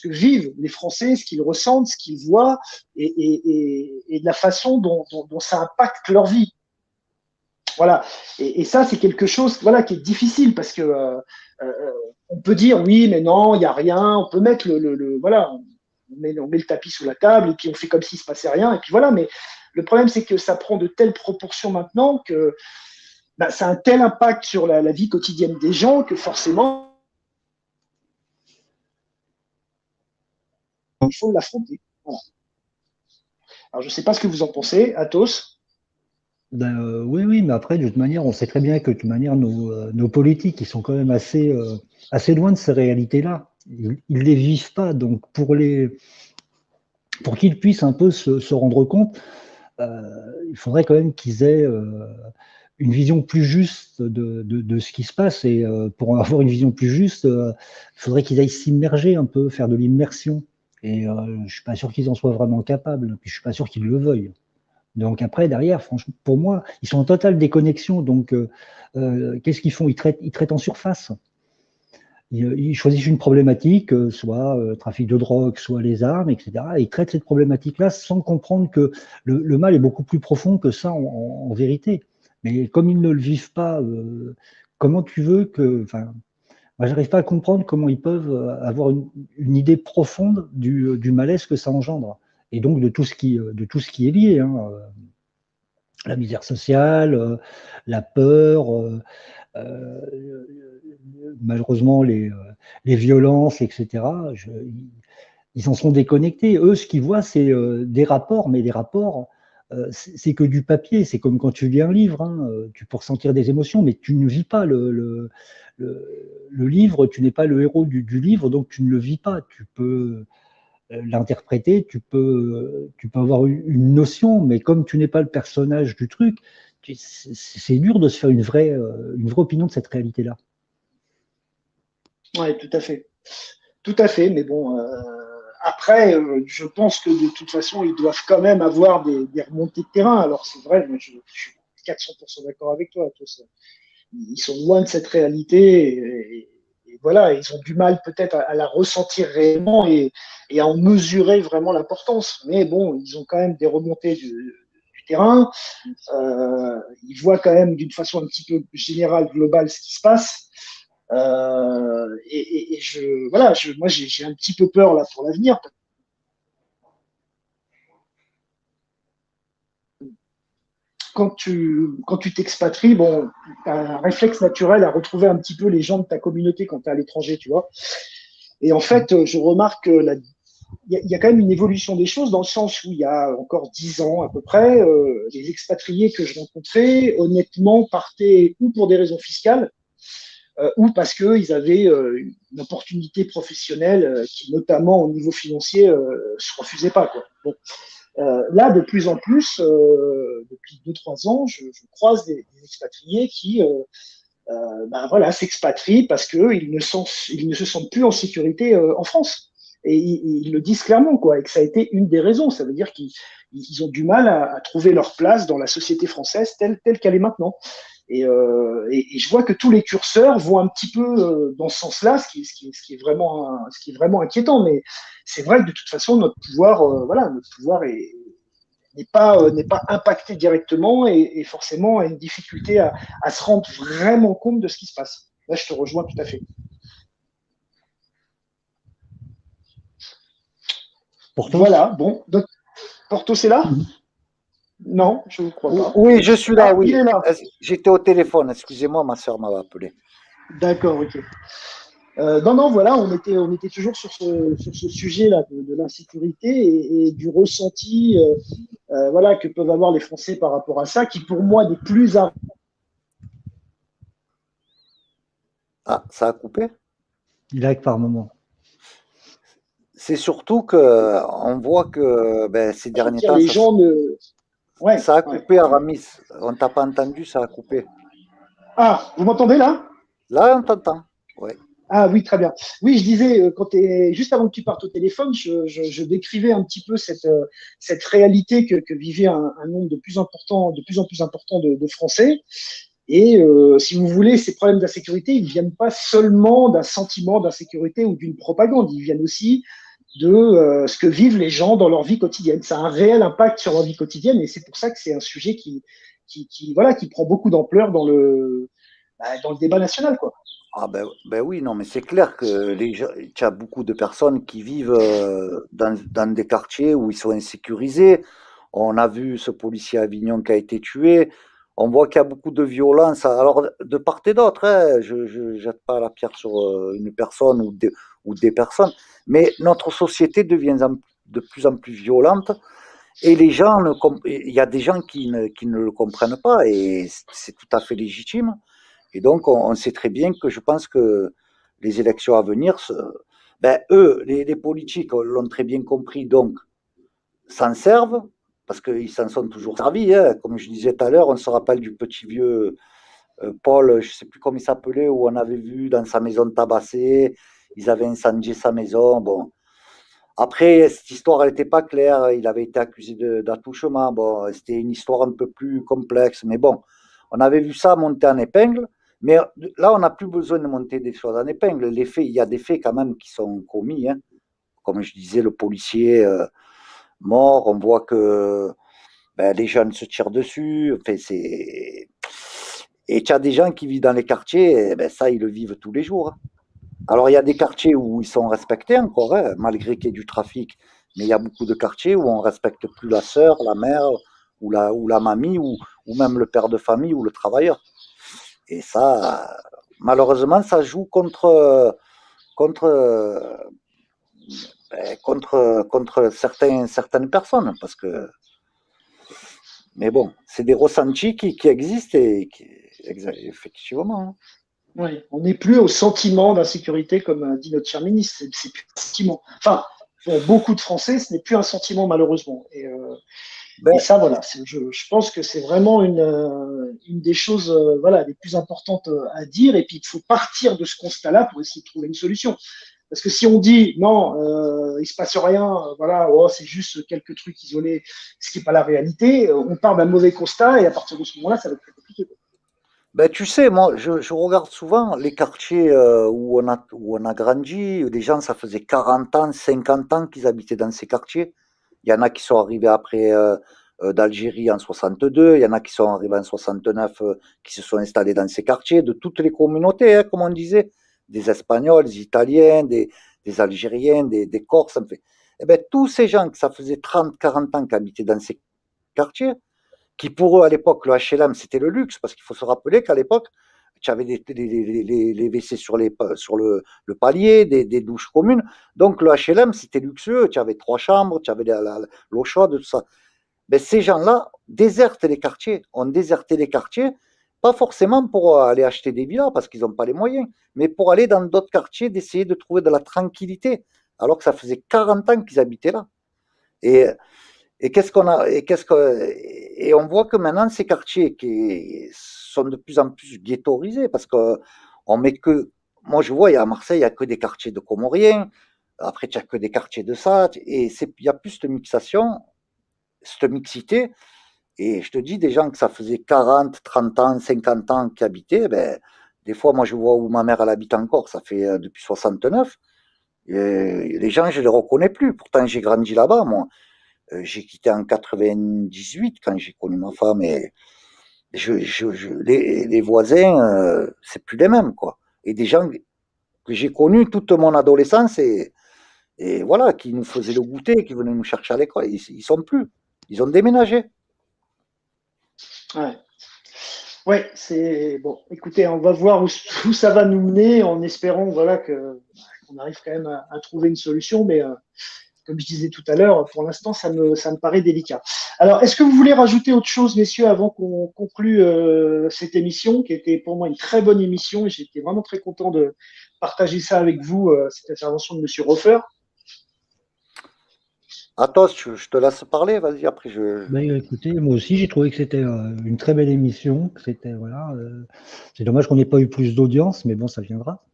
vivent les Français, ce qu'ils ressentent, ce qu'ils voient, et de la façon dont ça impacte leur vie. Voilà. Et ça, c'est quelque chose, voilà, qui est difficile parce que on peut dire oui, mais non, il n'y a rien. On peut mettre voilà, on met le tapis sous la table et puis on fait comme s'il ne se passait rien. Et puis voilà. Mais le problème, c'est que ça prend de telles proportions maintenant que ça a un tel impact sur la vie quotidienne des gens que forcément, il faut l'affronter. Voilà. Alors, je ne sais pas ce que vous en pensez, Athos. Oui, mais après, de toute manière, on sait très bien que de toute manière, nos politiques, ils sont quand même assez loin de ces réalités-là. Ils ne les vivent pas. Donc, pour qu'ils puissent un peu se rendre compte, il faudrait quand même qu'ils aient une vision plus juste de ce qui se passe. Et pour avoir une vision plus juste, il faudrait qu'ils aillent s'immerger un peu, faire de l'immersion. Et je ne suis pas sûr qu'ils en soient vraiment capables. Puis je ne suis pas sûr qu'ils le veuillent. Donc après, derrière, franchement, pour moi, ils sont en totale déconnexion. Donc, qu'est-ce qu'ils font ? Ils traitent en surface. Ils choisissent une problématique, soit trafic de drogue, soit les armes, etc. Et ils traitent cette problématique-là sans comprendre que le mal est beaucoup plus profond que ça en vérité. Mais comme ils ne le vivent pas, comment tu veux que... Enfin, Moi, j'arrive pas à comprendre comment ils peuvent avoir une idée profonde du malaise que ça engendre, et donc de tout ce qui est lié, hein, la misère sociale, la peur, malheureusement les violences, etc. Ils en sont déconnectés. Eux, ce qu'ils voient, c'est des rapports, mais les rapports, c'est que du papier. C'est comme quand tu lis un livre, hein, tu peux ressentir des émotions, mais tu ne vis pas le livre, tu n'es pas le héros du livre, donc tu ne le vis pas. Tu peux l'interpréter, tu peux avoir une notion, mais comme tu n'es pas le personnage du truc, c'est dur de se faire une vraie opinion de cette réalité-là. Oui, tout à fait. Tout à fait, mais bon, après, je pense que de toute façon, ils doivent quand même avoir des remontées de terrain. Alors c'est vrai, moi je suis 400% d'accord avec toi. Ils sont loin de cette réalité et voilà, ils ont du mal peut-être à la ressentir réellement et à en mesurer vraiment l'importance. Mais bon, ils ont quand même des remontées du terrain. Ils voient quand même d'une façon un petit peu générale, globale, ce qui se passe. Moi j'ai un petit peu peur là pour l'avenir. Quand tu t'expatries, bon, tu as un réflexe naturel à retrouver un petit peu les gens de ta communauté quand tu es à l'étranger, tu vois. Et en fait, je remarque qu'il y a quand même une évolution des choses dans le sens où il y a encore 10 ans à peu près, les expatriés que je rencontrais, honnêtement, partaient ou pour des raisons fiscales, ou parce qu'ils avaient une opportunité professionnelle qui, notamment au niveau financier, se refusait pas, quoi. Bon. Là, de plus en plus, depuis 2-3 ans, je croise des expatriés qui s'expatrient parce qu'ils ne se sentent plus en sécurité en France. Et ils le disent clairement, quoi, et que ça a été une des raisons. Ça veut dire qu'ils ont du mal à trouver leur place dans la société française telle qu'elle est maintenant. Et je vois que tous les curseurs vont un petit peu dans ce sens-là, ce qui est vraiment inquiétant. Mais c'est vrai que de toute façon, notre pouvoir n'est pas impacté directement et forcément a une difficulté à se rendre vraiment compte de ce qui se passe. Là, je te rejoins tout à fait. Porthos. Voilà, bon. Donc, Porthos, c'est là ? Non, je ne crois pas. Oui, je suis là, oui. Il est là. J'étais au téléphone, excusez-moi, ma soeur m'avait appelé. D'accord, ok. Non, voilà, on était toujours sur ce sujet-là de l'insécurité et du ressenti que peuvent avoir les Français par rapport à ça, qui pour moi n'est plus un... Ah, ça a coupé ? Il lag par moment. C'est surtout qu'on voit que ces derniers temps, ça a coupé, Aramis. On t'a pas entendu, ça a coupé. Ah, vous m'entendez là ? Là, on t'entend, oui. Ah oui, très bien. Oui, je disais, juste avant que tu partes au téléphone, je décrivais un petit peu cette réalité que vivait un nombre de plus en plus important de Français. Et si vous voulez, ces problèmes d'insécurité, ils ne viennent pas seulement d'un sentiment d'insécurité ou d'une propagande, ils viennent aussi de ce que vivent les gens dans leur vie quotidienne. Ça a un réel impact sur leur vie quotidienne et c'est pour ça que c'est un sujet qui prend beaucoup d'ampleur dans le débat national, quoi. Ah ben oui, non, mais c'est clair que il y a beaucoup de personnes qui vivent dans des quartiers où ils sont insécurisés. On a vu ce policier à Avignon qui a été tué. On voit qu'il y a beaucoup de violence. Alors, de part et d'autre, hein, je ne jette pas la pierre sur une personne ou des personnes, mais notre société devient de plus en plus violente et les gens, il y a des gens qui ne le comprennent pas et c'est tout à fait légitime. Et donc, on sait très bien que je pense que les élections à venir, eux, les politiques l'ont très bien compris, donc s'en servent, parce qu'ils s'en sont toujours servis. Hein. Comme je disais tout à l'heure, on se rappelle du petit vieux Paul, je ne sais plus comment il s'appelait, où on avait vu dans sa maison tabassée, ils avaient incendié sa maison. Bon. Après, cette histoire, elle n'était pas claire, il avait été accusé d'attouchement. Bon, c'était une histoire un peu plus complexe, mais bon, on avait vu ça monter en épingle. Mais là, on n'a plus besoin de monter des choses en épingle. Les faits, il y a des faits quand même qui sont commis. Hein. Comme je disais, le policier mort, on voit que les jeunes se tirent dessus. Enfin, et tu as des gens qui vivent dans les quartiers, ça, ils le vivent tous les jours. Hein. Alors, il y a des quartiers où ils sont respectés encore, hein, malgré qu'il y ait du trafic, mais il y a beaucoup de quartiers où on ne respecte plus la sœur, la mère, ou la mamie, ou même le père de famille ou le travailleur. Et ça, malheureusement, ça joue contre, contre certaines personnes, parce que, mais bon, c'est des ressentis qui existent effectivement. Oui, on n'est plus au sentiment d'insécurité, comme dit notre cher ministre. C'est plus un sentiment. Enfin, pour beaucoup de Français, ce n'est plus un sentiment, malheureusement. Et ça, voilà, je pense que c'est vraiment une des choses voilà, les plus importantes à dire. Et puis, il faut partir de ce constat-là pour essayer de trouver une solution. Parce que si on dit non, il se passe rien, voilà, oh, c'est juste quelques trucs isolés, ce qui n'est pas la réalité, on part d'un mauvais constat et à partir de ce moment-là, ça va être très compliqué. Ben, tu sais, moi, je regarde souvent les quartiers où on a grandi. Les gens, ça faisait 40 ans, 50 ans qu'ils habitaient dans ces quartiers. Il y en a qui sont arrivés après d'Algérie en 62. Il y en a qui sont arrivés en 69, qui se sont installés dans ces quartiers, de toutes les communautés, hein, comme on disait. Des Espagnols, des Italiens, des Algériens, des Corses. En fait. Eh ben, tous ces gens que ça faisait 30, 40 ans qui habitaient dans ces quartiers, qui pour eux, à l'époque, le HLM, c'était le luxe, parce qu'il faut se rappeler qu'à l'époque, tu avais les WC sur le palier, des douches communes. Donc, le HLM, c'était luxueux. Tu avais 3 chambres, tu avais l'eau chaude, tout ça. Mais ces gens-là désertent les quartiers, ont déserté les quartiers, pas forcément pour aller acheter des villas, parce qu'ils n'ont pas les moyens, mais pour aller dans d'autres quartiers, d'essayer de trouver de la tranquillité, alors que ça faisait 40 ans qu'ils habitaient là. Et qu'est-ce qu'on a et on voit que maintenant ces quartiers qui sont de plus en plus ghettoisés parce que on met que moi je vois à Marseille il y a que des quartiers de Comoriens, après il y a que des quartiers de ça et il y a plus cette mixité et je te dis des gens que ça faisait 40, 30 ans, 50 ans qui habitaient, ben des fois moi je vois où ma mère elle habite encore, ça fait depuis 69 et les gens je les reconnais plus, pourtant j'ai grandi là-bas moi. J'ai quitté en 98 quand j'ai connu ma femme et les voisins, c'est plus les mêmes quoi. Et des gens que j'ai connus toute mon adolescence et voilà, qui nous faisaient le goûter, qui venaient nous chercher à l'école, ils sont plus, ils ont déménagé. Ouais. Ouais, c'est bon. Écoutez, on va voir où ça va nous mener, en espérant voilà qu'on arrive quand même à trouver une solution, mais comme je disais tout à l'heure, pour l'instant, ça me paraît délicat. Alors, est-ce que vous voulez rajouter autre chose, messieurs, avant qu'on conclue cette émission, qui était pour moi une très bonne émission, et j'étais vraiment très content de partager ça avec vous, cette intervention de Monsieur Roffer. Athos, je te laisse parler, vas-y, après Ben, écoutez, moi aussi, j'ai trouvé que c'était une très belle émission, que c'était, voilà, c'est dommage qu'on n'ait pas eu plus d'audience, mais bon, ça viendra.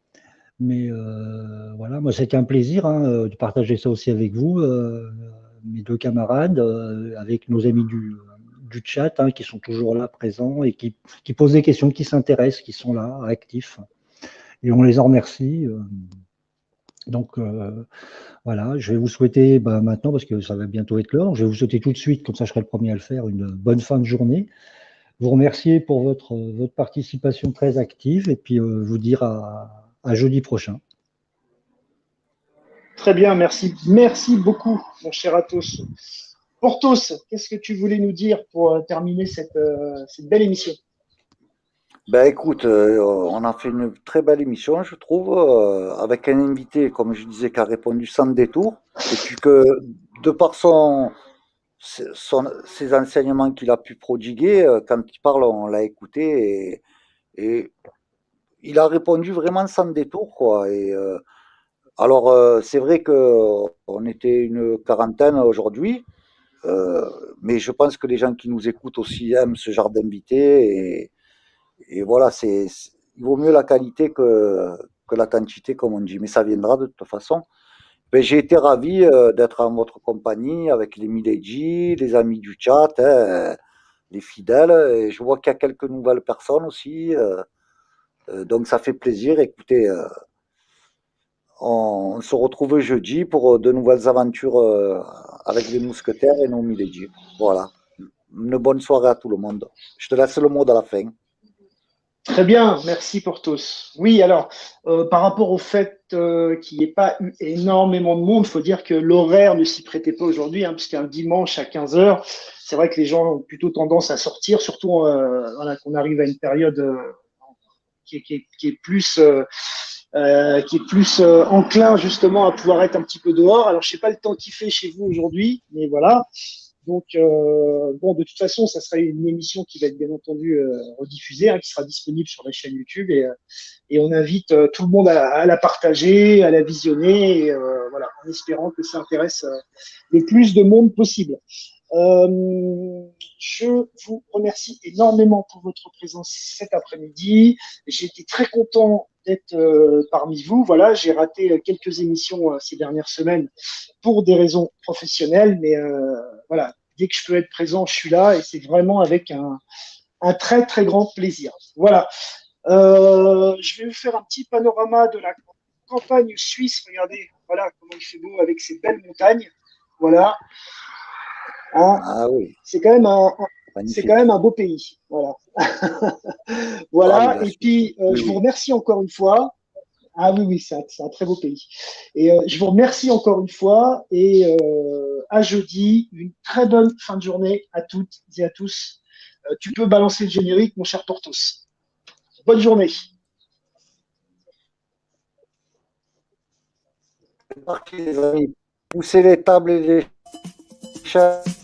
Mais voilà, moi c'était un plaisir de partager ça aussi avec vous, mes deux camarades, avec nos amis du chat qui sont toujours là, présents et qui posent des questions, qui s'intéressent, qui sont là, actifs. Et on les en remercie. Donc voilà, je vais vous souhaiter maintenant, parce que ça va bientôt être l'heure, je vais vous souhaiter tout de suite, comme ça je serai le premier à le faire, une bonne fin de journée. Vous remercier pour votre participation très active et puis vous dire à jeudi prochain. Très bien, merci. Merci beaucoup, mon cher Athos. Porthos, qu'est-ce que tu voulais nous dire pour terminer cette belle émission? Ben écoute, on a fait une très belle émission, je trouve, avec un invité, comme je disais, qui a répondu sans détour, et puis que de par ses enseignements qu'il a pu prodiguer, quand il parle, on l'a écouté et il a répondu vraiment sans détour, quoi. Et alors, c'est vrai qu'on était une quarantaine aujourd'hui, mais je pense que les gens qui nous écoutent aussi aiment ce genre d'invités. Et voilà, il vaut mieux la qualité que la quantité, comme on dit, mais ça viendra de toute façon. Ben, j'ai été ravi d'être en votre compagnie avec les Milady, les amis du chat, les fidèles. Et je vois qu'il y a quelques nouvelles personnes aussi. Donc ça fait plaisir. Écoutez, on se retrouve jeudi pour de nouvelles aventures avec les mousquetaires et nos Milady. Voilà. Une bonne soirée à tout le monde. Je te laisse le mot de la fin. Très bien, merci Porthos. Oui, alors, par rapport au fait qu'il n'y ait pas eu énormément de monde, il faut dire que l'horaire ne s'y prêtait pas aujourd'hui, hein, puisqu'un dimanche à 15 heures, c'est vrai que les gens ont plutôt tendance à sortir, surtout voilà, qu'on arrive à une période qui est plus enclin justement à pouvoir être un petit peu dehors. Alors, je sais pas le temps qu'il fait chez vous aujourd'hui, mais voilà. Donc, bon, de toute façon, ça sera une émission qui va être bien entendu rediffusée, hein, qui sera disponible sur la chaîne YouTube et on invite tout le monde à la partager, à la visionner, et, voilà, en espérant que ça intéresse le plus de monde possible. Je vous remercie énormément pour votre présence cet après-midi. J'ai été très content d'être parmi vous. Voilà, j'ai raté quelques émissions ces dernières semaines pour des raisons professionnelles, mais voilà, dès que je peux être présent, je suis là et c'est vraiment avec un très très grand plaisir. Voilà, je vais vous faire un petit panorama de la campagne suisse. Regardez, voilà comment il fait beau avec ces belles montagnes. Voilà. Hein, Ah oui. C'est quand même un beau pays. Voilà. Voilà. Ah, et puis, oui, je vous remercie encore une fois. Ah oui, oui, c'est un très beau pays. Et je vous remercie encore une fois. Et à jeudi, une très bonne fin de journée à toutes et à tous. Tu peux balancer le générique, mon cher Porthos. Bonne journée. C'est parti, les amis. Poussez les tables et les chaises.